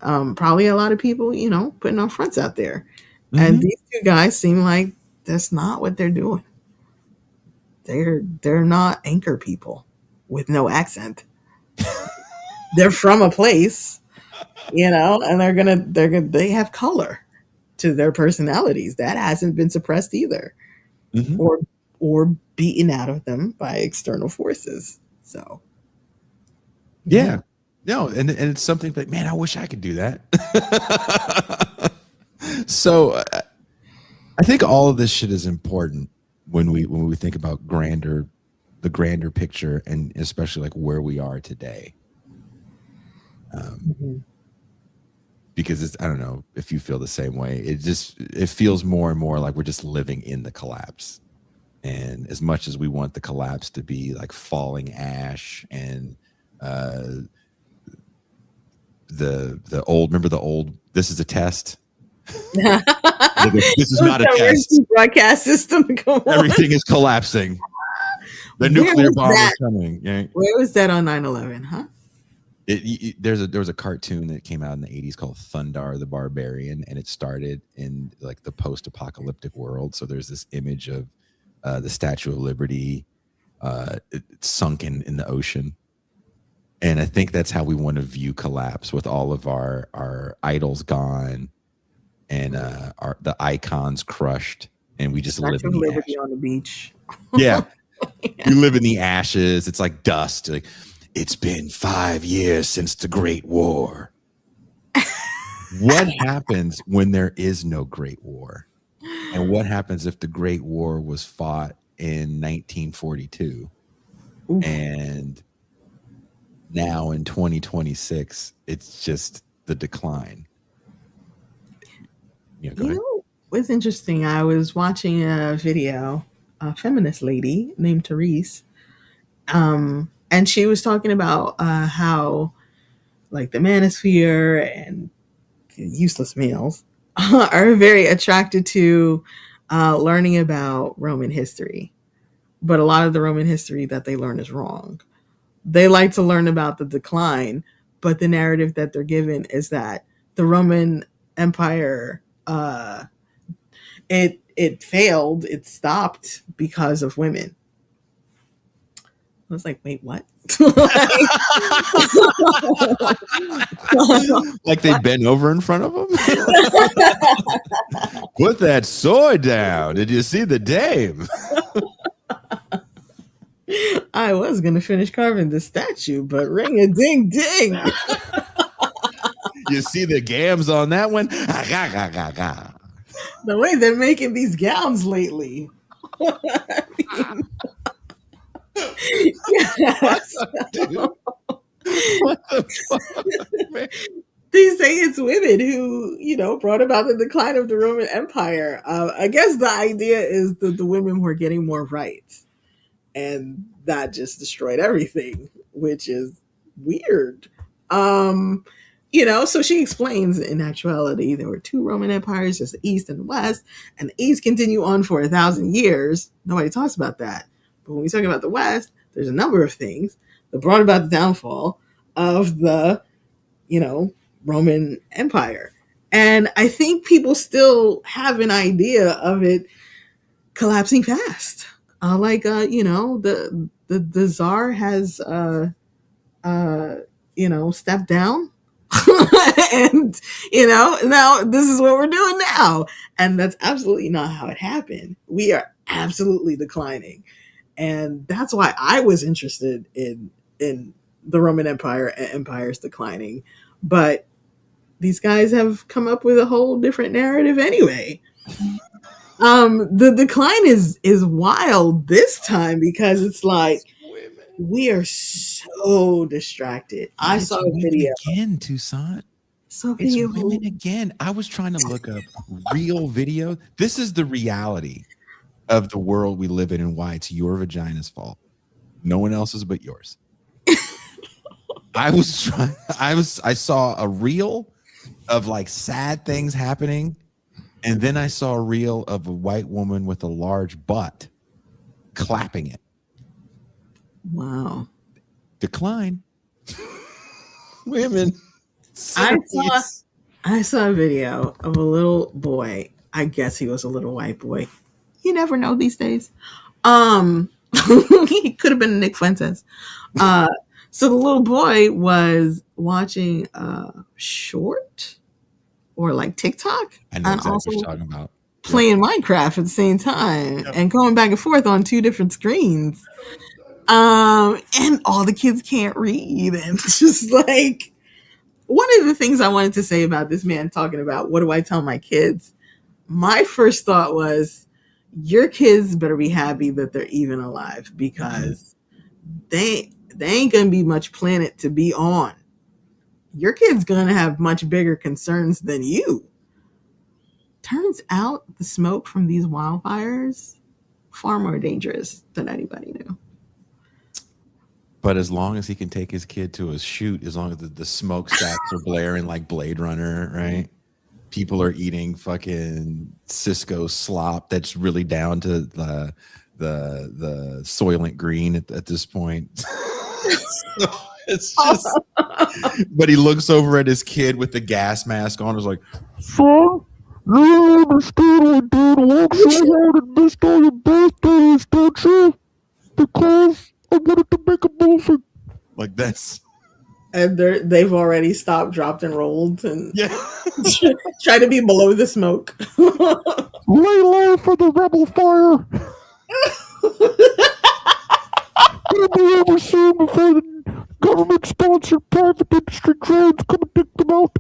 Speaker 3: probably a lot of people, putting on fronts out there. And
Speaker 1: Mm-hmm.
Speaker 3: these two guys seem like that's not what they're doing. They're not anchor people with no accent. They're from a place, and they have color to their personalities that hasn't been suppressed either,
Speaker 1: Mm-hmm.
Speaker 3: or or beaten out of them by external forces. So, yeah.
Speaker 1: Yeah. No, and it's something like, man, I wish I could do that. So I think all of this shit is important when we think about the grander picture, and especially like where we are today.
Speaker 3: Mhm.
Speaker 1: Because I don't know if you feel the same way. It feels more and more like we're just living in the collapse. And as much as we want the collapse to be like falling ash and the old, remember the old, this is a test. This is not a test.
Speaker 3: Broadcast system. Come on.
Speaker 1: Everything is collapsing. The
Speaker 3: Where
Speaker 1: nuclear
Speaker 3: was
Speaker 1: bomb is
Speaker 3: that?
Speaker 1: coming. Yeah.
Speaker 3: Where was that on 9/11? Huh?
Speaker 1: There was a cartoon that came out in the 80s called Thundar the Barbarian, and it started in like the post-apocalyptic world. So there's this image of the Statue of Liberty it's sunken in the ocean. And I think that's how we want to view collapse, with all of our idols gone and the icons crushed, and we just live
Speaker 3: Statue
Speaker 1: in
Speaker 3: of
Speaker 1: the
Speaker 3: Liberty
Speaker 1: ash.
Speaker 3: on the beach.
Speaker 1: Yeah. We live in the ashes. It's like dust. Like, it's been 5 years since the Great War. What happens when there is no Great War? And what happens if the Great War was fought in 1942?
Speaker 3: Oof.
Speaker 1: And now in 2026, it's just the decline. Yeah, go ahead.
Speaker 3: What's interesting? I was watching a video, a feminist lady named Therese, and she was talking about how, like, the manosphere and useless males are very attracted to learning about Roman history, but a lot of the Roman history that they learn is wrong. They like to learn about the decline, but the narrative that they're given is that the Roman Empire it failed, it stopped because of women. I was like, wait, what?
Speaker 1: Like they bent over in front of them? Put that sword down. Did you see the dame?
Speaker 3: I was gonna finish carving the statue, but ring a ding ding.
Speaker 1: You see the gams on that one?
Speaker 3: The way they're making these gowns lately. I mean, yes.
Speaker 1: Dude. What the fuck, man?
Speaker 3: They say it's women who, brought about the decline of the Roman Empire. I guess the idea is that the women were getting more rights, and that just destroyed everything, which is weird. So she explains in actuality there were two Roman empires, just the East and the West, and the East continue on for 1,000 years. Nobody talks about that. But when we talk about the West, there's a number of things that brought about the downfall of the, Roman Empire. And I think people still have an idea of it collapsing fast. The Tsar has stepped down. And now this is what we're doing now, and that's absolutely not how it happened. We are absolutely declining, and that's why I was interested in the Roman Empire and empires declining. But these guys have come up with a whole different narrative anyway. The decline is wild this time because it's like we are so distracted. I saw a video
Speaker 1: again, Toussaint.
Speaker 3: So
Speaker 1: It's women again. I was trying to look up real video. This is the reality of the world we live in and why it's your vagina's fault. No one else's but yours. I saw a reel of like sad things happening, and then I saw a reel of a white woman with a large butt clapping it.
Speaker 3: Wow.
Speaker 1: Decline. Women.
Speaker 3: I saw a video of a little boy. I guess he was a little white boy. You never know these days. He could have been Nick Fuentes. So the little boy was watching a short or like TikTok,
Speaker 1: I know
Speaker 3: and
Speaker 1: exactly
Speaker 3: also
Speaker 1: what you're talking about.
Speaker 3: playing Minecraft at the same time and going back and forth on two different screens. And all the kids can't read, and it's just like one of the things I wanted to say about this man talking about what do I tell my kids. My first thought was, your kids better be happy that they're even alive, because they ain't gonna be much planet to be on. Your kid's gonna have much bigger concerns than you. Turns out the smoke from these wildfires far more dangerous than anybody knew.
Speaker 1: But as long as he can take his kid to a shoot, as long as the smokestacks are blaring like Blade Runner, right? People are eating fucking Cisco slop that's really down to the Soylent Green at this point. So it's just, but he looks over at his kid with the gas mask on. Is like, son, you understand why Dad worked so hard and missed all your birthdays, don't you? Because I wanted to make a movie. Like that's.
Speaker 3: And they've already stopped, dropped, and rolled, and
Speaker 1: Yeah.
Speaker 3: try to be below the smoke.
Speaker 1: Lay low for the rebel fire. It'll be over soon before the government-sponsored private industry drones come and take them out.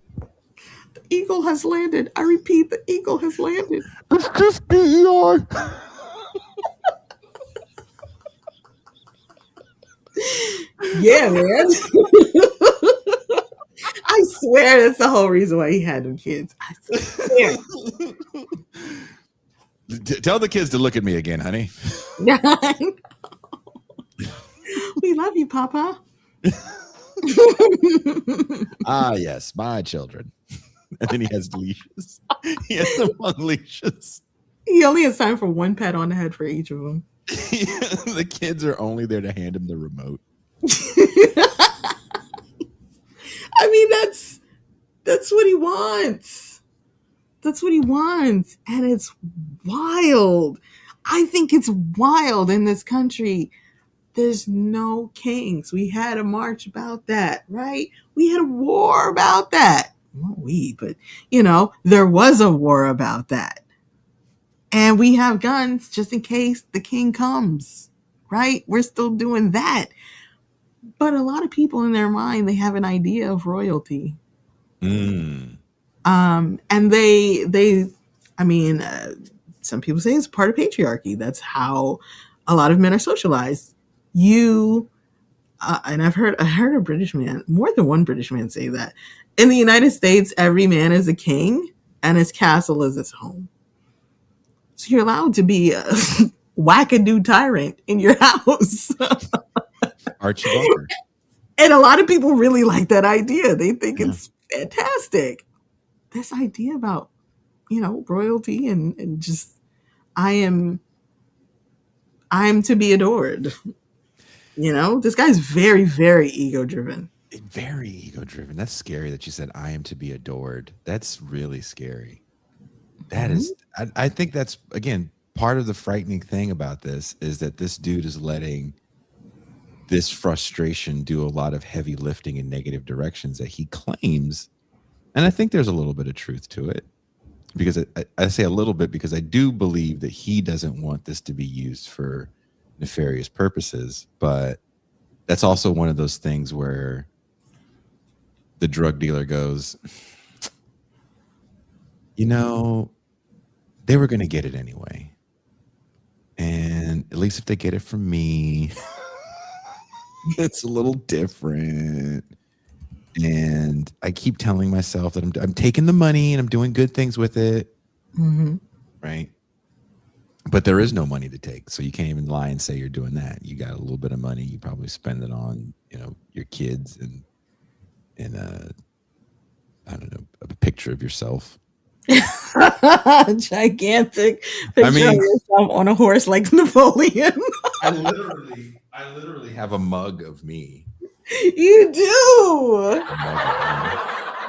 Speaker 3: The eagle has landed. I repeat, the eagle has landed.
Speaker 1: It's just DEI.
Speaker 3: Yeah, man. I swear that's the whole reason why he had them kids. I swear.
Speaker 1: Tell the kids to look at me again, honey.
Speaker 3: We love you, Papa.
Speaker 1: Ah, yes, my children. And then he has leashes. He has them on leashes.
Speaker 3: He only has time for one pat on the head for each of them.
Speaker 1: The kids are only there to hand him the remote.
Speaker 3: I mean, that's what he wants. That's what he wants. And it's wild. I think it's wild in this country. There's no kings. We had a march about that, right? We had a war about that. Not we, but, there was a war about that. And we have guns just in case the king comes, right? We're still doing that. But a lot of people in their mind, they have an idea of royalty. And some people say it's part of patriarchy. That's how a lot of men are socialized. And I've heard a British man, more than one British man say that. In the United States, every man is a king and his castle is his home. So you're allowed to be a wackadoo tyrant in your house.
Speaker 1: Archie Bunker.
Speaker 3: And a lot of people really like that idea. They think it's fantastic. This idea about, royalty and just, I am to be adored. This guy's very, very ego-driven.
Speaker 1: Very ego-driven. That's scary that you said, I am to be adored. That's really scary. That is, I think that's, again, part of the frightening thing about this is that this dude is letting this frustration do a lot of heavy lifting in negative directions that he claims. And I think there's a little bit of truth to it, because I say a little bit because I do believe that he doesn't want this to be used for nefarious purposes. But that's also one of those things where the drug dealer goes, they were going to get it anyway. And at least if they get it from me, it's a little different. And I keep telling myself that I'm taking the money and I'm doing good things with it. Right. But there is no money to take, so you can't even lie and say you're doing that. You got a little bit of money, you probably spend it on, your kids and I don't know, a picture of yourself.
Speaker 3: Gigantic picture of yourself on a horse like Napoleon.
Speaker 1: I literally have a mug of me.
Speaker 3: You do.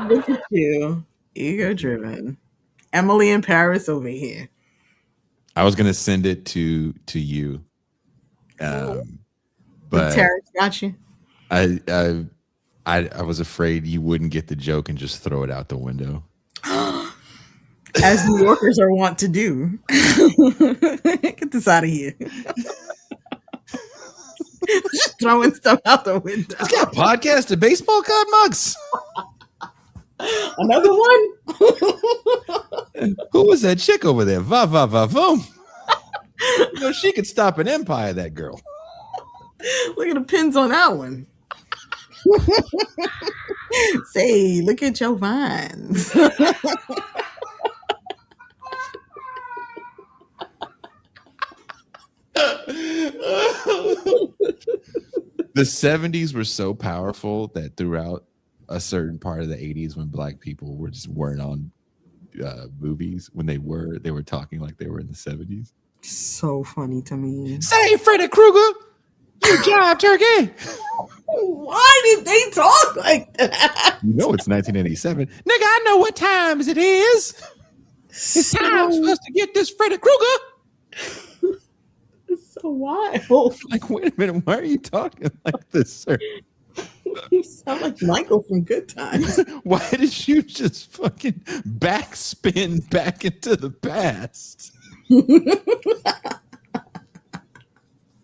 Speaker 3: Look at you, ego driven. Emily in Paris over here.
Speaker 1: I was gonna send it to you, but
Speaker 3: Terrence got you.
Speaker 1: I was afraid you wouldn't get the joke and just throw it out the window.
Speaker 3: As New Yorkers are wont to do. Get this out of here. Just throwing stuff out the window.
Speaker 1: It's got podcast and baseball card mugs.
Speaker 3: Another one?
Speaker 1: Who was that chick over there? Va va va voom. She could stop an empire, that girl.
Speaker 3: Look at the pins on that one. Say, look at your vines.
Speaker 1: The 70s were so powerful that throughout a certain part of the 80s, when black people weren't on movies, when they were talking like they were in the 70s.
Speaker 3: So funny to me.
Speaker 1: Say, Freddy Krueger, you jive turkey.
Speaker 3: Why did they talk like that?
Speaker 1: It's 1987. Nigga, I know what times it is. It's time for us to get this Freddy Krueger.
Speaker 3: It's so wild.
Speaker 1: Like, wait a minute, why are you talking like this, sir?
Speaker 3: You sound like Michael from Good Times.
Speaker 1: Why did you just fucking backspin back into the past?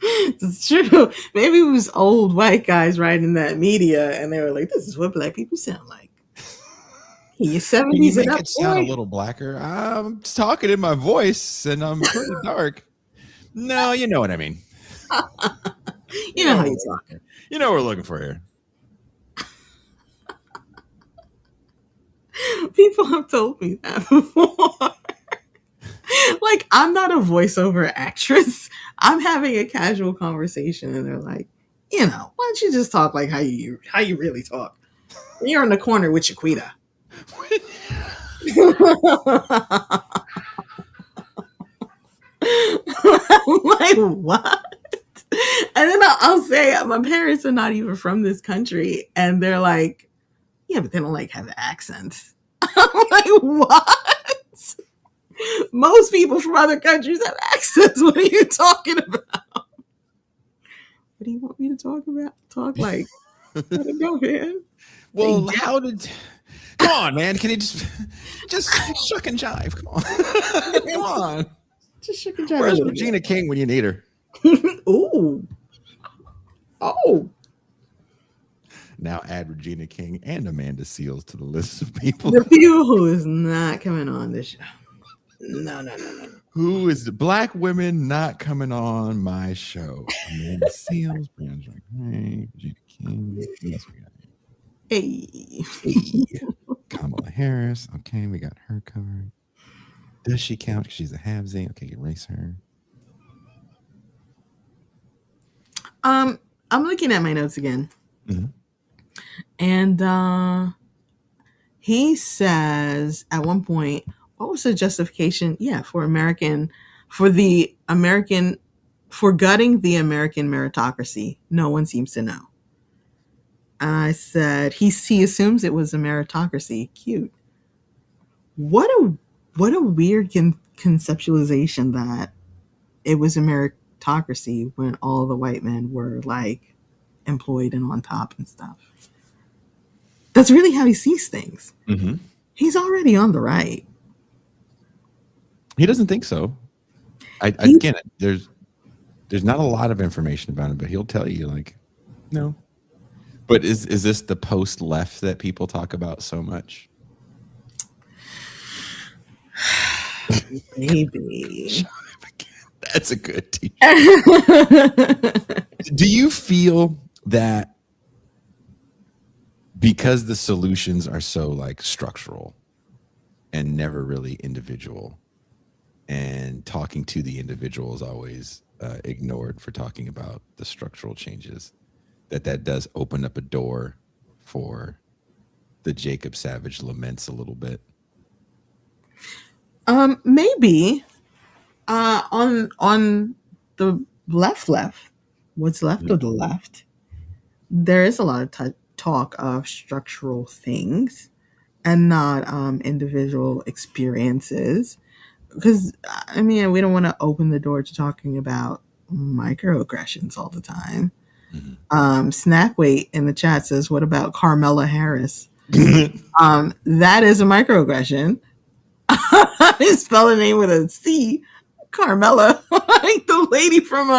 Speaker 3: It's true. Maybe it was old white guys writing that media, and they were like, "This is what black people sound like." In your 70s,
Speaker 1: Can you make it sound a little blacker? I'm talking in my voice, and I'm pretty dark. No, you know what I mean.
Speaker 3: You know how you're talking.
Speaker 1: You know what we're looking for here.
Speaker 3: People have told me that before. Like, I'm not a voiceover actress. I'm having a casual conversation, and they're like, why don't you just talk like how you really talk? You're in the corner with Chiquita. I'm like, what? And then I'll say my parents are not even from this country, and they're like, yeah, but they don't like have accents. I'm like, what? Most people from other countries have accents. What are you talking about? What do you want me to talk about? Talk like, I don't know, man.
Speaker 1: Well, come on, man. Can you just shuck and jive? Come on. Come on.
Speaker 3: Just shuck and jive.
Speaker 1: Where's Regina King when you need her?
Speaker 3: Ooh. Oh.
Speaker 1: Now add Regina King and Amanda Seales to the list of people.
Speaker 3: The people who is not coming on this show. No.
Speaker 1: Who is the black women not coming on my show? Amanda Seales, Brandon Regina King. Yes, we got
Speaker 3: Hey.
Speaker 1: Kamala Harris. Okay, we got her covered. Does she count? Because she's a halvesy. Okay, erase her.
Speaker 3: I'm looking at my notes again.
Speaker 1: Mm-hmm.
Speaker 3: And he says at one point, what was the justification? Yeah, for gutting the American meritocracy. No one seems to know. And I said, he assumes it was a meritocracy. Cute. What a weird conceptualization that it was a meritocracy when all the white men were like employed and on top and stuff. That's really how he sees things.
Speaker 1: Mm-hmm.
Speaker 3: He's already on the right.
Speaker 1: He doesn't think so. I get it. There's not a lot of information about him, but he'll tell you like, no. But is this the post left that people talk about so much?
Speaker 3: Maybe.
Speaker 1: That's a good teacher. Do you feel that because the solutions are so like structural and never really individual, and talking to the individual is always ignored for talking about the structural changes. That does open up a door for the Jacob Savage laments a little bit.
Speaker 3: Maybe on the left, what's left of the left, there is a lot of talk of structural things and not individual experiences. Because I mean, we don't want to open the door to talking about microaggressions all the time. Snapweight in the chat says, "What about Carmela Harris?" That is a microaggression. He spell the name with a C, Carmela, like the lady from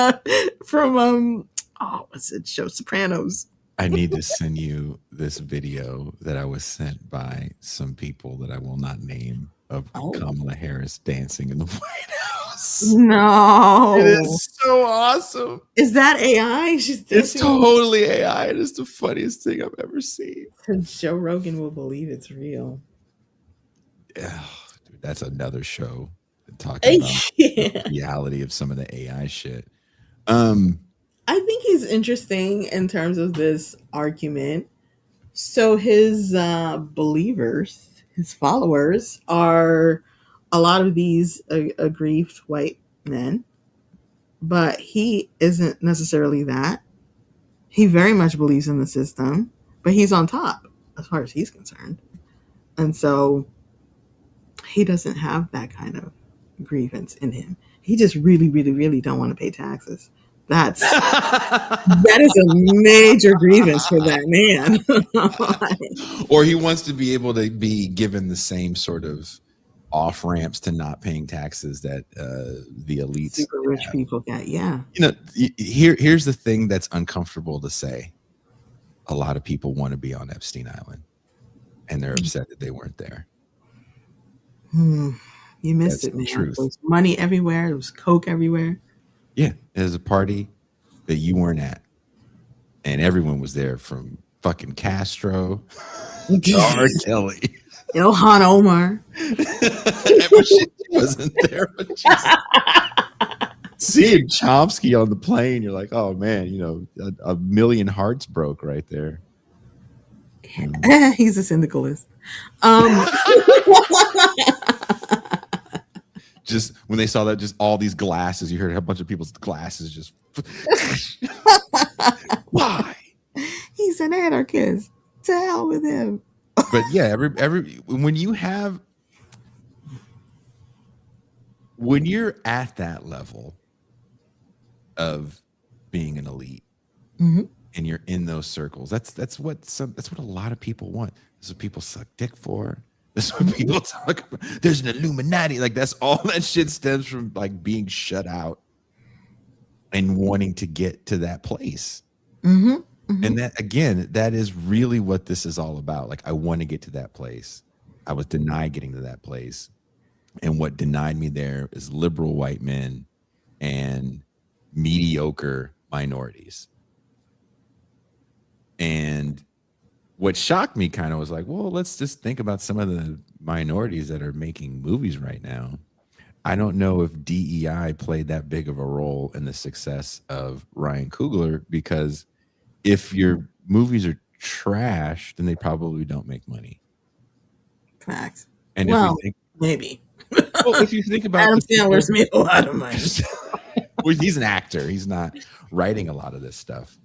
Speaker 3: what's it show, Sopranos.
Speaker 1: I need to send you this video that I was sent by some people that I will not name of Kamala Harris dancing in the White House.
Speaker 3: No,
Speaker 1: it is so awesome.
Speaker 3: Is that AI?
Speaker 1: It's totally AI. It is the funniest thing I've ever seen.
Speaker 3: Joe Rogan will believe it's real.
Speaker 1: Oh, dude, that's another show talking about the reality of some of the AI shit.
Speaker 3: I think he's interesting in terms of this argument. So his believers, his followers, are a lot of these aggrieved white men, but he isn't necessarily that. He very much believes in the system, but he's on top as far as he's concerned. And so he doesn't have that kind of grievance in him. He just really, really, really don't want to pay taxes. That is a major grievance for that man.
Speaker 1: Or he wants to be able to be given the same sort of off ramps to not paying taxes that the elites,
Speaker 3: super rich people get. Yeah.
Speaker 1: You know, here's the thing that's uncomfortable to say. A lot of people want to be on Epstein Island, and they're upset that they weren't there.
Speaker 3: You missed it, man. There was money everywhere. There was coke everywhere.
Speaker 1: Yeah, there's a party that you weren't at, and everyone was there from fucking Castro to R. Kelly,
Speaker 3: Ilhan Omar.
Speaker 1: But she wasn't there. But seeing Chomsky on the plane, you're like, oh man, you know, a million hearts broke right there.
Speaker 3: He's a syndicalist.
Speaker 1: Just when they saw that, just all these glasses, you heard a bunch of people's glasses just. Why?
Speaker 3: He's an anarchist. To hell with him.
Speaker 1: But yeah, when you're at that level of being an elite, and you're in those circles, that's what a lot of people want. That's what people suck dick for. That's what people talk about. There's an Illuminati. Like that's all that shit stems from, like being shut out and wanting to get to that place. And that, again, that is really what this is all about. Like, I want to get to that place. I was denied getting to that place. And what denied me there is liberal white men and mediocre minorities. And what shocked me kind of was like, well, let's just think about some of the minorities that are making movies right now. I don't know if DEI played that big of a role in the success of Ryan Coogler, because if your movies are trash, then they probably don't make money.
Speaker 3: Facts.
Speaker 1: And
Speaker 3: well,
Speaker 1: if you think,
Speaker 3: maybe.
Speaker 1: Well, if you think about
Speaker 3: Adam Sandler's made a lot of money.
Speaker 1: Well, he's an actor. He's not writing a lot of this stuff.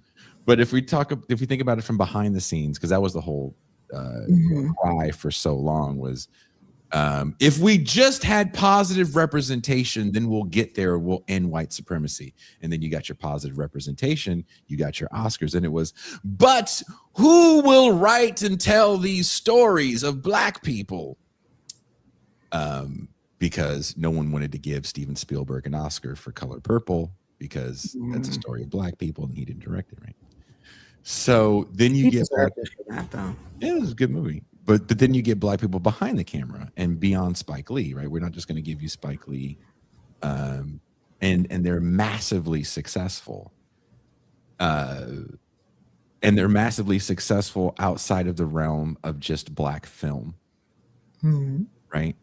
Speaker 1: But if we think about it from behind the scenes, because that was the whole cry for so long was, if we just had positive representation, then we'll get there. We'll end white supremacy. And then you got your positive representation. You got your Oscars. And it was, but who will write and tell these stories of black people? Because no one wanted to give Steven Spielberg an Oscar for Color Purple, because that's a story of black people and he didn't direct it, right? So then you get black,
Speaker 3: that, though.
Speaker 1: Yeah, it was a good movie. But then you get black people behind the camera and beyond Spike Lee, right? We're not just going to give you Spike Lee. And they're massively successful. And they're massively successful outside of the realm of just black film. Right?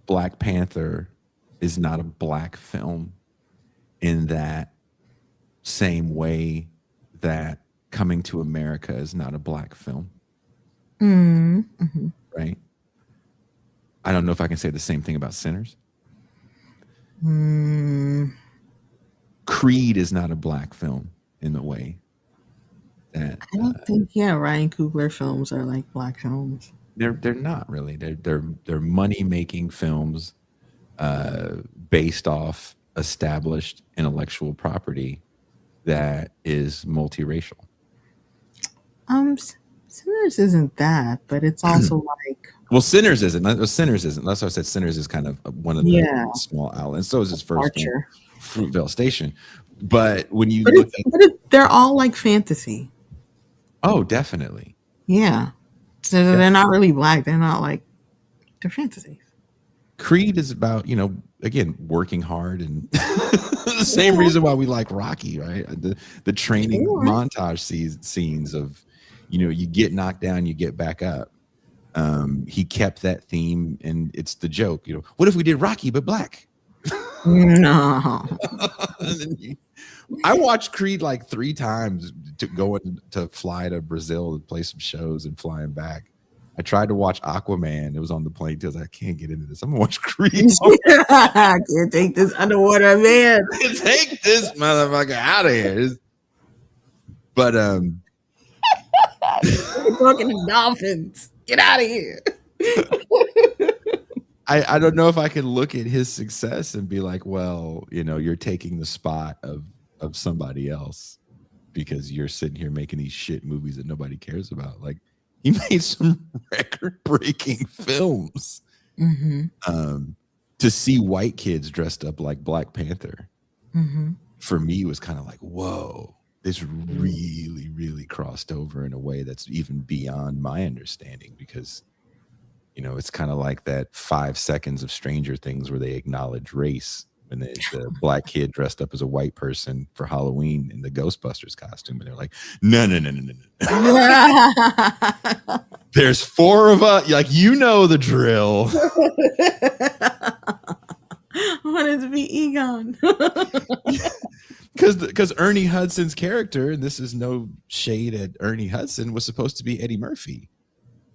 Speaker 1: Black Panther is not a black film in that same way that Coming to America is not a black film,
Speaker 3: Mm-hmm.
Speaker 1: right? I don't know if I can say the same thing about Sinners.
Speaker 3: Mm.
Speaker 1: Creed is not a black film in the way that
Speaker 3: I don't think Ryan Coogler films are like black films.
Speaker 1: they're not really. They're money making films based off established intellectual property that is multiracial.
Speaker 3: Sinners isn't that, but it's also like
Speaker 1: Well, Sinners isn't. Sinners isn't. That's why I said Sinners is kind of one of the small outlets. So is his first film,
Speaker 3: Archer.
Speaker 1: Fruitvale Station. But when you look at,
Speaker 3: they're all like fantasy.
Speaker 1: oh, definitely.
Speaker 3: Yeah. So they're not really black. They're not like, they're fantasies.
Speaker 1: Creed is about, again, working hard and the same reason why we like Rocky, right? The training montage scenes of, you get knocked down, you get back up. He kept that theme, and it's the joke. What if we did Rocky but black?
Speaker 3: No.
Speaker 1: I watched Creed like 3 times to fly to Brazil to play some shows and flying back. I tried to watch Aquaman. It was on the plane because I can't get into this. I'm gonna watch Creed.
Speaker 3: I can't take this underwater man.
Speaker 1: Take this motherfucker out of here. But
Speaker 3: we're talking to dolphins. Get out of here.
Speaker 1: I don't know if I can look at his success and be like, well, you're taking the spot of somebody else because you're sitting here making these shit movies that nobody cares about. Like, he made some record-breaking films.
Speaker 3: Mm-hmm.
Speaker 1: To see white kids dressed up like Black Panther, for me was kind of like, whoa, this really, really crossed over in a way that's even beyond my understanding, because it's kind of like that 5 seconds of Stranger Things where they acknowledge race when the black kid dressed up as a white person for Halloween in the Ghostbusters costume, and they're like, no. There's 4 of us, like, the drill.
Speaker 3: I wanted to be Egon.
Speaker 1: Because Ernie Hudson's character, and this is no shade at Ernie Hudson, was supposed to be Eddie Murphy.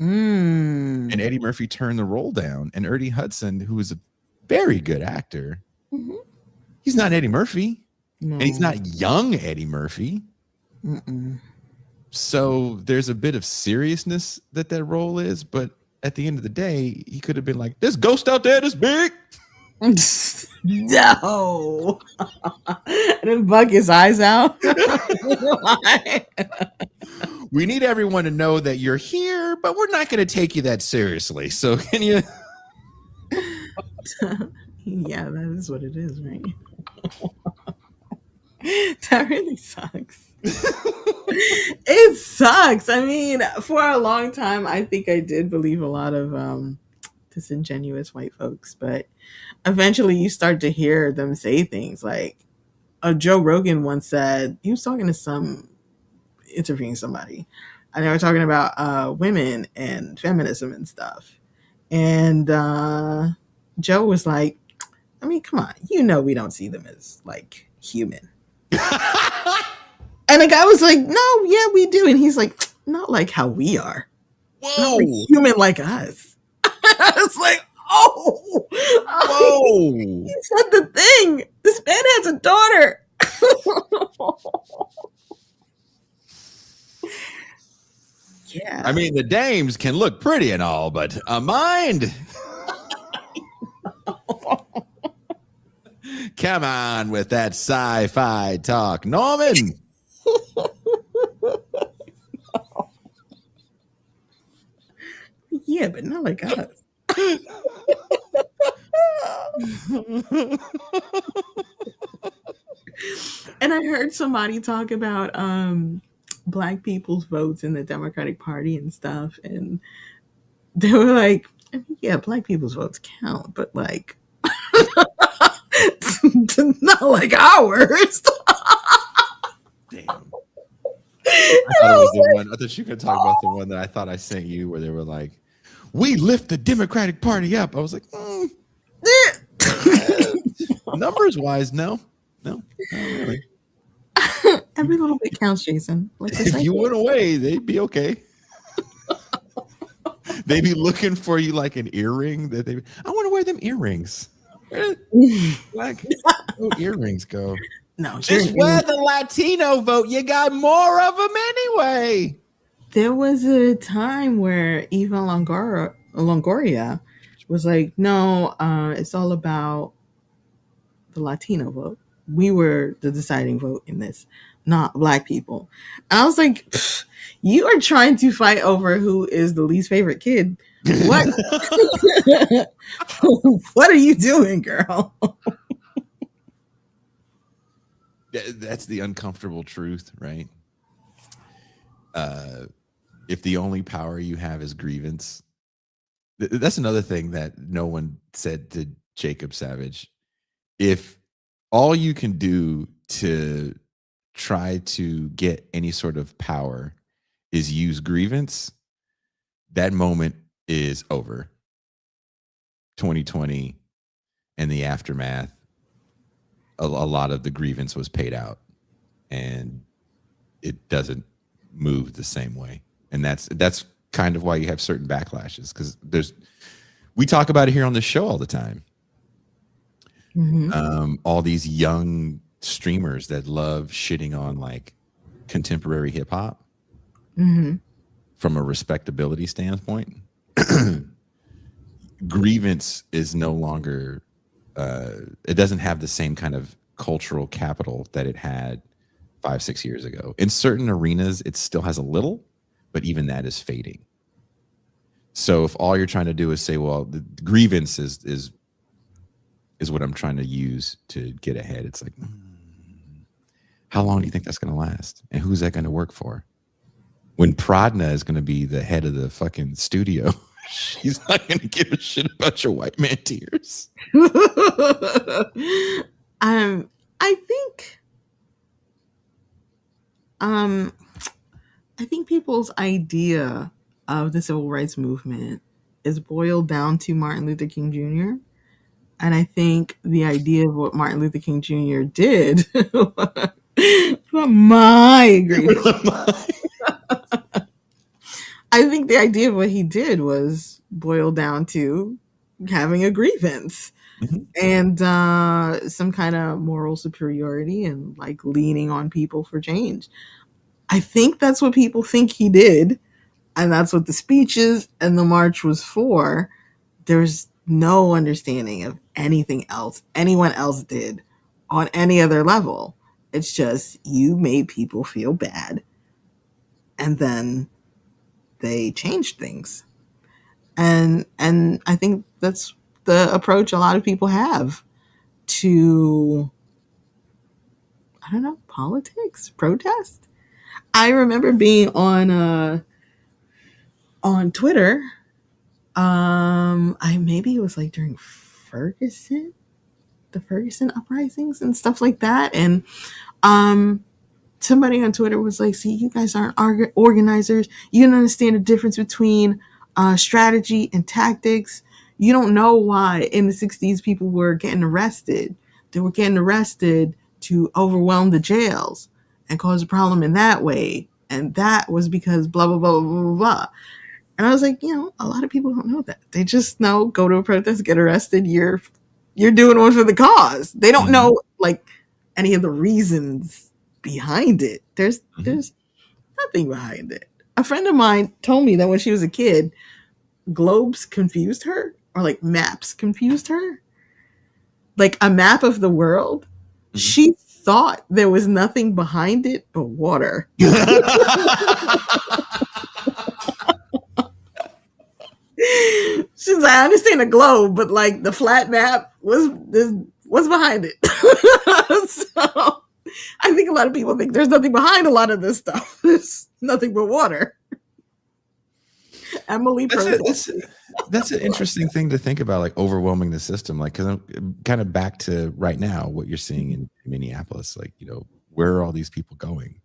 Speaker 1: And Eddie Murphy turned the role down. And Ernie Hudson, who is a very good actor, he's not Eddie Murphy. No. And he's not young Eddie Murphy. So there's a bit of seriousness that role is. But at the end of the day, he could have been like, this ghost out there is big.
Speaker 3: No. Didn't bug his eyes out.
Speaker 1: We need everyone to know that you're here, but we're not going to take you that seriously. So can you?
Speaker 3: Yeah, that is what it is, right? That really sucks. It sucks. I mean, for a long time, I think I did believe a lot of disingenuous white folks, but eventually you start to hear them say things like, Joe Rogan once said, he was talking to interviewing somebody, and they were talking about women and feminism and stuff. And Joe was like, I mean, come on, we don't see them as like human. And the guy was like, no, yeah, we do. And he's like, not like how we are.
Speaker 1: Whoa.
Speaker 3: Not like human like us. I was like, oh,
Speaker 1: whoa.
Speaker 3: He said the thing. This man has a daughter. Yeah.
Speaker 1: I mean, the dames can look pretty and all, but a mind. Come on with that sci-fi talk, Norman.
Speaker 3: Yeah, but not like us. And I heard somebody talk about Black people's votes in the Democratic Party and stuff, and they were like, yeah, Black people's votes count, but like not like ours.
Speaker 1: Damn. I thought it was the one. I thought you could talk about the one that I thought I sent you, where they were like, "We lift the Democratic Party up." I was like, Numbers wise, no, not really.
Speaker 3: Every little bit counts, Jason. Like
Speaker 1: If you went away, they'd be okay. They'd be looking for you like an earring. I want to wear them earrings. Like, no earrings go.
Speaker 3: No,
Speaker 1: Just wear the Latino vote. You got more of them anyway.
Speaker 3: There was a time where Eva Longoria was like, no, it's all about the Latino vote. We were the deciding vote in this, not black people. And I was like, you are trying to fight over who is the least favorite kid. What? What are you doing, girl?
Speaker 1: That's the uncomfortable truth, right? If the only power you have is grievance, that's another thing that no one said to Jacob Savage. If all you can do to try to get any sort of power is use grievance, that moment is over. 2020 and the aftermath, a lot of the grievance was paid out, and it doesn't move the same way. And that's kind of why you have certain backlashes, because we talk about it here on the show all the time.
Speaker 3: Mm-hmm.
Speaker 1: All these young streamers that love shitting on like contemporary hip hop from a respectability standpoint. Grievance is no longer, it doesn't have the same kind of cultural capital that it had 5-6 years ago. In certain arenas, it still has a little, but even that is fading. So if all you're trying to do is say, well, the grievance is what I'm trying to use to get ahead, it's like, how long do you think that's going to last? And who's that going to work for? When Pradna is going to be the head of the fucking studio, she's not going to give a shit about your white man tears.
Speaker 3: I think people's idea of the civil rights movement is boiled down to Martin Luther King Jr. And I think the idea of what Martin Luther King Jr. did, my agreement. I think the idea of what he did was boiled down to having a grievance and some kind of moral superiority and like leaning on people for change. I think that's what people think he did. And that's what the speeches and the march was for. There's no understanding of anything else anyone else did on any other level. It's just you made people feel bad. And then they changed things. And I think that's the approach a lot of people have to, I don't know, politics, protest. I remember being on Twitter. Maybe it was like during the Ferguson uprisings and stuff like that. And somebody on Twitter was like, see, you guys aren't organizers. You don't understand the difference between strategy and tactics. You don't know why in the 60s people were getting arrested. They were getting arrested to overwhelm the jails and cause a problem in that way. And that was because blah, blah, blah, blah, blah, blah. And I was like, a lot of people don't know that. They just know, go to a protest, get arrested. You're doing one for the cause. They don't know like any of the reasons behind it. There's nothing behind it. A friend of mine told me that when she was a kid, globes confused her, or like maps confused her. Like a map of the world. She thought there was nothing behind it but water. She's like, I understand a globe, but like the flat map what's behind it. So I think a lot of people think there's nothing behind a lot of this stuff. There's nothing but water. Emily,
Speaker 1: that's an interesting thing to think about, like overwhelming the system. Like, because I'm kind of back to right now what you're seeing in Minneapolis. Like, where are all these people going?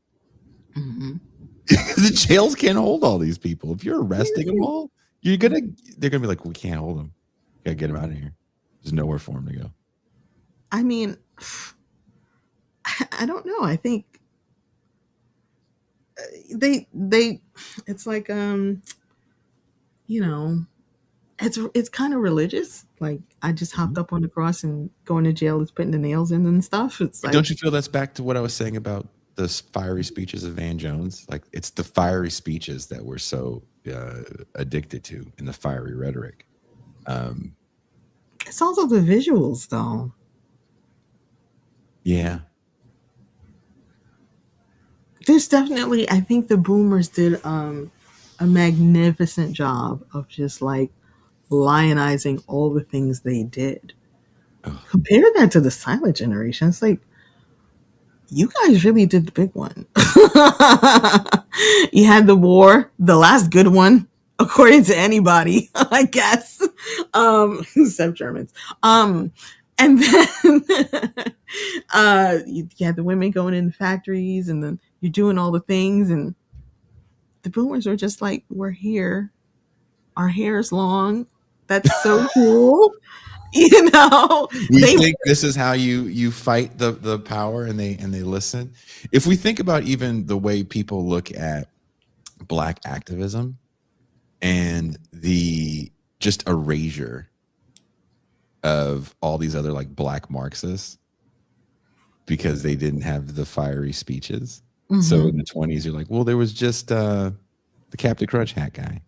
Speaker 1: The jails can't hold all these people. If you're arresting them all, they're gonna be like, we can't hold them. Gotta get them out of here. There's nowhere for them to go.
Speaker 3: I mean, I don't know. I think they it's like you know, it's kind of religious. Like I just hopped up on the cross and going to jail is putting the nails in and stuff. It's
Speaker 1: But
Speaker 3: like
Speaker 1: don't you feel that's back to what I was saying about the fiery speeches of Van Jones? Like it's the fiery speeches that we're so addicted to, in the fiery rhetoric.
Speaker 3: it's also the visuals though.
Speaker 1: Yeah.
Speaker 3: There's definitely I think the boomers did a magnificent job of just like lionizing all the things they did.
Speaker 1: Ugh.
Speaker 3: Compare that to the silent generation. It's like you guys really did the big one. You had the war, the last good one, according to anybody, I guess. Except Germans. And then you had the women going in the factories, and then you're doing all the things, and the boomers were just like, "We're here. Our hair's long. That's so cool." You know,
Speaker 1: We
Speaker 3: they
Speaker 1: think this is how you fight the power, and they listen. If we think about even the way people look at Black activism and the just erasure of all these other like Black Marxists because they didn't have the fiery speeches. So in the 20s, you're like, well, there was just the Captain Crunch hat guy.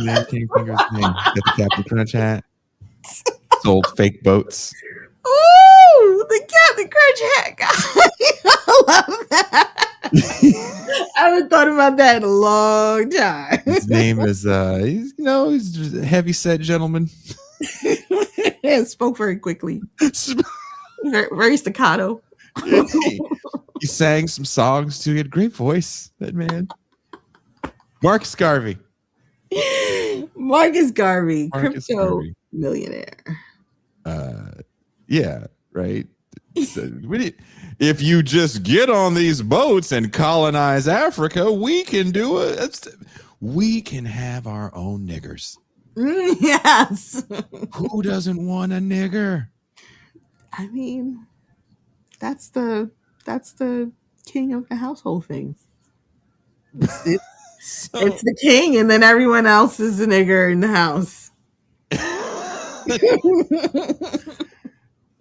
Speaker 1: Yeah, I can't think of his name. Got the Captain Crunch hat. Sold fake boats.
Speaker 3: Ooh, the Captain Crunch hat guy. I love that. I haven't thought about that in a long time.
Speaker 1: His name is he's he's just a heavy set gentleman.
Speaker 3: Yeah, spoke very quickly, very, very staccato.
Speaker 1: He sang some songs too. He had a great voice. That man. Marcus Garvey.
Speaker 3: Marcus Garvey,
Speaker 1: Marcus
Speaker 3: crypto
Speaker 1: Garvey.
Speaker 3: millionaire.
Speaker 1: Yeah, right. So, if you just get on these boats and colonize Africa, we can do it. We can have our own niggers.
Speaker 3: Yes.
Speaker 1: Who doesn't want a nigger?
Speaker 3: I mean, that's the king of the household thing. It's the king, and then everyone else is a nigger in the house.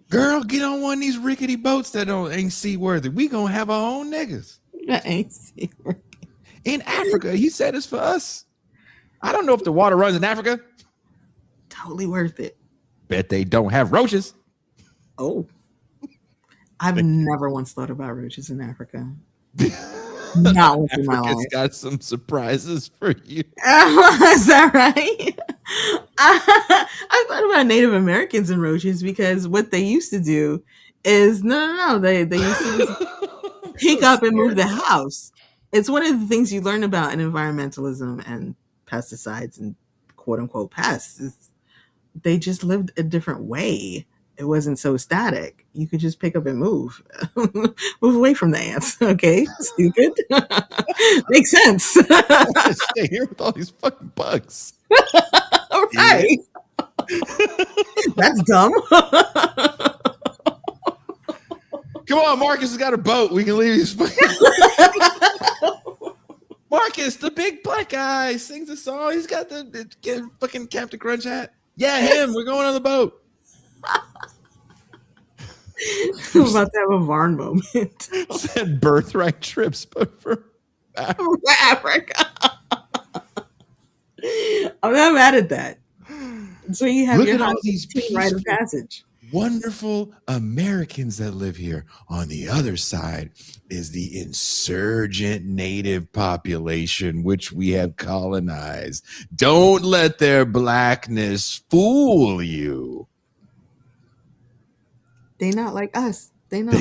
Speaker 1: Girl, get on one of these rickety boats that ain't seaworthy. We gonna have our own niggas.
Speaker 3: That ain't seaworthy.
Speaker 1: In Africa. He said it's for us. I don't know if the water runs in Africa.
Speaker 3: Totally worth it.
Speaker 1: Bet they don't have roaches.
Speaker 3: Oh. I've never once thought about roaches in Africa. Not once in my
Speaker 1: Africa's
Speaker 3: life.
Speaker 1: got some surprises for you.
Speaker 3: Is that right? I thought about Native Americans and roaches because what they used to do is no. They used to pick up and move the house. It's one of the things you learn about in environmentalism and pesticides and quote unquote pests. Is they just lived a different way. It wasn't so static. You could just pick up and move. Move away from the ants. Okay, stupid. Makes sense.
Speaker 1: Stay here with all these fucking bugs.
Speaker 3: All right. That's dumb.
Speaker 1: Come on, Marcus has got a boat. We can leave these fucking... Marcus, the big black guy, sings a song. He's got the fucking Captain Crunch hat. Yeah, him. We're going on the boat.
Speaker 3: I'm about to have a Varn moment.
Speaker 1: Said birthright trips, but for
Speaker 3: Africa. I'm not mad at that. So you have
Speaker 1: Look
Speaker 3: your
Speaker 1: at all
Speaker 3: house
Speaker 1: these
Speaker 3: rite of
Speaker 1: peaceful,
Speaker 3: passage.
Speaker 1: wonderful Americans that live here. On the other side is the insurgent native population, which we have colonized. Don't let their blackness fool you.
Speaker 3: They not like us. They not.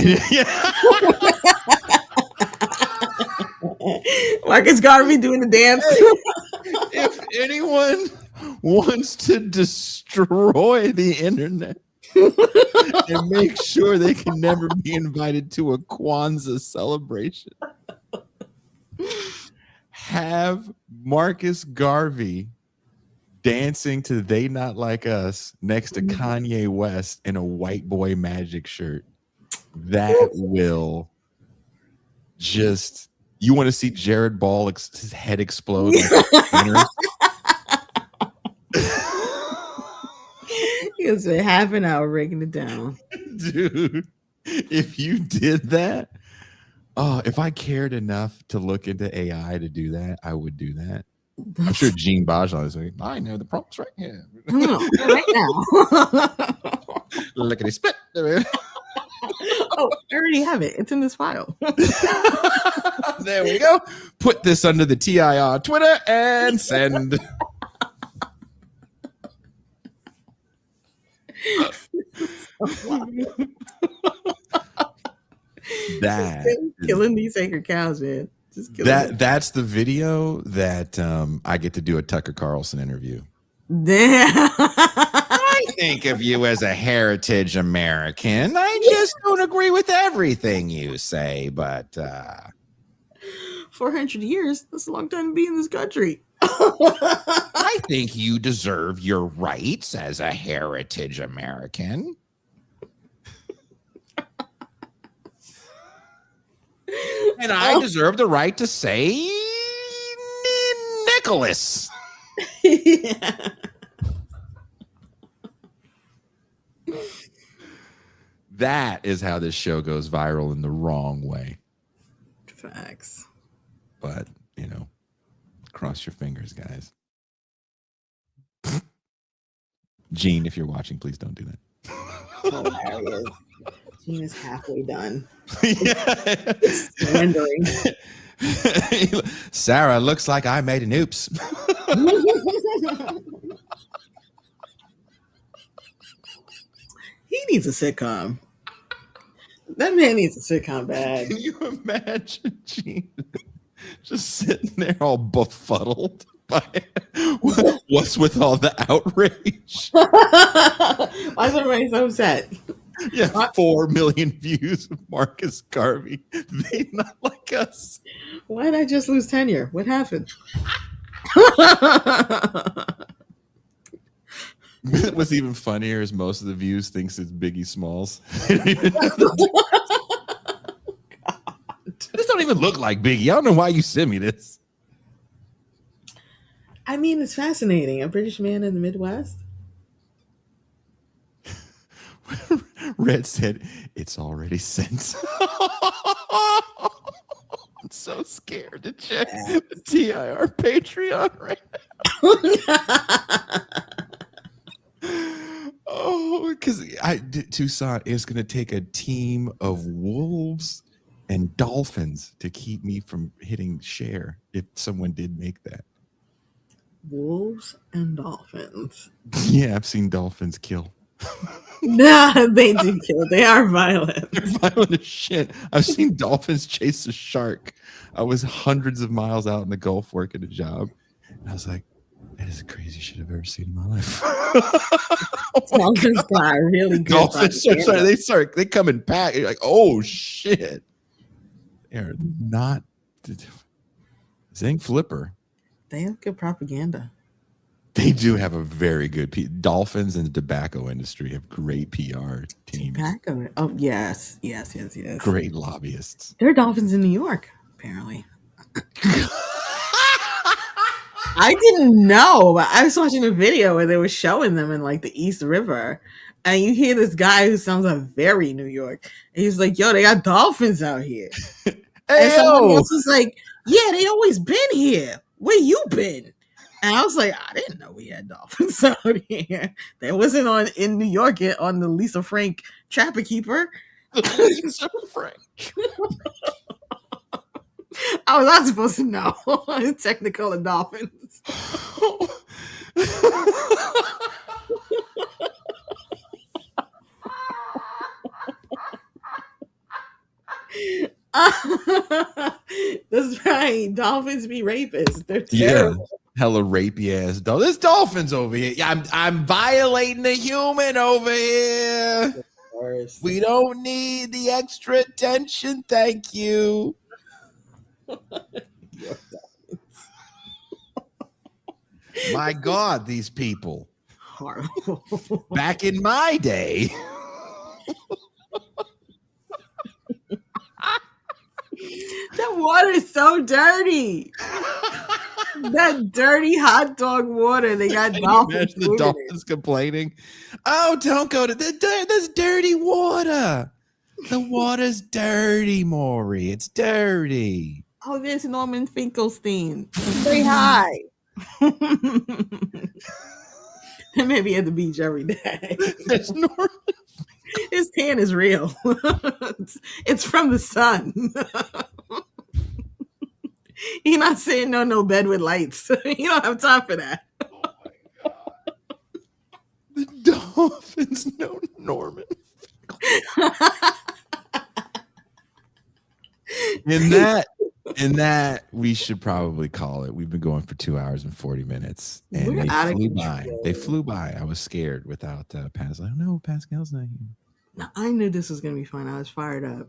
Speaker 3: Marcus Garvey doing the dance.
Speaker 1: If anyone wants to destroy the internet and make sure they can never be invited to a Kwanzaa celebration, have Marcus Garvey dancing to They Not Like Us next to Kanye West in a white boy magic shirt. That will just, you want to see Jared Ball, his head explode like a spinner?
Speaker 3: He was a half an hour breaking it down.
Speaker 1: Dude, if you did that, oh, if I cared enough to look into AI to do that, I would do that. I'm sure Gene Bajan is like, I know the prompts right here.
Speaker 3: Right now.
Speaker 1: Look at his spit.
Speaker 3: Oh, I already have it. It's in this file.
Speaker 1: There we go. Put this under the TIR Twitter and send. That
Speaker 3: killing these sacred cows, man. Just killing them.
Speaker 1: That's the video that I get to do a Tucker Carlson interview.
Speaker 3: Damn.
Speaker 1: I think of you as a heritage American. I just don't agree with everything you say, but
Speaker 3: 400 years, that's a long time to be in this country.
Speaker 1: I think you deserve your rights as a heritage American. And I deserve the right to say Nicholas.
Speaker 3: Yeah.
Speaker 1: That is how this show goes viral in the wrong way.
Speaker 3: Facts.
Speaker 1: But, you know, cross your fingers, guys. Gene, if you're watching, please don't do that.
Speaker 3: Hilarious. Gene is halfway done.
Speaker 1: Yeah.
Speaker 3: Surrendering.
Speaker 1: Sarah, looks like I made an oops.
Speaker 3: He needs a sitcom. That man needs a sitcom bad.
Speaker 1: Can you imagine Gene just sitting there all befuddled by what's with all the outrage?
Speaker 3: Why is everybody so upset?
Speaker 1: Yeah, 4 million views of Marcus Garvey. They Not Like Us.
Speaker 3: Why did I just lose tenure? What happened?
Speaker 1: What's even funnier is most of the views thinks it's Biggie Smalls. This don't even look like Biggie. I don't know why you sent me this.
Speaker 3: I mean, it's fascinating. A British man in the Midwest.
Speaker 1: Red said, it's already sent. I'm so scared to check the TIR Patreon right now. Oh, because Tucson is going to take a team of wolves and dolphins to keep me from hitting share if someone did make that.
Speaker 3: Wolves and dolphins.
Speaker 1: Yeah, I've seen dolphins kill.
Speaker 3: Nah, they do kill. They are violent.
Speaker 1: They're violent as shit. I've seen dolphins chase a shark. I was hundreds of miles out in the Gulf working a job. And I was like, that is the craziest shit I've ever seen in my life.
Speaker 3: Dolphins got really good.
Speaker 1: Dolphins, they come in pack. You're like, oh shit. They're not. This ain't Flipper.
Speaker 3: They have good propaganda.
Speaker 1: They do have a very good dolphins and the tobacco industry have great PR teams.
Speaker 3: Tobacco. Oh yes.
Speaker 1: Great lobbyists.
Speaker 3: There are dolphins in New York, apparently. I didn't know, but I was watching a video where they were showing them in like the East River, and you hear this guy who sounds like very New York, and he's like, "Yo, they got dolphins out here." And someone else was like, "Yeah, they always been here. Where you been?" And I was like, I didn't know we had dolphins out here. That wasn't in New York on the Lisa Frank Trapper Keeper.
Speaker 1: Lisa Frank.
Speaker 3: I was not supposed to know. Technicolor dolphins. That's right. Dolphins be rapists. They're terrible.
Speaker 1: Yeah. Hella rapey ass dog. There's dolphins over here. Yeah, I'm violating the human over here. We don't need the extra attention. Thank you. My God, these people.
Speaker 3: Horrible.
Speaker 1: Back in my day.
Speaker 3: That water's so dirty. That dirty hot dog water. They got dolphins.
Speaker 1: The dolphins complaining. Oh, don't go to this dirty water. The water's dirty, Maury. It's dirty.
Speaker 3: Oh, there's Norman Finkelstein. Say hi. And maybe at the beach every day.
Speaker 1: There's Norman.
Speaker 3: His tan is real. It's from the sun. You're not saying no bed with lights. You don't have time for that.
Speaker 2: Oh my God.
Speaker 1: The dolphins know Norman. In that, we should probably call it. We've been going for 2 hours and 40 minutes, and
Speaker 3: We're
Speaker 1: they
Speaker 3: out of
Speaker 1: flew
Speaker 3: control.
Speaker 1: by. They flew by. I was scared without Pascal. I don't know. Pascal's not here.
Speaker 3: Now, I knew this was going to be fun. I was fired up.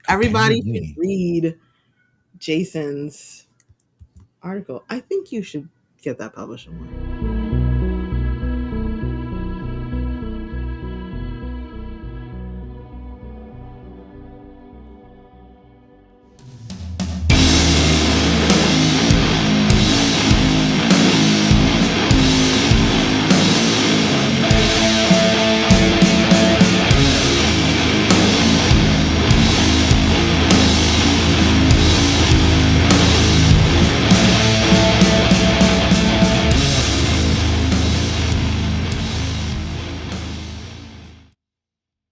Speaker 3: Everybody should read Jason's article. I think you should get that published.